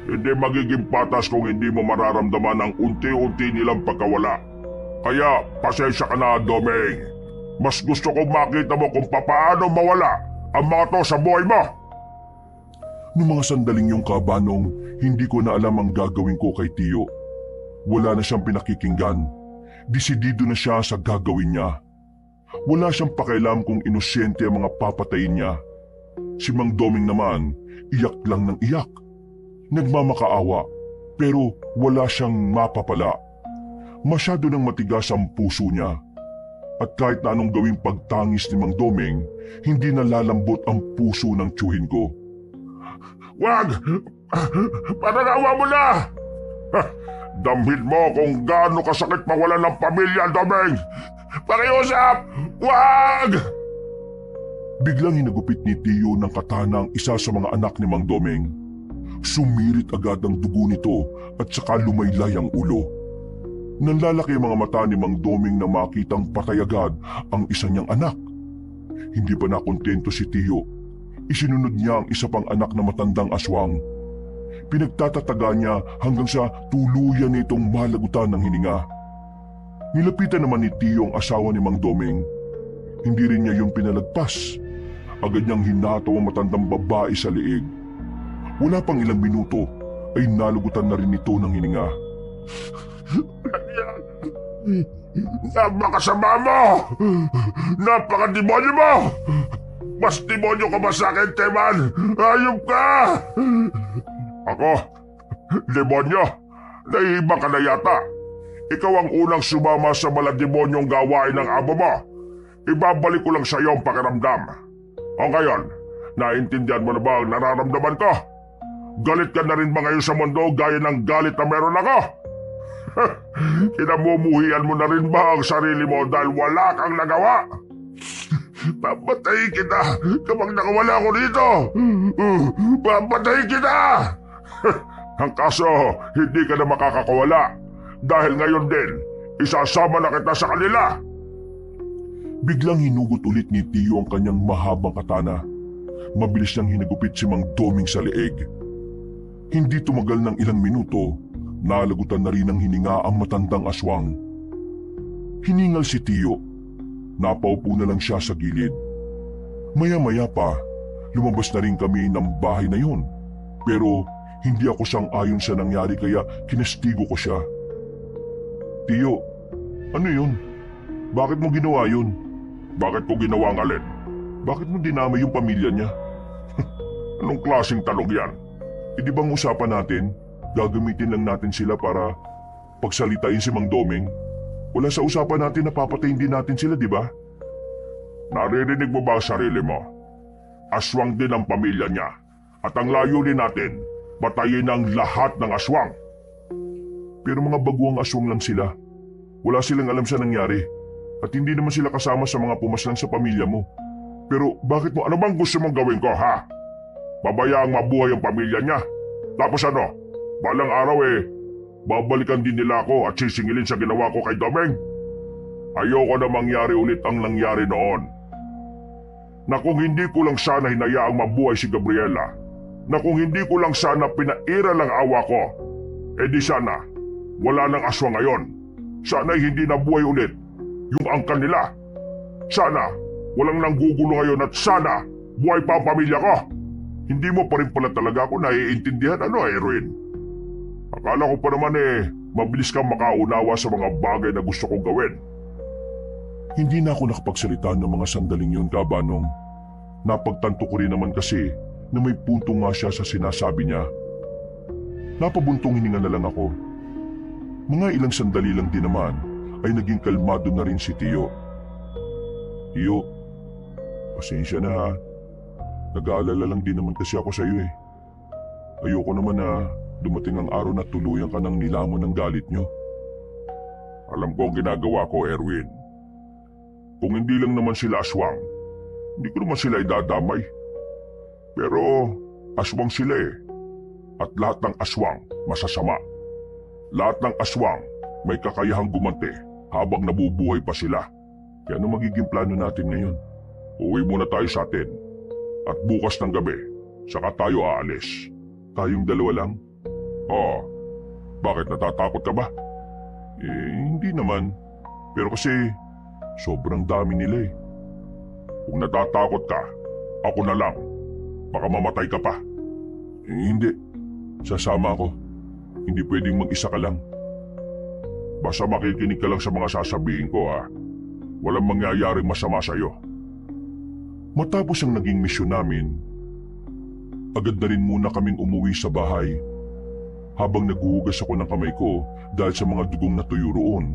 Hindi magiging patas kung hindi mo mararamdaman ang unti-unti nilang pagkawala. Kaya pasensya ka na, Domeng. Mas gusto kong makita mo kung papaano mawala ang mga to sa buhay mo. Noong mga sandaling yung kabanong, hindi ko na alam ang gagawin ko kay Tiyo. Wala na siyang pinakikinggan. Desidido na siya sa gagawin niya. Wala siyang pakialam kung inosente ang mga papatayin niya. Si Mang Domeng naman, iyak lang ng iyak. Nagmamakaawa, pero wala siyang mapapala. Masyado nang matigas ang puso niya. At kahit na anong gawing pagtangis ni Mang Domeng, hindi nalalambot ang puso ng tiyuhin ko. Wag! Panagawa mo na! Damhin mo kung gaano kasakit mawalan ng pamilya, Domeng! Pakiusap! Wag! Biglang hinagupit ni Tiyo ng katana ang isa sa mga anak ni Mang Domeng. Sumirit agad ang dugo nito at saka lumaylay ang ulo. Nanlalaki ang mga mata ni Mang Domeng na makitang patay agad ang isa niyang anak. Hindi pa nakontento si Tiyo. Isinunod niya ang isa pang anak na matandang aswang. Pinagtatataga niya hanggang sa tuluyan nitong malagutan ng hininga. Nilapitan naman ni Tiyo ang asawa ni Mang Domeng. Hindi rin niya yung pinalagpas. Agad niyang hinataw ang matandang babae sa liig. Wala pang ilang minuto ay nalugutan na rin ito ng hininga. Napakasama mo! Napakademonyo mo! Mas demonyo ka ba sa akin, Teman? Ayop ka! Ako? Demonyo? Naiiba ka na yata. Ikaw ang unang sumama sa malademonyong gawain ng amo mo. Ibabalik ko lang sa iyo ang pakiramdam. O ngayon, naintindihan mo na ba ang nararamdaman ko? Galit ka na rin ba ngayon sa mundo gaya ng galit na meron ako? Kinamumuhian mo na rin ba ang sarili mo dahil wala kang nagawa? Papatayin kita kapag nakawala ako dito! Papatayin kita! Ang kaso, hindi ka na makakawala dahil ngayon din, isasama na kita sa kanila! Biglang hinugot ulit ni Tio ang kanyang mahabang katana. Mabilis niyang hinagupit si Mang Doming sa leeg. Hindi tumagal ng ilang minuto, nalagutan na rin ng hininga ang matandang aswang. Hiningal si Tio. Napaupo na lang siya sa gilid. Maya-maya pa, lumabas na rin kami ng bahay na yun. Pero hindi ako sang-ayon sa nangyari kaya kinastigo ko siya. Tio, ano yun? Bakit mo ginawa yun? Bakit ko ginawa ang alin? Bakit mo dinamay yung pamilya niya? Anong klaseng tanong yan? E di bang usapan natin, gagamitin lang natin sila para pagsalitain si Mang Doming? Wala sa usapan natin na papatayin din natin sila, di ba? Naririnig mo ba ang sarili mo? Aswang din ang pamilya niya. At ang layunin natin, batayin ang lahat ng aswang. Pero mga baguang aswang lang sila. Wala silang alam sa nangyari. At hindi naman sila kasama sa mga pumaslang sa pamilya mo. Pero bakit mo, ano bang gusto mong gawin ko, ha? Babayaang mabuhay ang pamilya niya. Tapos ano, balang araw babalikan din nila ako at sisingilin sa ginawa ko kay Domeng. Ayoko na mangyari ulit ang nangyari noon. Na kung hindi ko lang sana hinayaang mabuhay si Gabriela, na kung hindi ko lang sana pinairal ang awa ko, di sana, wala nang aswang ngayon. Sana'y hindi nabuhay ulit yung angkan nila. Sana, walang nanggugulo ngayon at sana, buhay pa ang pamilya ko. Hindi mo pa rin pala talaga ako naiintindihan, Erwin? Akala ko pa naman mabilis kang makaunawa sa mga bagay na gusto kong gawin. Hindi na ako nakapagsalita ng mga sandaling yun, Kabanong. Napagtanto ko rin naman kasi na may punto nga siya sa sinasabi niya. Napabuntong hininga na lang ako. Mga ilang sandali lang din naman ay naging kalmado na rin si Tio. Tio, pasensya na ha. Nag-aalala lang din naman kasi ako sa iyo. Ayoko naman na dumating ang araw na tuluyan ka ng nilamon ng galit nyo. Alam ko ang ginagawa ko, Erwin. Kung hindi lang naman sila aswang, hindi ko naman sila idadamay. Pero aswang sila At lahat ng aswang masasama. Lahat ng aswang may kakayahang gumanti habang nabubuhay pa sila. Kaya ano magiging plano natin ngayon? Uwi muna tayo sa atin. At bukas ng gabi, saka tayo aalis. Tayong dalawa lang? Oo. Bakit natatakot ka ba? Hindi naman. Pero kasi sobrang dami nila Kung natatakot ka, ako na lang. Baka mamatay ka pa. Hindi. Sasama ako. Hindi pwedeng mag-isa ka lang. Basta makikinig ka lang sa mga sasabihin ko, ha. Walang mangyayaring masama sa'yo. Matapos ang naging misyon namin, agad na rin muna kaming umuwi sa bahay. Habang naghuhugas ako ng kamay ko dahil sa mga dugong natuyo roon,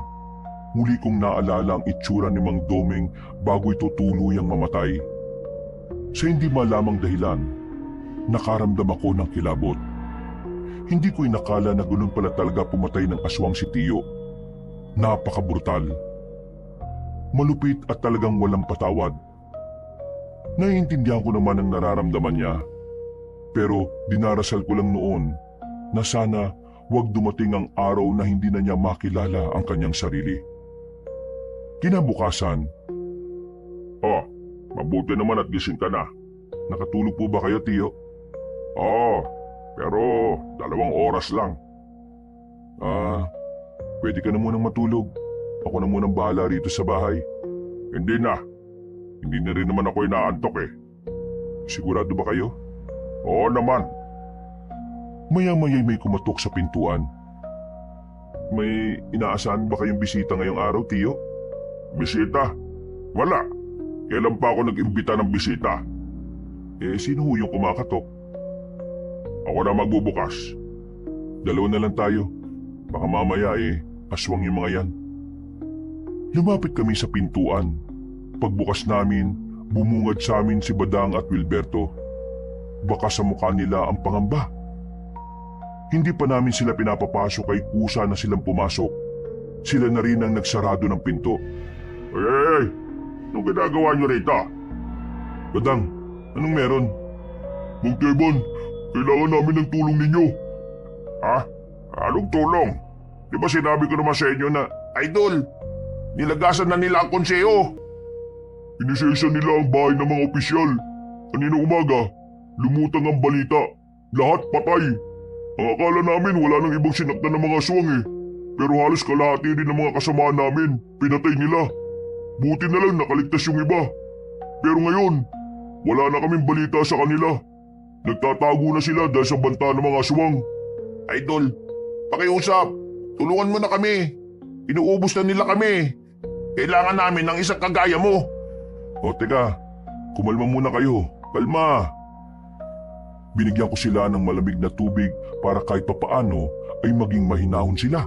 muli kong naalala ang itsura ni Mang Doming bago ito tuluyang mamatay. Sa hindi malamang dahilan, nakaramdam ako ng kilabot. Hindi ko inakala na ganoon pala talaga pumatay ng aswang si Tio. Napaka-brutal. Malupit at talagang walang patawad. Naiintindihan ko naman ang nararamdaman niya. Pero dinarasal ko lang noon na sana huwag dumating ang araw na hindi na niya makilala ang kanyang sarili. Kinabukasan, Oh, mabuti naman at gising ka na. nakatulog po ba kayo, Tio? Oo, pero 2 oras lang. Pwede ka na munang matulog. Ako na munang bahala rito sa bahay. Hindi na. Hindi na rin naman ako inaantok Sigurado ba kayo? Oo naman. Maya-maya'y may kumatok sa pintuan. May inaasahan ba kayong bisita ngayong araw, Tio? Bisita? Wala. Kailan pa ako nag-imbita ng bisita? Sino ho yung kumakatok? Ako na magbubukas. 2 na lang tayo. Baka mamaya aswang yung mga yan. Lumapit kami sa pintuan. Pagbukas namin, bumungad sa amin si Badang at Wilberto. Baka sa mukha nila ang pangamba. Hindi pa namin sila pinapapasok ay kusa na silang pumasok. Sila na rin ang nagsarado ng pinto. Hey! Anong ginagawa niyo rito? Badang, anong meron? Mang Teban, kailangan namin ng tulong ninyo. Ha? Anong tulong? Di ba sinabi ko naman sa inyo na, Idol, nilagasan na nila ang konseho. Inisesa nila ang bahay ng mga opisyal. Kanina umaga, lumutang ang balita. Lahat patay. Ang akala namin wala nang ibang sinaktan ng mga aswang eh. Pero halos kalahati rin ng mga kasamaan namin, pinatay nila. Buti na lang nakaligtas yung iba. Pero ngayon, wala na kaming balita sa kanila. Nagtatago na sila dahil sa banta ng mga aswang. Idol, pakiusap. Tulungan mo na kami. Inuubos na nila kami. Kailangan namin ng isang kagaya mo. O teka, kumalma muna kayo. Kalma. Binigyan ko sila ng malamig na tubig para kahit papaano ay maging mahinahon sila.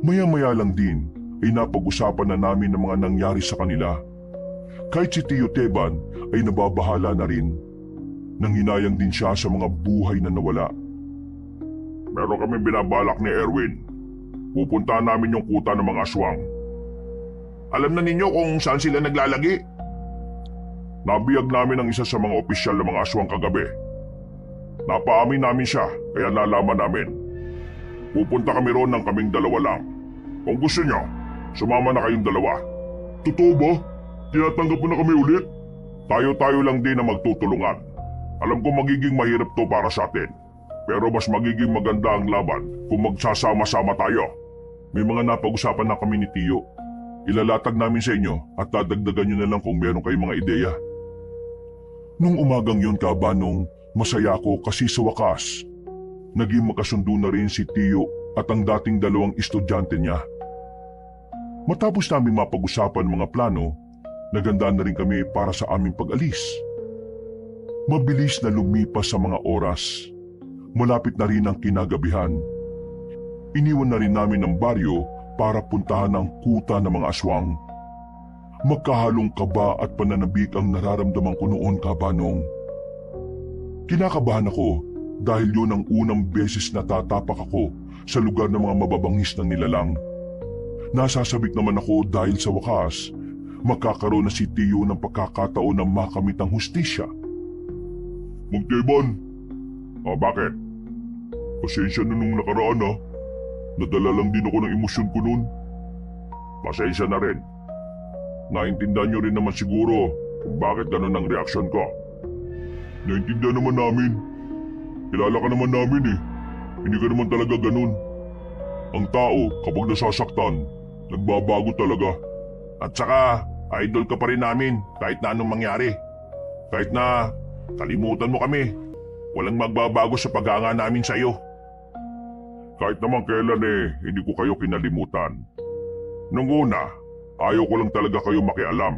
Maya-maya lang din ay napag-usapan na namin ang mga nangyari sa kanila. Kahit si Tio Teban ay nababahala na rin. Nanghinayang din siya sa mga buhay na nawala. Meron kami binabalak ni Erwin. Pupuntahan namin yung kuta ng mga aswang. Alam na ninyo kung saan sila naglalagi? Nabiyag namin ang isa sa mga opisyal ng mga aswang kagabi. Napaamin namin siya kaya nalaman namin. Pupunta kami roon ng kaming dalawa lang. Kung gusto niyo, sumama na kayong dalawa. Totoo ba? Tinatanggap mo na kami ulit? Tayo-tayo lang din na magtutulungan. Alam ko magiging mahirap to para sa atin. Pero mas magiging maganda ang laban kung magsasama-sama tayo. May mga napag-usapan na kami ni Tio. Ilalatag namin sa inyo at dadagdagan nyo na lang kung meron kayong mga ideya. Nung umagang yun Kabanong, masaya ko kasi sa wakas, naging makasundo na rin si Tio at ang dating dalawang estudyante niya. Matapos namin mapag-usapan mga plano, naganda na rin kami para sa aming pag-alis. Mabilis na lumipas sa mga oras. Malapit na rin ang kinagabihan. Iniwan na rin namin ang baryo para puntahan ang kuta ng mga aswang. Magkahalong kaba at pananabik ang nararamdaman ko noon Kabanong. Kinakabahan ako dahil yun ang unang beses na tatapak ako sa lugar ng mga mababangis na nilalang. Nasasabik naman ako dahil sa wakas, magkakaroon na si Tio ng pagkakataon na makamit ang hustisya. Mang Teban, Bakit? pasensya na nung nakaraan ah. Nadala lang din ako ng emosyon ko noon. Pasensya na rin. Naintindihan niyo rin naman siguro kung bakit ganun ang reaksyon ko. Naintindihan naman namin. Kilala ka naman namin eh. Hindi ka naman talaga ganun. Ang tao kapag nasasaktan, nagbabago talaga. At saka, idol ka pa rin namin kahit na anong mangyari. Kahit na kalimutan mo kami, walang magbabago sa pag-aanga namin sa iyo. Kahit naman kailan hindi ko kayo kinalimutan. Nung una, ayaw ko lang talaga kayo makialam.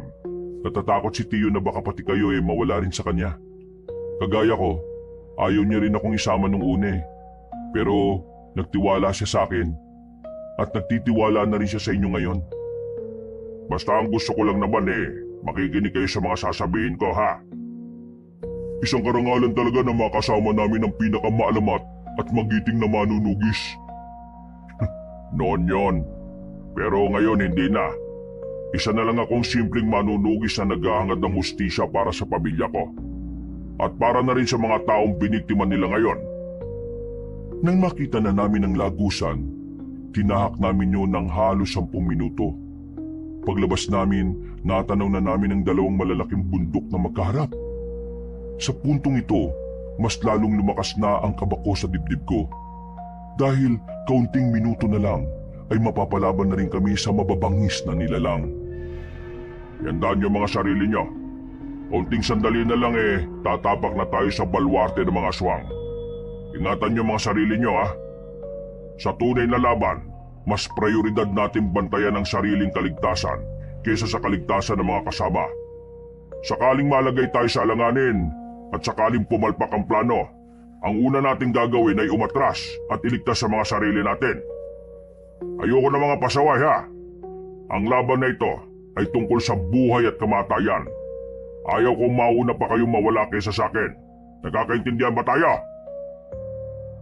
Natatakot si Tio na baka pati kayo mawala rin sa kanya. Kagaya ko, ayaw niya rin akong isama nung una Pero nagtiwala siya sa akin at nagtitiwala na rin siya sa inyo ngayon. Basta ang gusto ko lang naman makikinig kayo sa mga sasabihin ko ha. Isang karangalan talaga na makasama namin ang pinakamaalamat at magiting na manunugis. Noon yon. Pero ngayon hindi na. Isa na lang akong simpleng manunugis na naghahangad ng hustisya para sa pamilya ko. At para na rin sa mga taong biniktima nila ngayon. Nang makita na namin ang lagusan, tinahak namin yun ng halos 10 minuto. Paglabas namin, natanaw na namin ang dalawang malalaking bundok na magkaharap. Sa puntong ito, mas lalong lumakas na ang kaba ko sa dibdib ko. Dahil kaunting minuto na lang ay mapapalaban na rin kami sa mababangis na nilalang. Yandaan niyo mga sarili niyo. Kaunting sandali na lang tatapak na tayo sa balwarte ng mga aswang. Ingatan niyo mga sarili niyo Sa tunay na laban, mas prioridad natin bantayan ang sariling kaligtasan kaysa sa kaligtasan ng mga kasama. Sakaling malagay tayo sa alanganin at sakaling pumalpak ang plano, ang una nating gagawin ay umatras at iligtas sa mga sarili natin. Ayoko na mga pasaway Ang laban na ito ay tungkol sa buhay at kamatayan. Ayaw kong mauna pa kayong mawala kaysa sa akin. Nagkakaintindihan ba tayo?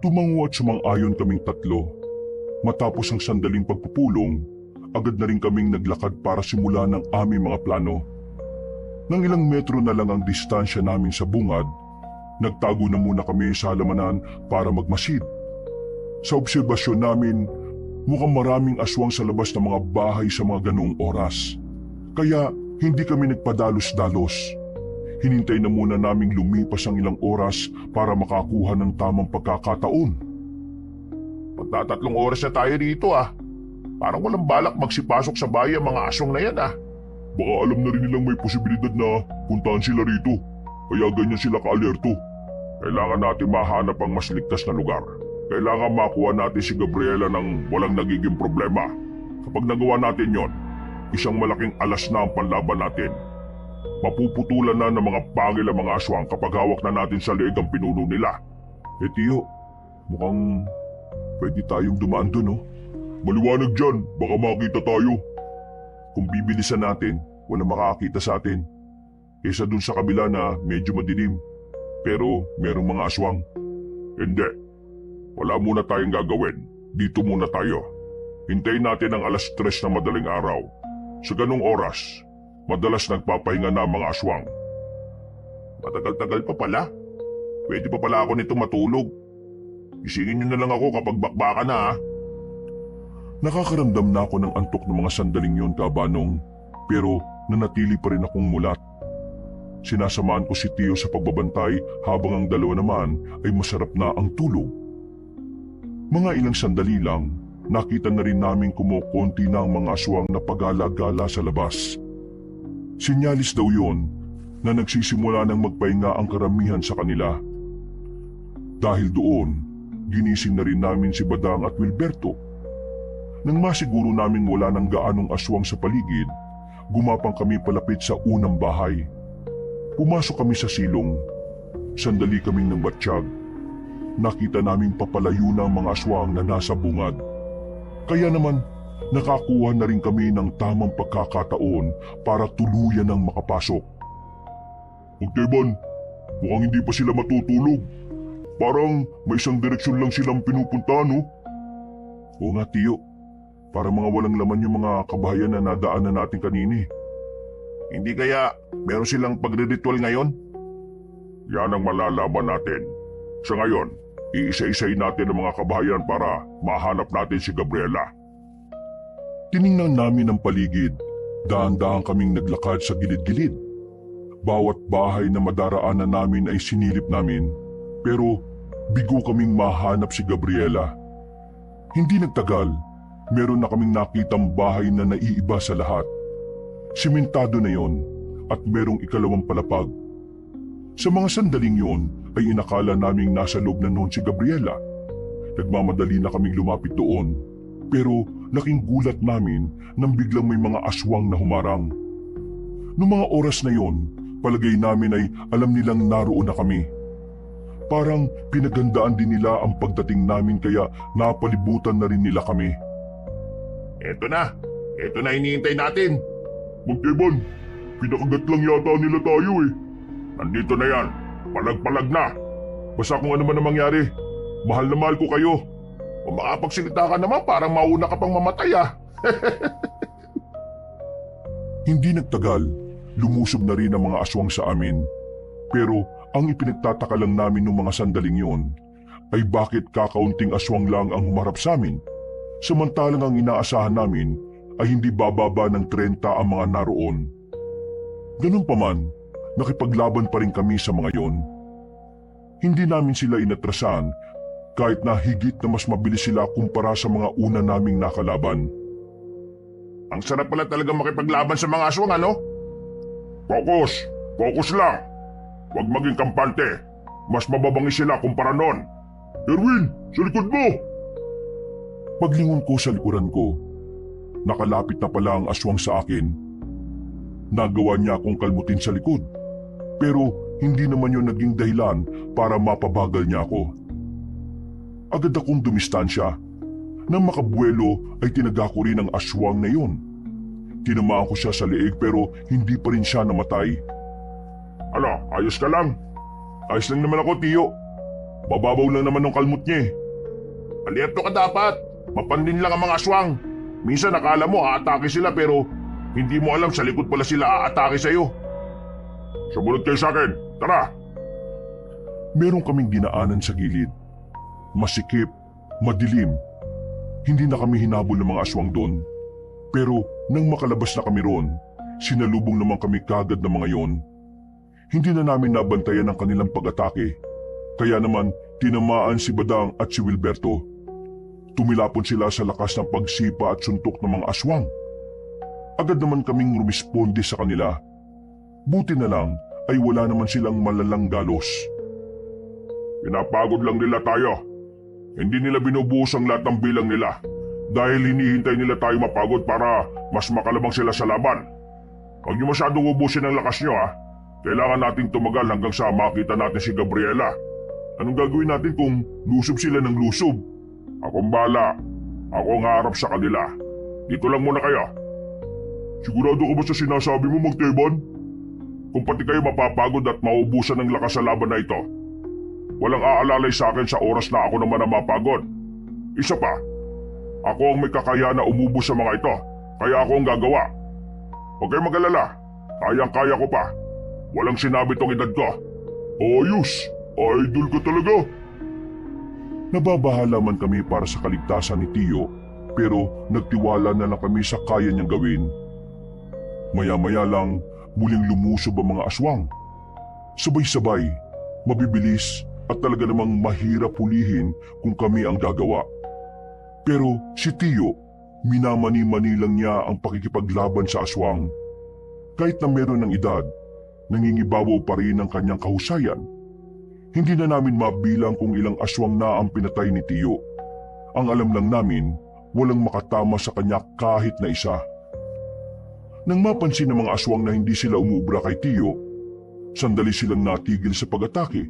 Tumango at sumang-ayon kaming tatlo. Matapos ang sandaling pagpupulong, agad na rin kaming naglakad para simulan ang aming mga plano. Nang ilang metro na lang ang distansya namin sa bungad, nagtago na muna kami sa halamanan para magmasid. Sa obserbasyon namin, mukhang maraming aswang sa labas ng mga bahay sa mga ganoong oras. Kaya hindi kami nagpadalos-dalos. Hinintay na muna naming lumipas ang ilang oras para makakuha ng tamang pagkakataon. Magtatatlong oras na tayo dito ah. Parang walang balak magsipasok sa bahay ang mga aswang na yan ah. Baka alam na rin nilang may posibilidad na puntahan sila rito. Kaya ganyan sila ka-alerto. Kailangan natin mahanap ang mas ligtas na lugar. Kailangan makuha natin si Gabriela ng walang nagiging problema. Kapag nagawa natin yon, isang malaking alas na ang panlaban natin. Mapuputulan na ng mga pangil ang mga aswang kapag hawak na natin sa leeg ang pinuno nila. Tiyo, mukhang pwede tayong dumaan dun, oh. Maliwanag dyan, baka makita tayo. Kung bibilisan natin, walang makakakita sa atin. Kesa dun sa kabila na medyo madilim. Pero merong mga aswang. Hindi. Wala muna tayong gagawin. Dito muna tayo. Hintayin natin ang alas 3 na madaling araw. Sa ganong oras, madalas nagpapahinga na ang mga aswang. Matagal-tagal pa pala. Pwede pa pala ako nito matulog. Isingin nyo na lang ako kapag bakbaka na ha. Nakakaramdam na ako ng antok ng mga sandaling yon, Kabanong, pero nanatili pa rin akong mulat. Sinasamahan ko si Tio sa pagbabantay habang ang dalawa naman ay masarap na ang tulog. Mga ilang sandali lang, nakita na rin namin kumukonti na ang mga aswang na pagala-gala sa labas. Sinyalis daw yon na nagsisimula ng magpahinga ang karamihan sa kanila. Dahil doon, ginising na rin namin si Badang at Wilberto. Nang masiguro naming wala ng gaanong aswang sa paligid, gumapang kami palapit sa unang bahay. Pumasok kami sa silong. Sandali kaming nambatsyag. Nakita naming papalayo na ang mga aswang na nasa bungad. Kaya naman, nakakuha na rin kami ng tamang pagkakataon para tuluyan ng makapasok. Magteban, mukhang hindi pa sila matutulog. Parang may isang direksyon lang silang pinupunta, no? Oo nga, Tiyo. Parang mga walang laman yung mga kabahayan na nadaanan natin kanini. Hindi kaya meron silang pagre-ritual ngayon? Yan ang malalaman natin. Sa ngayon, iisa-isayin natin ang mga kabahayan para mahanap natin si Gabriela. Tiningnan namin ang paligid. Daan-daan kaming naglakad sa gilid-gilid. Bawat bahay na madaraanan namin ay sinilip namin. Pero bigo kaming mahanap si Gabriela. Hindi nagtagal, meron na kaming nakitang bahay na naiiba sa lahat. Simentado na yon at merong ikalawang palapag. Sa mga sandaling yon ay inakala naming nasa loob na noon si Gabriela. Nagmamadali na kaming lumapit doon, pero laking gulat namin nang biglang may mga aswang na humarang. Noong mga oras na yon, palagay namin ay alam nilang naroon na kami. Parang pinagandaan din nila ang pagdating namin kaya napalibutan na rin nila kami. Ito na hinihintay natin. Magteban, pinakagat lang yata nila tayo eh. Nandito na yan, palag-palag na. Basta kung ano man ang mangyari, mahal na mahal ko kayo. Kung makapagsalita ka naman parang mauna ka pang mamatay ah. Hindi nagtagal, lumusob na rin ang mga aswang sa amin. Pero ang ipinagtataka lang namin ng mga sandaling yon ay bakit kakaunting aswang lang ang humarap sa amin, samantalang ang inaasahan namin ay hindi bababa ng 30 ang mga naroon. Ganun pa man, nakipaglaban pa rin kami sa mga yon. Hindi namin sila inatrasan kahit na higit na mas mabilis sila kumpara sa mga una naming nakalaban. Ang sarap pala talaga makipaglaban sa mga aswang ano? Focus lang. Huwag maging kampante. Mas mababangis sila kumpara noon. Erwin, sa likod mo! Paglingon ko sa likuran ko, nakalapit na pala ang aswang sa akin. Nagawa niya akong kalmutin sa likod, pero hindi naman yun naging dahilan para mapabagal niya ako. Agad akong dumistansya. Nang makabuelo ay tinaga ko rin ang aswang na yun. Tinamaan ko siya sa leeg pero hindi pa rin siya namatay. Ano, ayos ka lang? Ayos lang naman ako, Tiyo. Bababaw lang naman ng kalmot niya eh. Alerto ka dapat. Mapandin lang ang mga aswang. Minsan akala mo aatake sila pero hindi mo alam sa likod pala sila aatake sa'yo. Sumunod kayo sa akin. Tara! Meron kaming dinaanan sa gilid. Masikip, madilim. Hindi na kami hinabol ng mga aswang doon. Pero nang makalabas na kami roon, sinalubong naman kami kagad ng mga yon. Hindi na namin nabantayan ang kanilang pag-atake. Kaya naman tinamaan si Badang at si Wilberto. Tumilapon sila sa lakas ng pagsipa at suntok ng mga aswang. Agad naman kaming rumisponde sa kanila. Buti na lang ay wala naman silang malalang galos. Pinapagod lang nila tayo. Hindi nila binubuhos ang lahat ng bilang nila dahil hinihintay nila tayo mapagod para mas makalabang sila sa laban. Huwag niyo masyadong ubusin ang lakas niyo ha. Kailangan nating tumagal hanggang sa makita natin si Gabriela. Anong gagawin natin kung lusob sila ng lusob? Akong bala. Ako ang harap sa kanila. Dito lang muna kayo. Sigurado ka ba sa sinasabi mo, Magteban? Kung pati kayo mapapagod at maubusan ng lakas sa laban na ito, walang aalalay sa akin sa oras na ako naman ang mapagod. Isa pa, ako ang may kakayahan na umubos sa mga ito, kaya ako ang gagawa. Huwag kayong mag-alala, kayang-kaya ko pa. Walang sinabi tong edad ko. Ayos, idol ko talaga. Nababahala man kami para sa kaligtasan ni Tio, pero nagtiwala na lang kami sa kaya niyang gawin. Maya-maya lang, muling lumusob ang mga aswang. Sabay-sabay, mabibilis at talaga namang mahirap hulihin kung kami ang gagawa. Pero si Tio, minamani-mani lang niya ang pakikipaglaban sa aswang. Kahit na meron ng edad, nangingibabaw pa rin ang kanyang kahusayan. Hindi na namin mabilang kung ilang aswang na ang pinatay ni Tio. Ang alam lang namin, walang makatama sa kanya kahit na isa. Nang mapansin ng mga aswang na hindi sila umubra kay Tio, sandali silang natigil sa pag-atake.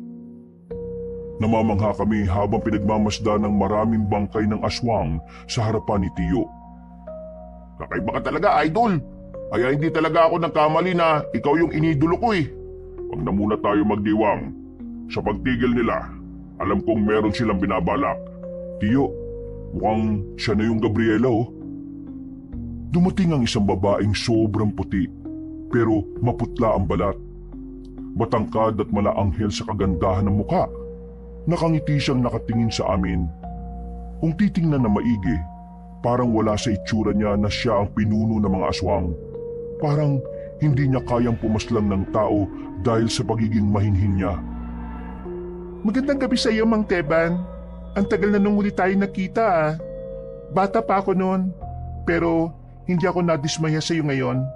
Namamangha kami habang pinagmamasda ng maraming bangkay ng aswang sa harapan ni Tio. Kakaiba ka talaga, idol. Kaya hindi talaga ako nagkamali na ikaw yung inidolo ko eh. Huwag na muna tayo magdiwang. Sa pagtigil nila, alam kong meron silang binabalak. Tio, mukhang siya na yung Gabriela oh. Dumating ang isang babaeng sobrang puti, pero maputla ang balat. Matangkad at malaanghel sa kagandahan ng muka. Nakangiti siyang nakatingin sa amin. Kung titingnan na maigi, parang wala sa itsura niya na siya ang pinuno ng mga aswang. Parang hindi niya kayang pumaslang ng tao dahil sa pagiging mahinhin niya. Magandang gabi sa iyo, Mang Teban. Ang tagal na nung huli tayo nakita ah. Bata pa ako noon, pero hindi ako nadismaya sa iyo ngayon.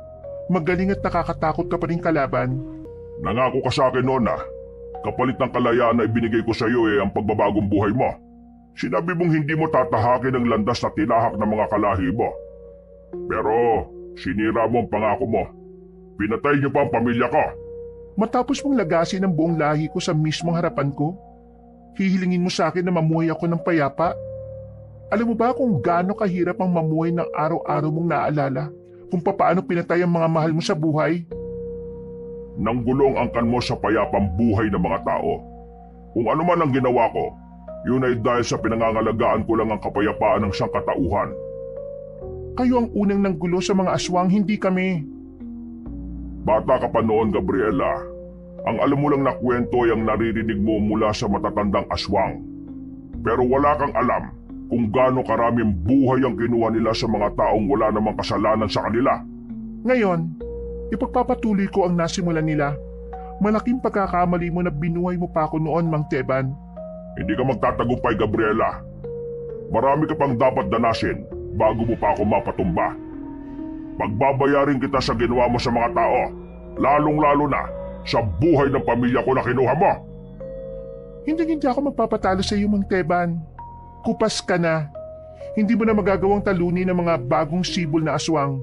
Magaling at nakakatakot ka pa rin kalaban. Nangako ka sa akin noon ah. Kapalit ng kalayaan na ibinigay ko sa iyo ang pagbabagong buhay mo. Sinabi mong hindi mo tatahakin ang landas na tinahak ng mga kalahi mo. Pero sinira mo ang pangako mo. Pinatay niyo pa ang pamilya ko. Matapos mong lagasin ang buong lahi ko sa mismong harapan ko, hihilingin mo sa akin na mamuhay ako ng payapa? Alam mo ba kung gaano kahirap ang mamuhay ng araw-araw mong naalala kung papaano pinatay ang mga mahal mo sa buhay? Nanggulong ang kan mo sa payapang buhay ng mga tao. Kung ano man ang ginawa ko, yun ay dahil sa pinangangalagaan ko lang ang kapayapaan ng sangkatauhan. Kayo ang unang nanggulo sa mga aswang, hindi kami. Bata ka pa noon, Gabriela. Ang alam mo lang na kwento ay ang naririnig mo mula sa matatandang aswang. Pero wala kang alam kung gaano karaming buhay ang kinuha nila sa mga taong wala namang kasalanan sa kanila. Ngayon, ipagpapatuloy ko ang nasimulan nila. Malaking pagkakamali mo na binuhay mo pa ako noon, Mang Teban. Hindi ka magtatagumpay, Gabriela. Marami ka pang dapat danasin bago mo pa ako mapatumba. Pagbabayarin kita sa ginawa mo sa mga tao, lalong-lalo na sa buhay ng pamilya ko na kinuha mo. Hindi ako magpapatalo sa iyo, Mang Teban. Kupas ka na. Hindi mo na magagawang talunin ng mga bagong sibol na aswang.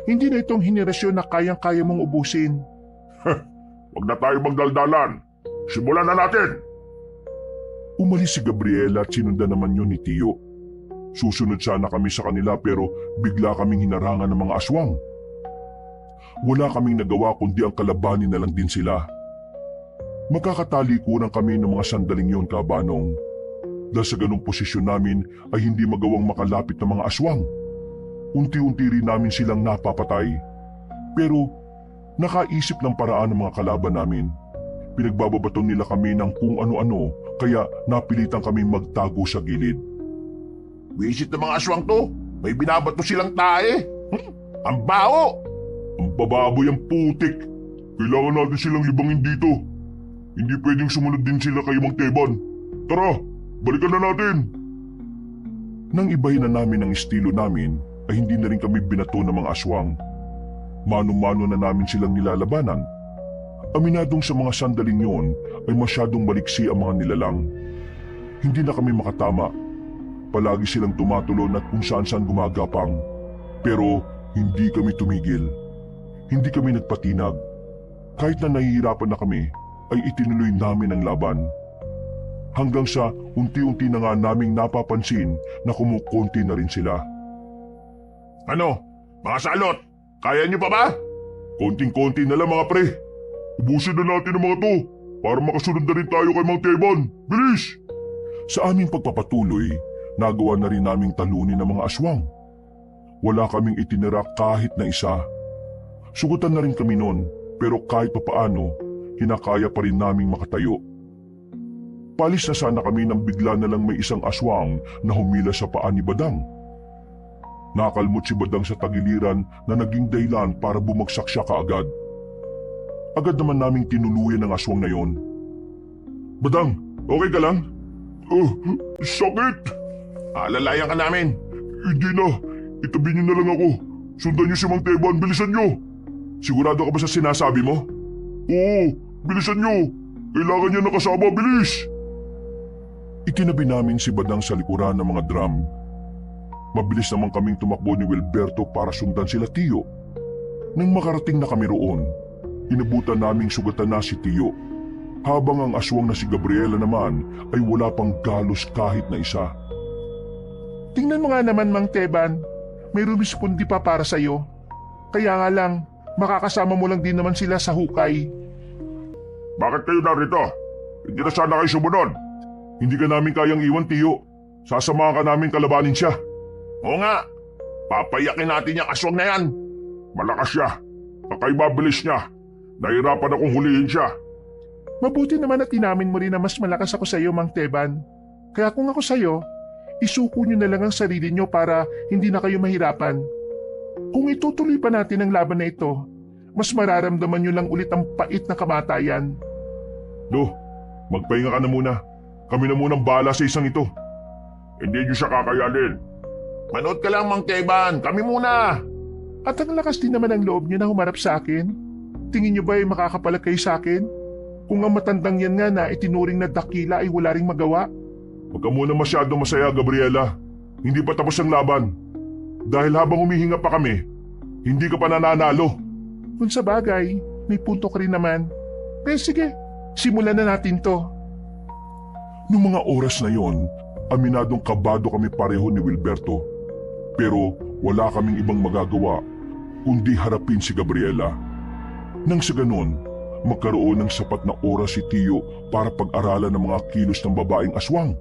Hindi na itong henerasyon na kayang-kaya mong ubusin. Huwag na tayo magdaldalan. Simulan na natin! Umalis si Gabriela at sinundan naman yun ni Tio. Susunod sana kami sa kanila pero bigla kaming hinarangan ng mga aswang. Wala kaming nagawa kundi ang kalabanin na lang din sila. Magkakatalikuran kami ng mga sandaling yon, Kabanong. Dahil sa ganung posisyon namin ay hindi magawang makalapit ng mga aswang. Unti-unti rin namin silang napapatay. Pero nakaisip ng paraan ng mga kalaban namin. Pinagbababaton nila kami ng kung ano-ano kaya napilitan kami magtago sa gilid. Wisit ng mga aswang to. May binabato silang tae. Ang baho! Ang bababoy ang putik. Kailangan natin silang libangin dito. Hindi pwedeng sumunod din sila kay Mang Teban. Tara, balikan na natin. Nang ibahin na namin ang estilo namin, ay hindi na rin kami binato ng mga aswang. Mano-mano na namin silang nilalabanan. Aminadong sa mga sandaling yon ay masyadong maliksi ang mga nilalang. Hindi na kami makatama. Palagi silang tumatulon at kung saan-saan gumagapang. Pero hindi kami tumigil. Hindi kami nagpatinag. Kahit na nahihirapan na kami, ay itinuloy namin ang laban. Hanggang sa unti-unti na nga naming napapansin na kumukonti na rin sila. Ano? Mga salot! Kaya niyo pa ba? Konting-konti na lang mga pre. Ubusin na natin ang mga to para makasunod na rin tayo kay Mang Teban. Bilis! Sa aming pagpapatuloy, nagawa na rin naming talunin ng mga aswang. Wala kaming itinira kahit na isa. Sugutan na rin kami noon pero kahit papaano, kinakaya pa rin naming makatayo. Palis na sana kami nang bigla na lang may isang aswang na humila sa paa ni Badang. Nakalmot si Badang sa tagiliran na naging dahilan para bumagsak siya kaagad. Agad naman naming tinuluyan ang aswang na yon. Badang, okay ka lang? Sakit! Alalayan ka namin. Hindi na. Itabi niyo na lang ako. Sundan niyo si Mang Teban, bilisan niyo. Sigurado ka ba sa sinasabi mo? Oo, bilisan niyo. Kailangan niya nakasama, bilis! Itinabi namin si Badang sa likuran ng mga drum. Mabilis naman kaming tumakbo ni Wilberto para sundan sila Tiyo. Nang makarating na kami roon, inabutan naming sugatan na si Tiyo. Habang ang aswang na si Gabriela naman ay wala pang galos kahit na isa. Tingnan mo nga naman, Mang Teban. May rumispondi pa para sa'yo. Kaya nga lang, makakasama mo lang din naman sila sa hukay. Bakit kayo narito? Hindi na sana kayo sumunod. Hindi ka namin kayang iwan, Tiyo. Sasamahan ka namin kalabanin siya. Oo nga. Papayakin natin yung aswang na yan. Malakas siya. Kakaiba-bilis niya. Nahirapan akong hulihin siya. Mabuti naman at inamin mo rin na mas malakas ako sa iyo, Mang Teban. Kaya kung ako sa iyo, isuko nyo na lang ang sarili nyo para hindi na kayo mahirapan. Kung itutuloy pa natin ang laban na ito, mas mararamdaman nyo lang ulit ang pait na kamatayan. Do, magpahinga ka na muna. Kami na munang bahala sa isang ito. Hindi niyo siya kakayanin. Manood ka lang, Mang Teban. Kami muna. At ang lakas din naman ang loob nyo na humarap sa akin. Tingin nyo ba ay makakapalag kayo sa akin? Kung ang matandang yan nga na itinuring na dakila ay wala ring magawa? Huwag ka muna masyado masaya, Gabriela. Hindi pa tapos ang laban. Dahil habang humihinga pa kami, hindi ka pa nananalo. Kung sa bagay, may punto ka rin naman. Pero sige, simulan na natin to. Noong mga oras na yon, aminadong kabado kami pareho ni Wilberto. Pero wala kaming ibang magagawa kundi harapin si Gabriela. Nang sa ganon, magkaroon ng sapat na oras si Tiyo para pag-aralan ng mga kilos ng babaeng aswang.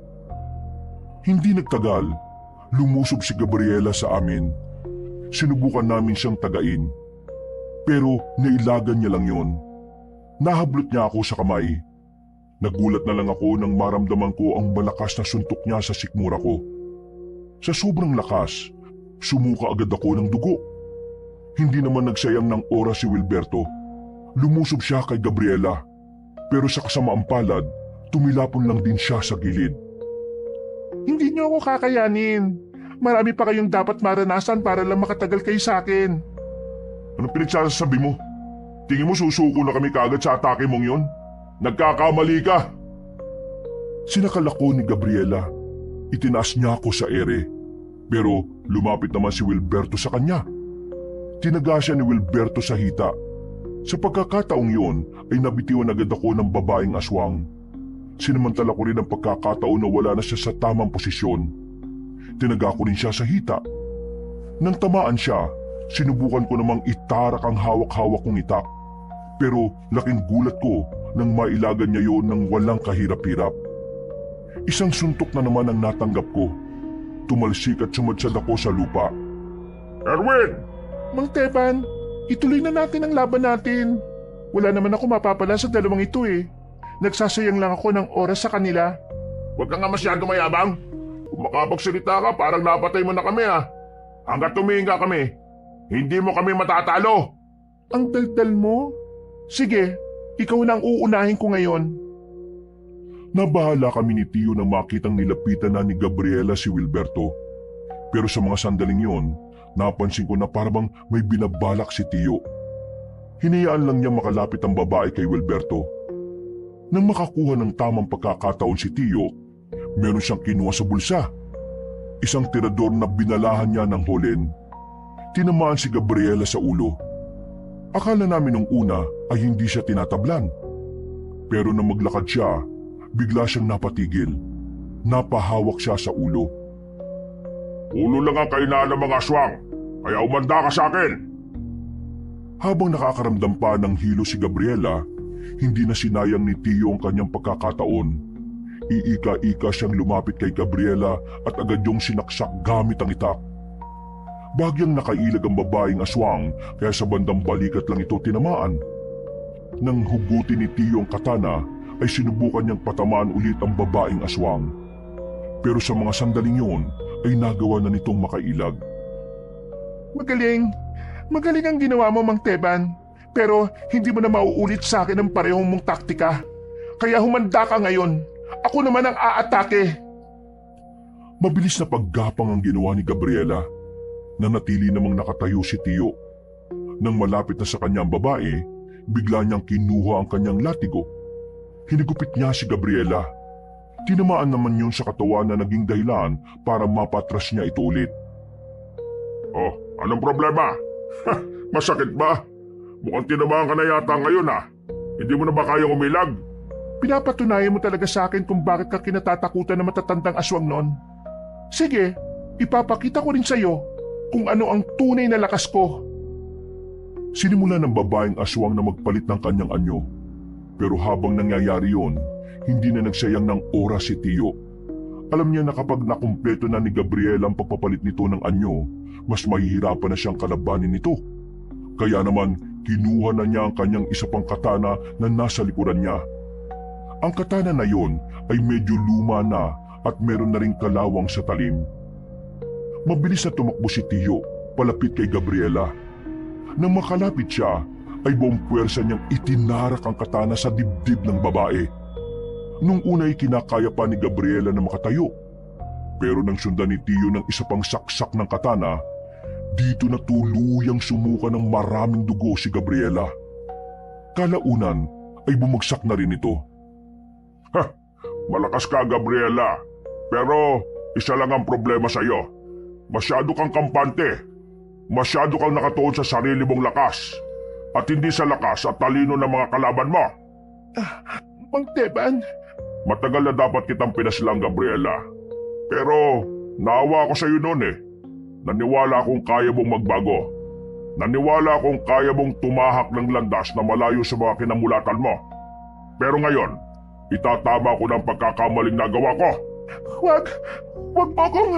Hindi nagtagal, lumusob si Gabriela sa amin. Sinubukan namin siyang tagain. Pero nailagan niya lang yon. Nahablot niya ako sa kamay. Nagulat na lang ako nang maramdaman ko ang malakas na suntok niya sa sikmura ko. Sa sobrang lakas, sumuka agad ako ng dugo. Hindi naman nagsayang ng oras si Wilberto. Lumusob siya kay Gabriela. Pero sa kasamaang palad, tumilapon lang din siya sa gilid. Hindi niyo ako kakayanin. Marami pa kayong dapat maranasan para lang makatagal kayo sa akin. Anong pinagsasabi mo? Tingin mo susuko na kami kagad sa atake mong yon? Nagkakamali ka! Sinakal ako ni Gabriela. Itinaas niya ako sa ere. Pero lumapit naman si Wilberto sa kanya. Tinaga siya ni Wilberto sa hita. Sa pagkakataong yon ay nabitiwan agad ako ng babaeng aswang. Sinamantala ko rin ang pagkakataon na wala na siya sa tamang posisyon. Tinaga ko rin siya sa hita. Nang tamaan siya, sinubukan ko namang itarak ang hawak-hawak kong itak. Pero laking gulat ko nang mailagan niya yon ng walang kahirap-hirap. Isang suntok na naman ang natanggap ko. Tumalsik at sumadsad ako sa lupa. Erwin! Mang Teban, ituloy na natin ang laban natin. Wala naman ako mapapala sa dalawang ito eh. Nagsasayang lang ako ng oras sa kanila. Huwag ka nga masyado mayabang. Kung makapagsalita ka, parang napatay mo na kami ha. Hanggat tumihinga kami, hindi mo kami matatalo. Ang daldal mo? Sige, ikaw na ang uunahin ko ngayon. Nabahala kami ni Tio nang makitang nilapitan na ni Gabriela si Wilberto. Pero sa mga sandaling yon, napansin ko na parang may binabalak si Tio. Hinayaan lang niya makalapit ang babae kay Wilberto. Nang makakuha ng tamang pagkakataon si Tio, meron siyang kinuha sa bulsa. Isang tirador na binalahan niya ng holen. Tinamaan si Gabriela sa ulo. Akala namin nung una ay hindi siya tinatablan. Pero nang maglakad siya, bigla siyang napatigil. Napahawak siya sa ulo. Ulo lang ang kainaan ng mga aswang, kaya umanda ka sa akin. Habang nakakaramdam pa ng hilo si Gabriela, hindi na sinayang ni Tio ang kanyang pagkakataon. Iika-ika siyang lumapit kay Gabriela at agad yung sinaksak gamit ang itak. Bagyang nakailag ang babaeng aswang kaya sa bandang balikat lang ito tinamaan. Nang hugutin ni Tio ang katana ay sinubukan niyang patamaan ulit ang babaeng aswang. Pero sa mga sandaling yun ay nagawa na nitong makailag. Magaling. Magaling ang ginawa mo, Mang Teban. Pero hindi mo na mauulit sa akin ang parehong mong taktika. Kaya humanda ka ngayon. Ako naman ang aatake. Mabilis na paggapang ang ginawa ni Gabriela. Nanatili namang nakatayo si Tio. Nang malapit na sa kanyang babae, bigla niyang kinuha ang kanyang latigo. Hinigupit niya si Gabriela. Tinamaan naman yun sa katawan na naging dahilan para mapatras niya ito ulit. Oh, anong problema? Masakit ba? Mukhang tinamaan ka na yata ngayon ha. Hindi mo na ba kayang umilag? Pinapatunayan mo talaga sa akin kung bakit ka kinatatakutan ng matatandang aswang nun. Sige, ipapakita ko rin sa iyo kung ano ang tunay na lakas ko. Sinimula ng babaeng aswang na magpalit ng kanyang anyo. Pero habang nangyayari yon, hindi na nagsayang ng oras si Tio. Alam niya na kapag nakumpleto na ni Gabriela ang pagpapalit nito ng anyo, mas mahihirapan na siyang kalabanin nito. Kaya naman, kinuha na niya ang kanyang isa pang katana na nasa likuran niya. Ang katana na yon ay medyo luma na at meron na ring kalawang sa talim. Mabilis na tumakbo si Tio, palapit kay Gabriela. Nang makalapit siya, ay buong puwersa niyang itinarak ang katana sa dibdib ng babae. Nung una ay kinakaya pa ni Gabriela na makatayo. Pero nang sundan ni Tio ng isa pang saksak ng katana, dito na tuluyang sumuka ng maraming dugo si Gabriela. Kalaunan ay bumagsak na rin ito. Malakas ka, Gabriela. Pero isa lang ang problema sa iyo. Masyado kang kampante. Masyado kang nakatuon sa sarili mong lakas. At hindi sa lakas at talino ng mga kalaban mo. Mang Teban, Matagal na dapat kitang pinaslang, Gabriela. Pero naawa ako sa iyo noon eh. Naniwala akong kaya mong magbago. Naniwala akong kaya mong tumahak ng landas na malayo sa mga kinamulatan mo. Pero ngayon, itatama ko ng pagkakamaling nagawa ko. wag mo akong...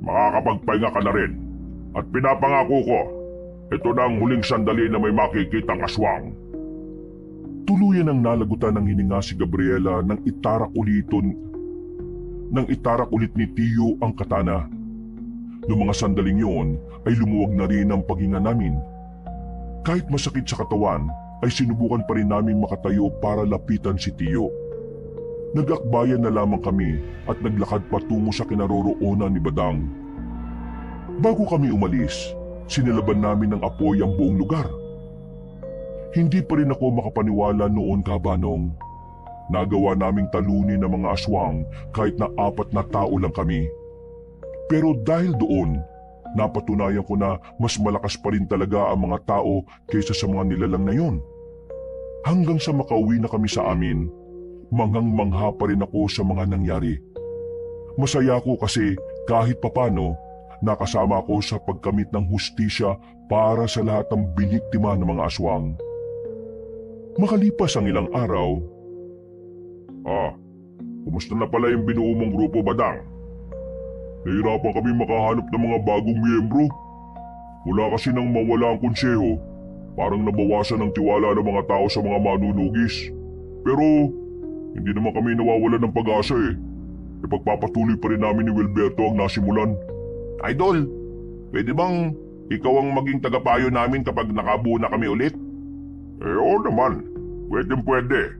Makakapagpahinga ka na rin. At pinapangako ko, ito na ang huling sandali na may makikitang aswang. Tuluyan ang nalagutan ng hininga si Gabriela nang itarak ulit ni Tio ang katana. Noong mga sandaling yun ay lumuwag na rin ang paghinga namin. Kahit masakit sa katawan ay sinubukan pa rin namin makatayo para lapitan si Tio. Nag-akbayan na lamang kami at naglakad patungo sa kinaroroonan ni Badang. Bago kami umalis, sinilaban namin ng apoy ang buong lugar. Hindi pa rin ako makapaniwala noon, Kabanong. Nagawa naming talunin ng mga aswang kahit na 4 na tao lang kami. Pero dahil doon, napatunayan ko na mas malakas pa rin talaga ang mga tao kaysa sa mga nilalang na yon. Hanggang sa makauwi na kami sa amin, manghang-mangha pa rin ako sa mga nangyari. Masaya ako kasi kahit papano, nakasama ako sa pagkamit ng hustisya para sa lahat ng biniktima ng mga aswang. Makalipas ang ilang araw, Kumusta na pala yung binuo mong grupo, Badang? Nahirapan kami makahanap ng mga bagong miyembro. Mula kasi nang mawala ang konseho, parang nabawasan ang tiwala ng mga tao sa mga manunugis. Pero hindi naman kami nawawalan ng pag-asa eh. Ipagpapatuloy pa rin namin ni Wilberto ang nasimulan. Idol, pwede bang ikaw ang maging tagapayo namin kapag nakabuo na kami ulit? Oo naman, pwede.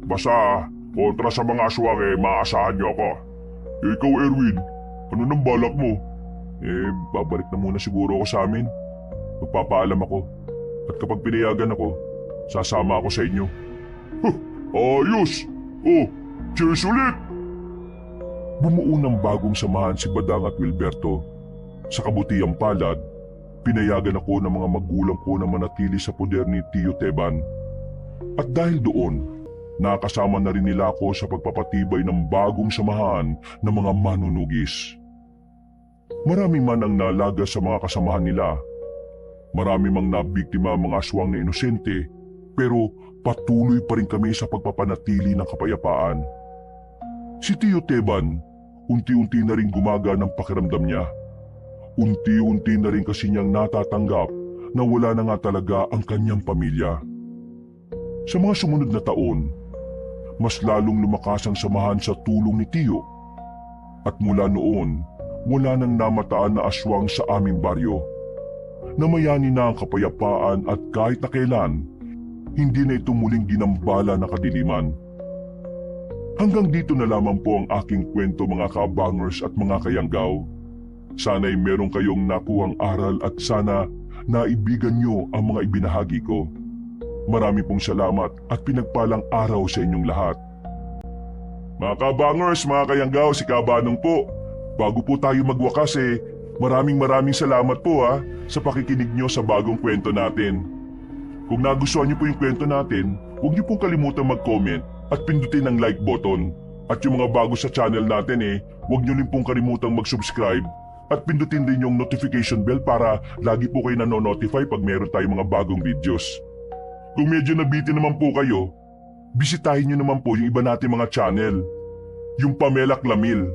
Basta kontra sa mga aswang maaasahan niyo ako. Ikaw Erwin, ano nang balak mo? Babalik na muna siguro ako sa amin. Magpapaalam ako. At kapag pinayagan ako, sasama ako sa inyo. Ayos! Cheers ulit! Bumuo ng bagong samahan si Badang at Wilberto. Sa kabutiang palad, pinayagan ako ng mga magulang ko na manatili sa poder ni Tio Teban. At dahil doon, nakasama na rin nila ako sa pagpapatibay ng bagong samahan ng mga manunugis. Marami man ang nalaga sa mga kasamahan nila. Marami mang nabiktima ang mga aswang na inosente, pero patuloy pa rin kami sa pagpapanatili ng kapayapaan. Si Tio Teban, unti-unti na rin gumaga ng pakiramdam niya. Unti-unti na rin kasi niyang natatanggap na wala na nga talaga ang kanyang pamilya. Sa mga sumunod na taon, mas lalong lumakas ang samahan sa tulong ni Tio. At mula noon, wala nang namataan na aswang sa aming baryo. Namayani na ang kapayapaan at kahit na kailan, hindi na ito muling ginambala na kadiliman. Hanggang dito na lamang po ang aking kwento mga kabangers at mga kayanggaw. Sana'y meron kayong nakuhang aral at sana naibigan nyo ang mga ibinahagi ko. Marami pong salamat at pinagpalang araw sa inyong lahat. Mga kabangers, mga kayanggaw, si Kabanong po. Bago po tayo magwakas maraming salamat po sa pakikinig nyo sa bagong kwento natin. Kung nagustuhan nyo po yung kwento natin, huwag nyo pong kalimutan mag-comment at pindutin ang like button. At yung mga bago sa channel natin huwag nyo rin pong kalimutang mag-subscribe at pindutin din yung notification bell para lagi po kayo nanonotify pag meron tayong mga bagong videos. Kung medyo nabitin naman po kayo, bisitahin nyo naman po yung iba natin mga channel. Yung Pamela Clamil.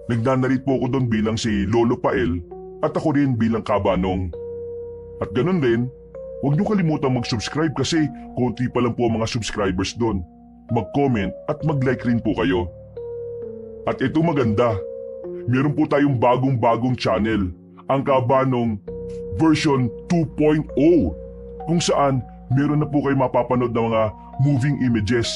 Nagnanarit po ako doon bilang si Lolo Pael at ako rin bilang Kabanong. At ganun din, huwag nyo kalimutang mag-subscribe kasi konti pa lang po ang mga subscribers doon. Mag-comment at mag-like rin po kayo. At ito maganda, meron po tayong bagong channel, ang Kabanong version 2.0, kung saan meron na po kayo mapapanood ng mga moving images.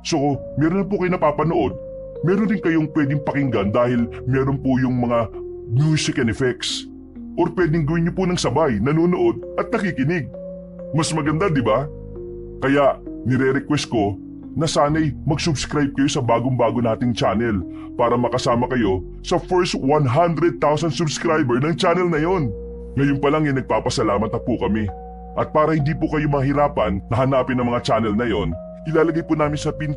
So, meron na po kayo napapanood. Meron din kayong pwedeng pakinggan dahil meron po yung mga music and effects. Or pwedeng gawin niyo po ng sabay, nanonood at nakikinig. Mas maganda, di ba? Kaya, nire-request ko na sana'y mag-subscribe kayo sa bagong-bago nating channel para makasama kayo sa first 100,000 subscriber ng channel na yon. Ngayon pa lang nagpapasalamat na po kami. At para hindi po kayo mahirapan na hanapin ang mga channel na yon, ilalagay po namin sa pin